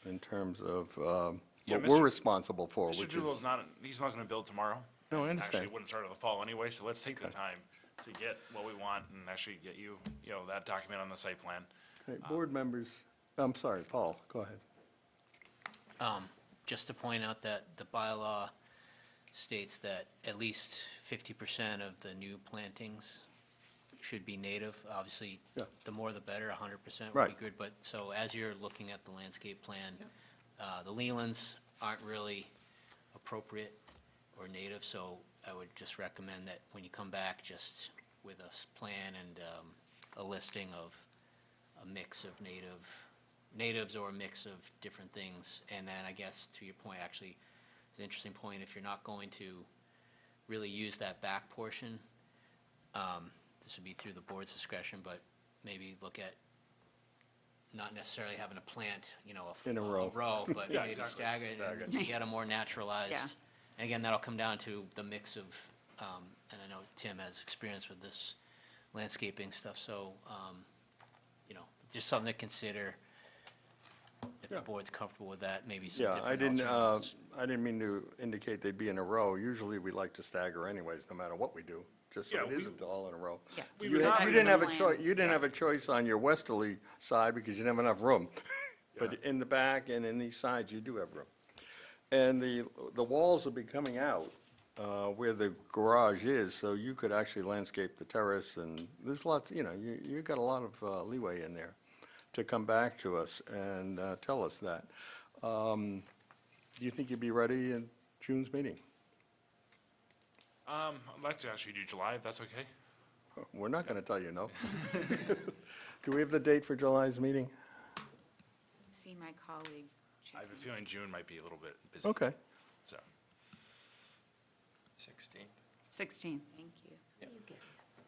in terms of Yeah, what we're Mr. responsible for, Mr. which Doolittle's is, he's not going to build tomorrow. No, I And understand. Actually, it wouldn't start in the fall anyway, so let's take the time to get what we want and actually get you that document on the site plan. Okay, board members, I'm sorry, Paul, go ahead. Just to point out that the bylaw states that at least 50% of the new plantings should be native. Obviously, Yeah. the more the better, 100% would Right. be good. But so as you're looking at the landscape plan, the lelands aren't really appropriate or native, so I would just recommend that when you come back, just with a plan and a listing of a mix of natives or a mix of different things. And then I guess to your point, actually, it's an interesting point, if you're not going to really use that back portion, this would be through the board's discretion, but maybe look at not necessarily having a plant, In a row. but Yeah, maybe exactly. stagger it and to get a more naturalized. Yeah. And again, that'll come down to the mix of, and I know Tim has experience with this landscaping stuff, so, just something to consider. If the board's comfortable with that, maybe some Yeah, different alternatives. I didn't mean to indicate they'd be in a row. Usually, we like to stagger anyways, no matter what we do, just so Yeah, it we- isn't all in a row. Yeah. We You would not- didn't have a plan. choice, you didn't have a choice on your westerly side because you didn't have enough room. But in the back and in these sides, you do have room. And the walls will be coming out where the garage is, so you could actually landscape the terrace, and there's lots, you got a lot of leeway in there to come back to us and tell us that. Do you think you'd be ready in June's meeting? I'd like to actually do July, if that's okay. We're not going to tell you no. Do we have the date for July's meeting? See my colleague. I have a feeling June might be a little bit busy. Okay. So, 16th. 16th. Thank you.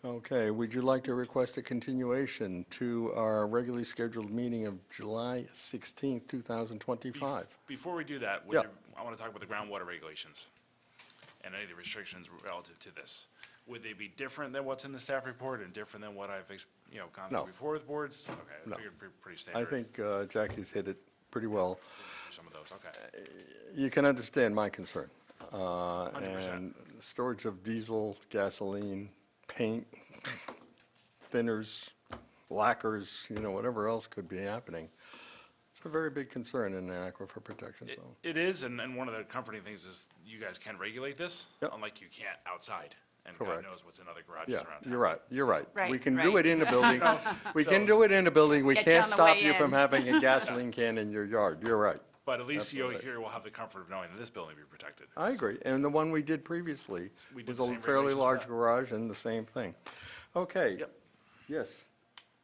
Okay, would you like to request a continuation to our regularly scheduled meeting of July 16th, 2025? before we do that, Yeah. I want to talk about the groundwater regulations and any of the restrictions relative to this. Would they be different than what's in the staff report and different than what I've, gone through No. before with boards? Okay, No. I figured pretty I standard. think Jackie's hit it pretty well. Some of those, okay. You can understand my concern. 100%. And storage of diesel, gasoline, paint, thinners, lacquers, whatever else could be happening. It's a very big concern in the aquifer protection zone. It is, and one of the comforting things is you guys can regulate this, Yep. unlike you can't outside. And Correct. God knows what's in other garages Yeah, around town. you're right, you're right. We Right, can do right. it in a building. We can do it in a building. We Get you can't on the stop way you from in. having a gasoline can in your yard. You're right. But at least you Absolutely. here will have the comfort of knowing that this building will be protected. I agree. And the one we did previously We did was the a same fairly regulations for large that. garage and the same thing. Okay. Yep. Yes.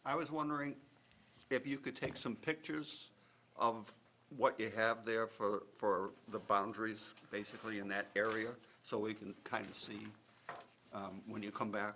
I was wondering if you could take some pictures of what you have there for the boundaries, basically in that area, so we can kind of see when you come back,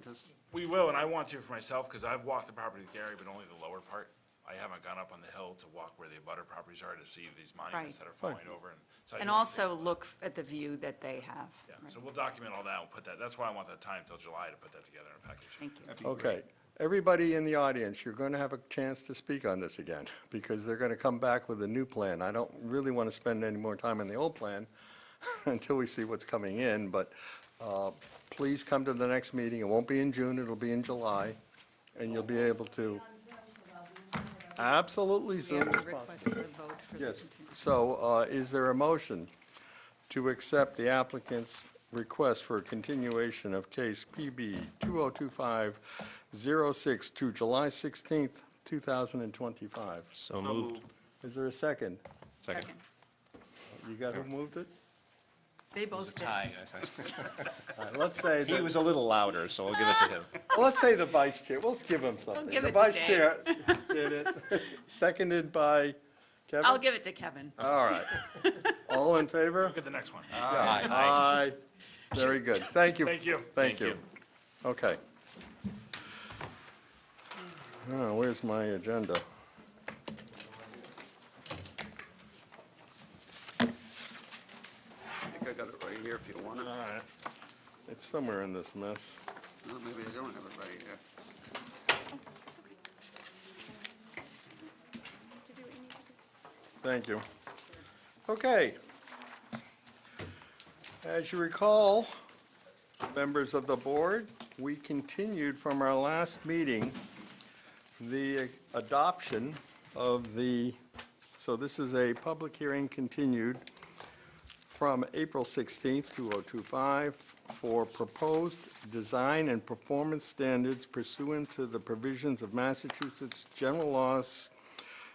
just, We will, and I want to for myself, because I've walked the property with Gary, but only the lower part. I haven't gone up on the hill to walk where the abutter properties are to see these monuments Right. that are falling over. So I And do want to see- also look at the view that they have. Yeah, so we'll document all that and put that, that's why I want that time till July to put that together in a package. Thank you. that'd be great. Okay. Everybody in the audience, you're going to have a chance to speak on this again, because they're going to come back with a new plan. I don't really want to spend any more time on the old plan until we see what's coming in, but please come to the next meeting. It won't be in June, it'll be in July, and you'll be able to. Absolutely, We soon have as to request possible. the vote for the Yes, continuance. so is there a motion to accept the applicant's request for a continuation of case PB 2025-06 to July 16th, 2025? So So moved. moved. Is there a second? Second. You got who moved it? They It was a both did. tie. All right, let's say, He was a little louder, so we'll give it to him. let's say the vice chair, we'll give him something. give The it to vice Dave. chair did it, seconded by Kevin? I'll give it to Kevin. All right. All in favor? Look at the next one. Aye. Very good. Thank you. Thank you. Thank you. Okay. Oh, where's my agenda? I think I got it right here if you want it. All right. It's somewhere in this mess. No, maybe I don't have it right here. Thank you. Okay. As you recall, members of the board, we continued from our last meeting the adoption of the, so this is a public hearing continued from April 16th, 2025, for proposed design and performance standards pursuant to the provisions of Massachusetts General Laws,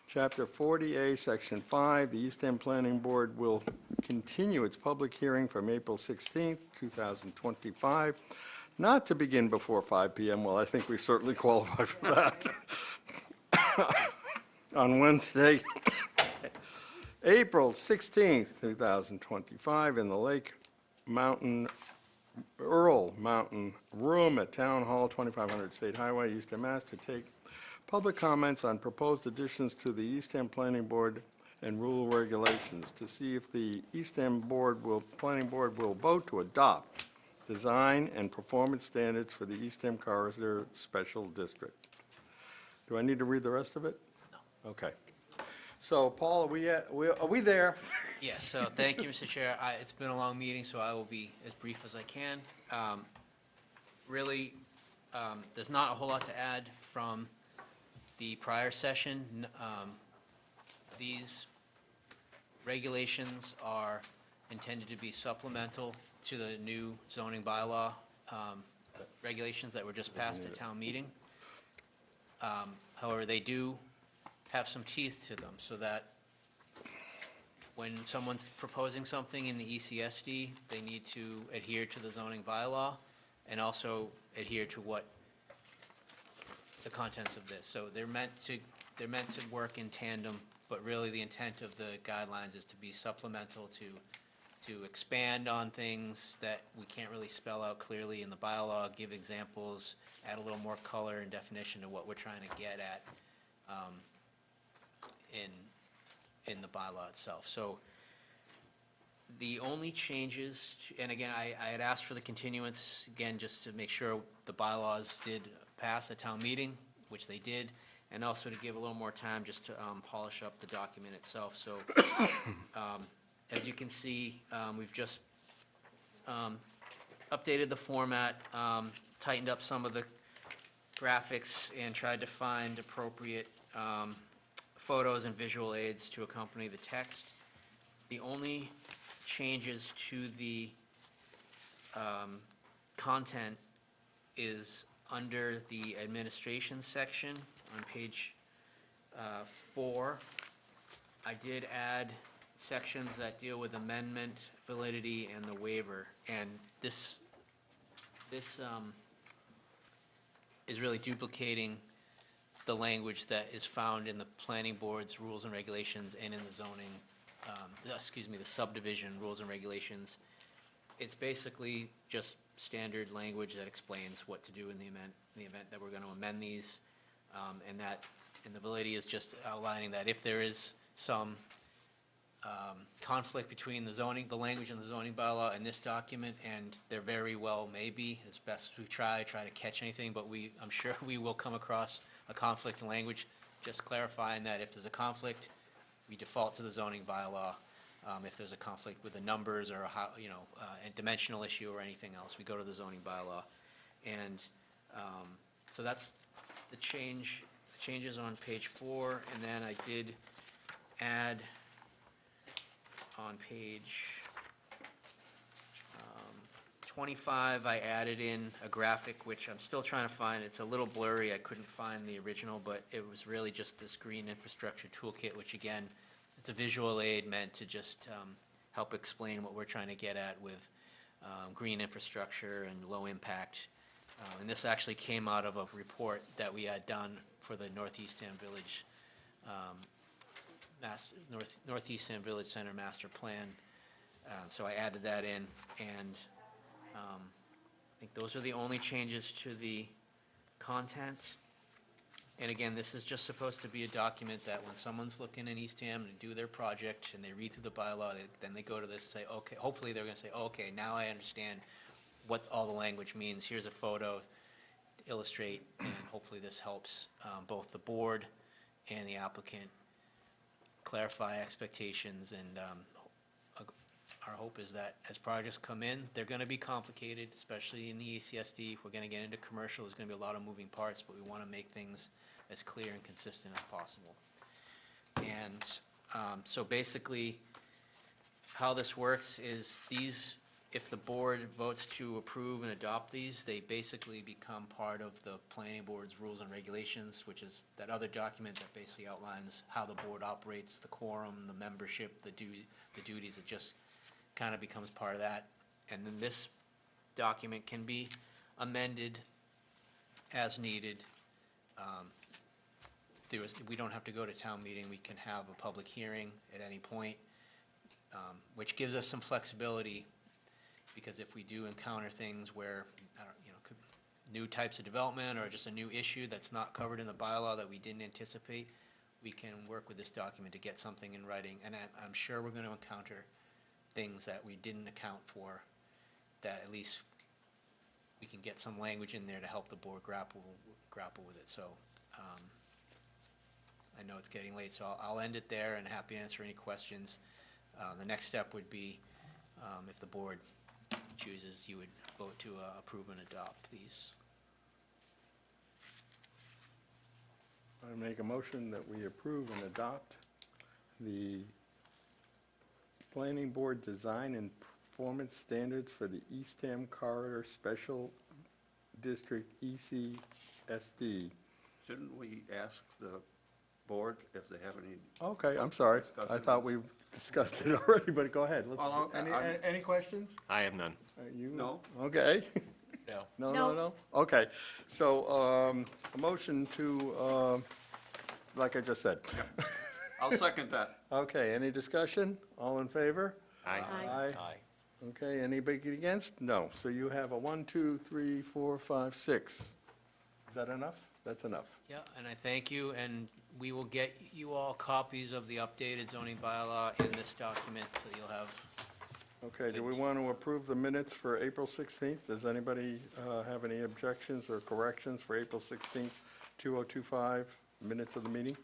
Chapter 40A, Section 5. The East End Planning Board will continue its public hearing from April 16th, 2025, not to begin before 5 PM. Well, I think we certainly qualify for that. On Wednesday, April 16th, 2025, in the Earle Mountain Room at Town Hall, 2500 State Highway, Eastham, Mass., to take public comments on proposed additions to the East End Planning Board and rule regulations, to see if the East End Planning Board will vote to adopt design and performance standards for the East End Corridor Special District. Do I need to read the rest of it? No. Okay. So, Paul, are we there? Yes, so thank you, Mr. Chair. It's been a long meeting, so I will be as brief as I can. Really, there's not a whole lot to add from the prior session. These regulations are intended to be supplemental to the new zoning bylaw regulations that were just passed at town meeting. However, they do have some teeth to them, so that when someone's proposing something in the ECSD, they need to adhere to the zoning bylaw and also adhere to what the contents of this. So they're meant to work in tandem, but really the intent of the guidelines is to be supplemental to expand on things that we can't really spell out clearly in the bylaw, give examples, add a little more color and definition to what we're trying to get at in the bylaw itself. So the only changes, and again, I had asked for the continuance, again, just to make sure the bylaws did pass at town meeting, which they did, and also to give a little more time just to polish up the document itself. So as you can see, we've just updated the format, tightened up some of the graphics, and tried to find appropriate photos and visual aids to accompany the text. The only changes to the content is under the administration section on page 4. I did add sections that deal with amendment, validity, and the waiver, and this is really duplicating the language that is found in the planning board's rules and regulations and in the zoning, the subdivision rules and regulations. It's basically just standard language that explains what to do in the event that we're going to amend these, and the validity is just outlining that if there is some conflict between the language in the zoning bylaw and this document, and there very well may be, as best we try to catch anything, but I'm sure we will come across a conflict in language, just clarifying that if there's a conflict, we default to the zoning bylaw. If there's a conflict with the numbers or a dimensional issue or anything else, we go to the zoning bylaw. And so that's the changes on page 4, and then I did add on page 25, I added in a graphic, which I'm still trying to find. It's a little blurry. I couldn't find the original, but it was really just this green infrastructure toolkit, which again, it's a visual aid meant to just help explain what we're trying to get at with green infrastructure and low impact. And this actually came out of a report that we had done for the Northeast Eastham Village Northeast Eastham Village Center Master Plan. So I added that in, and I think those are the only changes to the content. And again, this is just supposed to be a document that when someone's looking in Eastham to do their project and they read through the bylaw, then they go to this and say, okay, hopefully they're going to say, oh, okay, now I understand what all the language means. Here's a photo to illustrate, and hopefully this helps both the board and the applicant clarify expectations. And our hope is that as projects come in, they're going to be complicated, especially in the ECSD. If we're going to get into commercial, there's going to be a lot of moving parts, but we want to make things as clear and consistent as possible. And so basically, how this works is if the board votes to approve and adopt these, they basically become part of the planning board's rules and regulations, which is that other document that basically outlines how the board operates, the quorum, the membership, the duties. It just kind of becomes part of that. And then this document can be amended as needed. We don't have to go to town meeting. We can have a public hearing at any point, which gives us some flexibility, because if we do encounter things where, new types of development or just a new issue that's not covered in the bylaw that we didn't anticipate, we can work with this document to get something in writing. And I'm sure we're going to encounter things that we didn't account for, that at least we can get some language in there to help the board grapple with it. So I know it's getting late, so I'll end it there and happy to answer any questions. The next step would be, if the board chooses, you would vote to approve and adopt these. I make a motion that we approve and adopt the Planning Board Design and Performance Standards for the Eastham Corridor Special District ECSD. Shouldn't we ask the board if they have any? Okay, I'm sorry. I thought we discussed it already, but go ahead. Let's. Well, Any questions? I have none. You? No. Okay. No. No, No. no, no? Okay. So, a motion to, like I just said. I'll second that. Okay, any discussion? All in favor? Aye. Aye. Aye. Okay, anybody against? No. So you have a 1, 2, 3, 4, 5, 6. Is that enough? That's enough. Yeah, and I thank you, and we will get you all copies of the updated zoning bylaw in this document, so you'll have. Okay, do we want to approve the minutes for April 16th? Does anybody have any objections or corrections for April 16th, 2025, minutes of the meeting?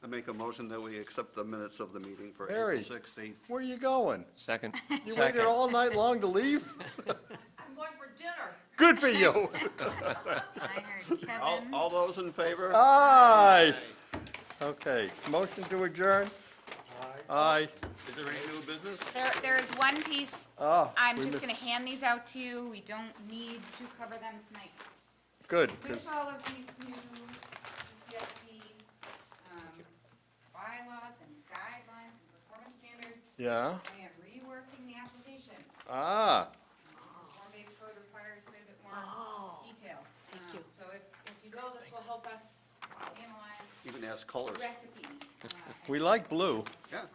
I make a motion that we accept the minutes of the meeting for Harry. April 16th. Where are you going? Second? You waited all night long to leave? I'm going for dinner. Good for you. I heard Kevin. All those in favor? Aye. Okay, motion to adjourn? Aye. Is there any new business? There is one piece, Ah, I'm we just missed- gonna hand these out to you, we don't need to cover them tonight. Good, 'cause- With all of these new CSP bylaws and guidelines and performance standards, yeah, I am reworking the application. ah, This form-based code requires quite a bit more detail. thank you. So if you go, this will help us analyze Even ask the colors. recipe. we like blue. Yeah.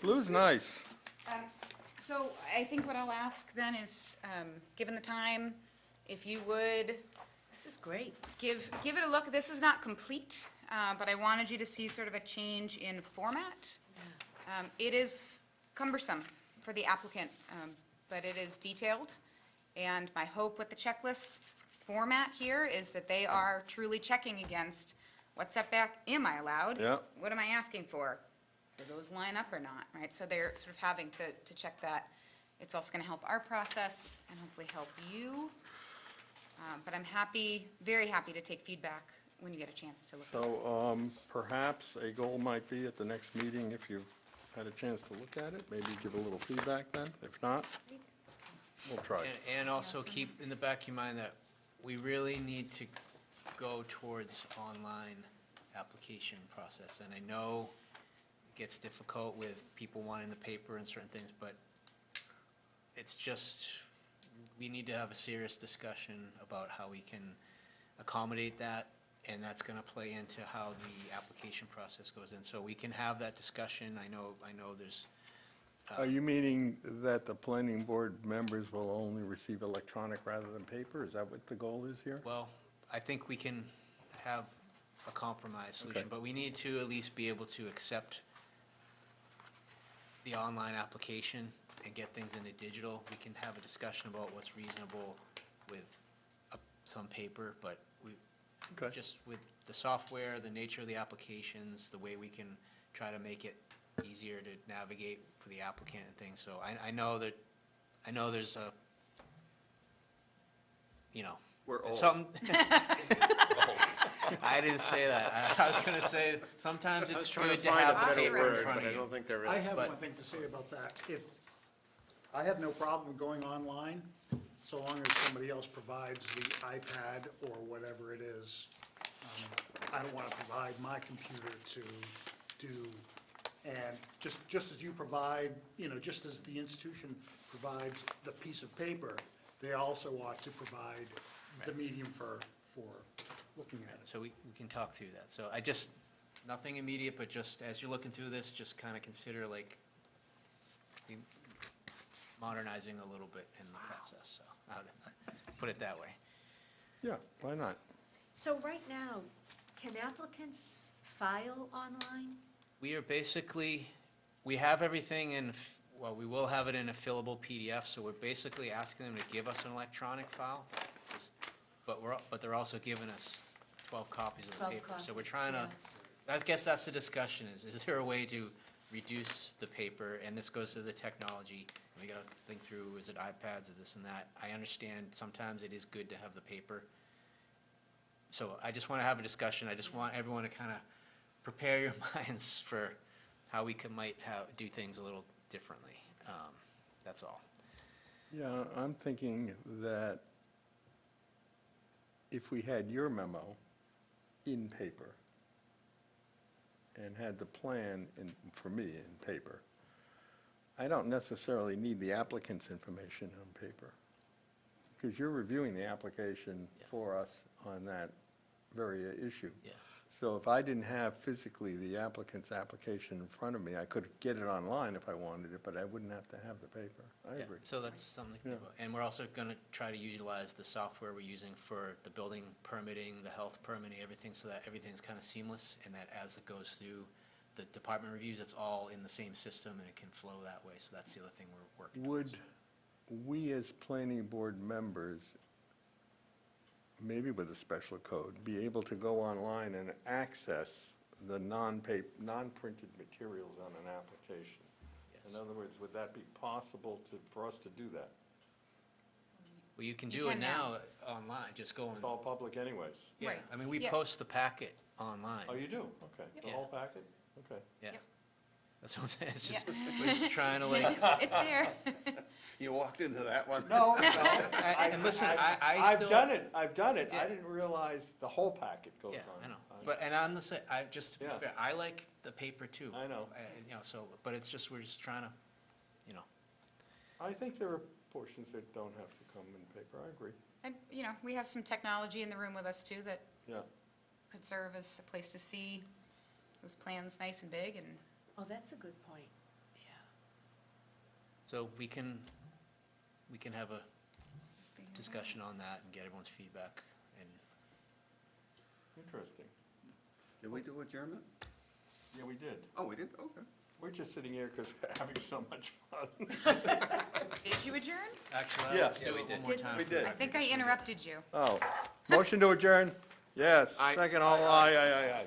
Blue's nice. So I think what I'll ask then is, given the time, if you would This is great. give it a look. This is not complete, but I wanted you to see sort of a change in format. It is cumbersome for the applicant, but it is detailed. And my hope with the checklist format here is that they are truly checking against what setback am I allowed? Yeah. What am I asking for? Do those line up or not, right? So they're sort of having to check that. It's also going to help our process and hopefully help you. But I'm happy, very happy to take feedback when you get a chance to look at it. So perhaps a goal might be at the next meeting, if you've had a chance to look at it, maybe give a little feedback then. If not, we'll try. And also keep in the back of your mind that we really need to go towards online application process. And I know it gets difficult with people wanting the paper and certain things, but it's just, we need to have a serious discussion about how we can accommodate that, and that's gonna play into how the application process goes in. So we can have that discussion. I know there's, Are you meaning that the planning board members will only receive electronic rather than paper? Is that what the goal is here? well, I think we can have a compromise solution, Okay. but we need to at least be able to accept the online application and get things into digital. We can have a discussion about what's reasonable with some paper, but we, Okay. just with the software, the nature of the applications, the way we can try to make it easier to navigate for the applicant and things. So I know there's a, We're old. something. I didn't say that. I was gonna say, sometimes it's good to have the paper in front of you. think there I have but- one thing to say about that. If, I have no problem going online, so long as somebody else provides the iPad or whatever it is. I don't want to provide my computer to do, and just as you provide, just as the institution provides the piece of paper, they also ought to provide the medium for looking at it. So we can talk through that. So I just, nothing immediate, but just as you're looking through this, just kind of consider modernizing a little bit in the process. So I would put it that way. Yeah, why not? So right now, can applicants file online? We are basically, we have everything in, well, we will have it in a fillable PDF, so we're basically asking them to give us an electronic file, but they're also giving us 12 copies of the 12 paper. So we're copies, trying to, I guess that's the discussion, is there a way to reduce the paper? And this goes to the technology. We got to think through, is it iPads or this and that? I understand sometimes it is good to have the paper. So I just want to have a discussion. I just want everyone to kind of prepare your minds for how we might do things a little differently. That's all. Yeah, I'm thinking that if we had your memo in paper and had the plan for me in paper, I don't necessarily need the applicant's information on paper, because you're reviewing the application for us on that very issue. Yeah. So if I didn't have physically the applicant's application in front of me, I could get it online if I wanted it, but I wouldn't have to have the paper. I Yeah, agree. so that's something to think about. And we're also going to try to utilize the software we're using for the building permitting, the health permitting, everything, so that everything's kind of seamless, and that as it goes through the department reviews, it's all in the same system, and it can flow that way. So that's the other thing we're working towards. Would we as planning board members, maybe with a special code, be able to go online and access the non-printed materials on an application? Yes. In other words, would that be possible for us to do that? Well, you can You do it can now online, just go It's on. all public anyways. Yeah, Right. I mean, we Yeah. post the packet online. Oh, you do? Okay. The Yeah. whole packet? Okay. Yeah. Yep. That's what I'm saying. It's Yeah. just, we're just trying to like, It's there. You walked into that one. No, no. and listen, I I've still. done it, I Yeah. didn't realize the whole packet goes Yeah, on. I know. on- But, and I'm the same, just to be Yeah. fair, I like the paper too. I know. You know, so, but it's just, we're just trying to, you know. I think there are portions that don't have to come in paper, I agree. And, you know, we have some technology in the room with us too that Yeah. could serve as a place to see those plans nice and big and. Oh, that's a good point. Yeah. So we can have a discussion on that and get everyone's feedback and. Interesting. Did we do adjournment? Yeah, we did. Oh, we did? Okay. We're just sitting here because we're having so much fun. Did you adjourn? Actually, Yeah. let's do Yeah, we it one did. more time. We for did. the I think I interrupted you. Oh, motion to adjourn? Yes, second, all, aye, aye, aye, aye.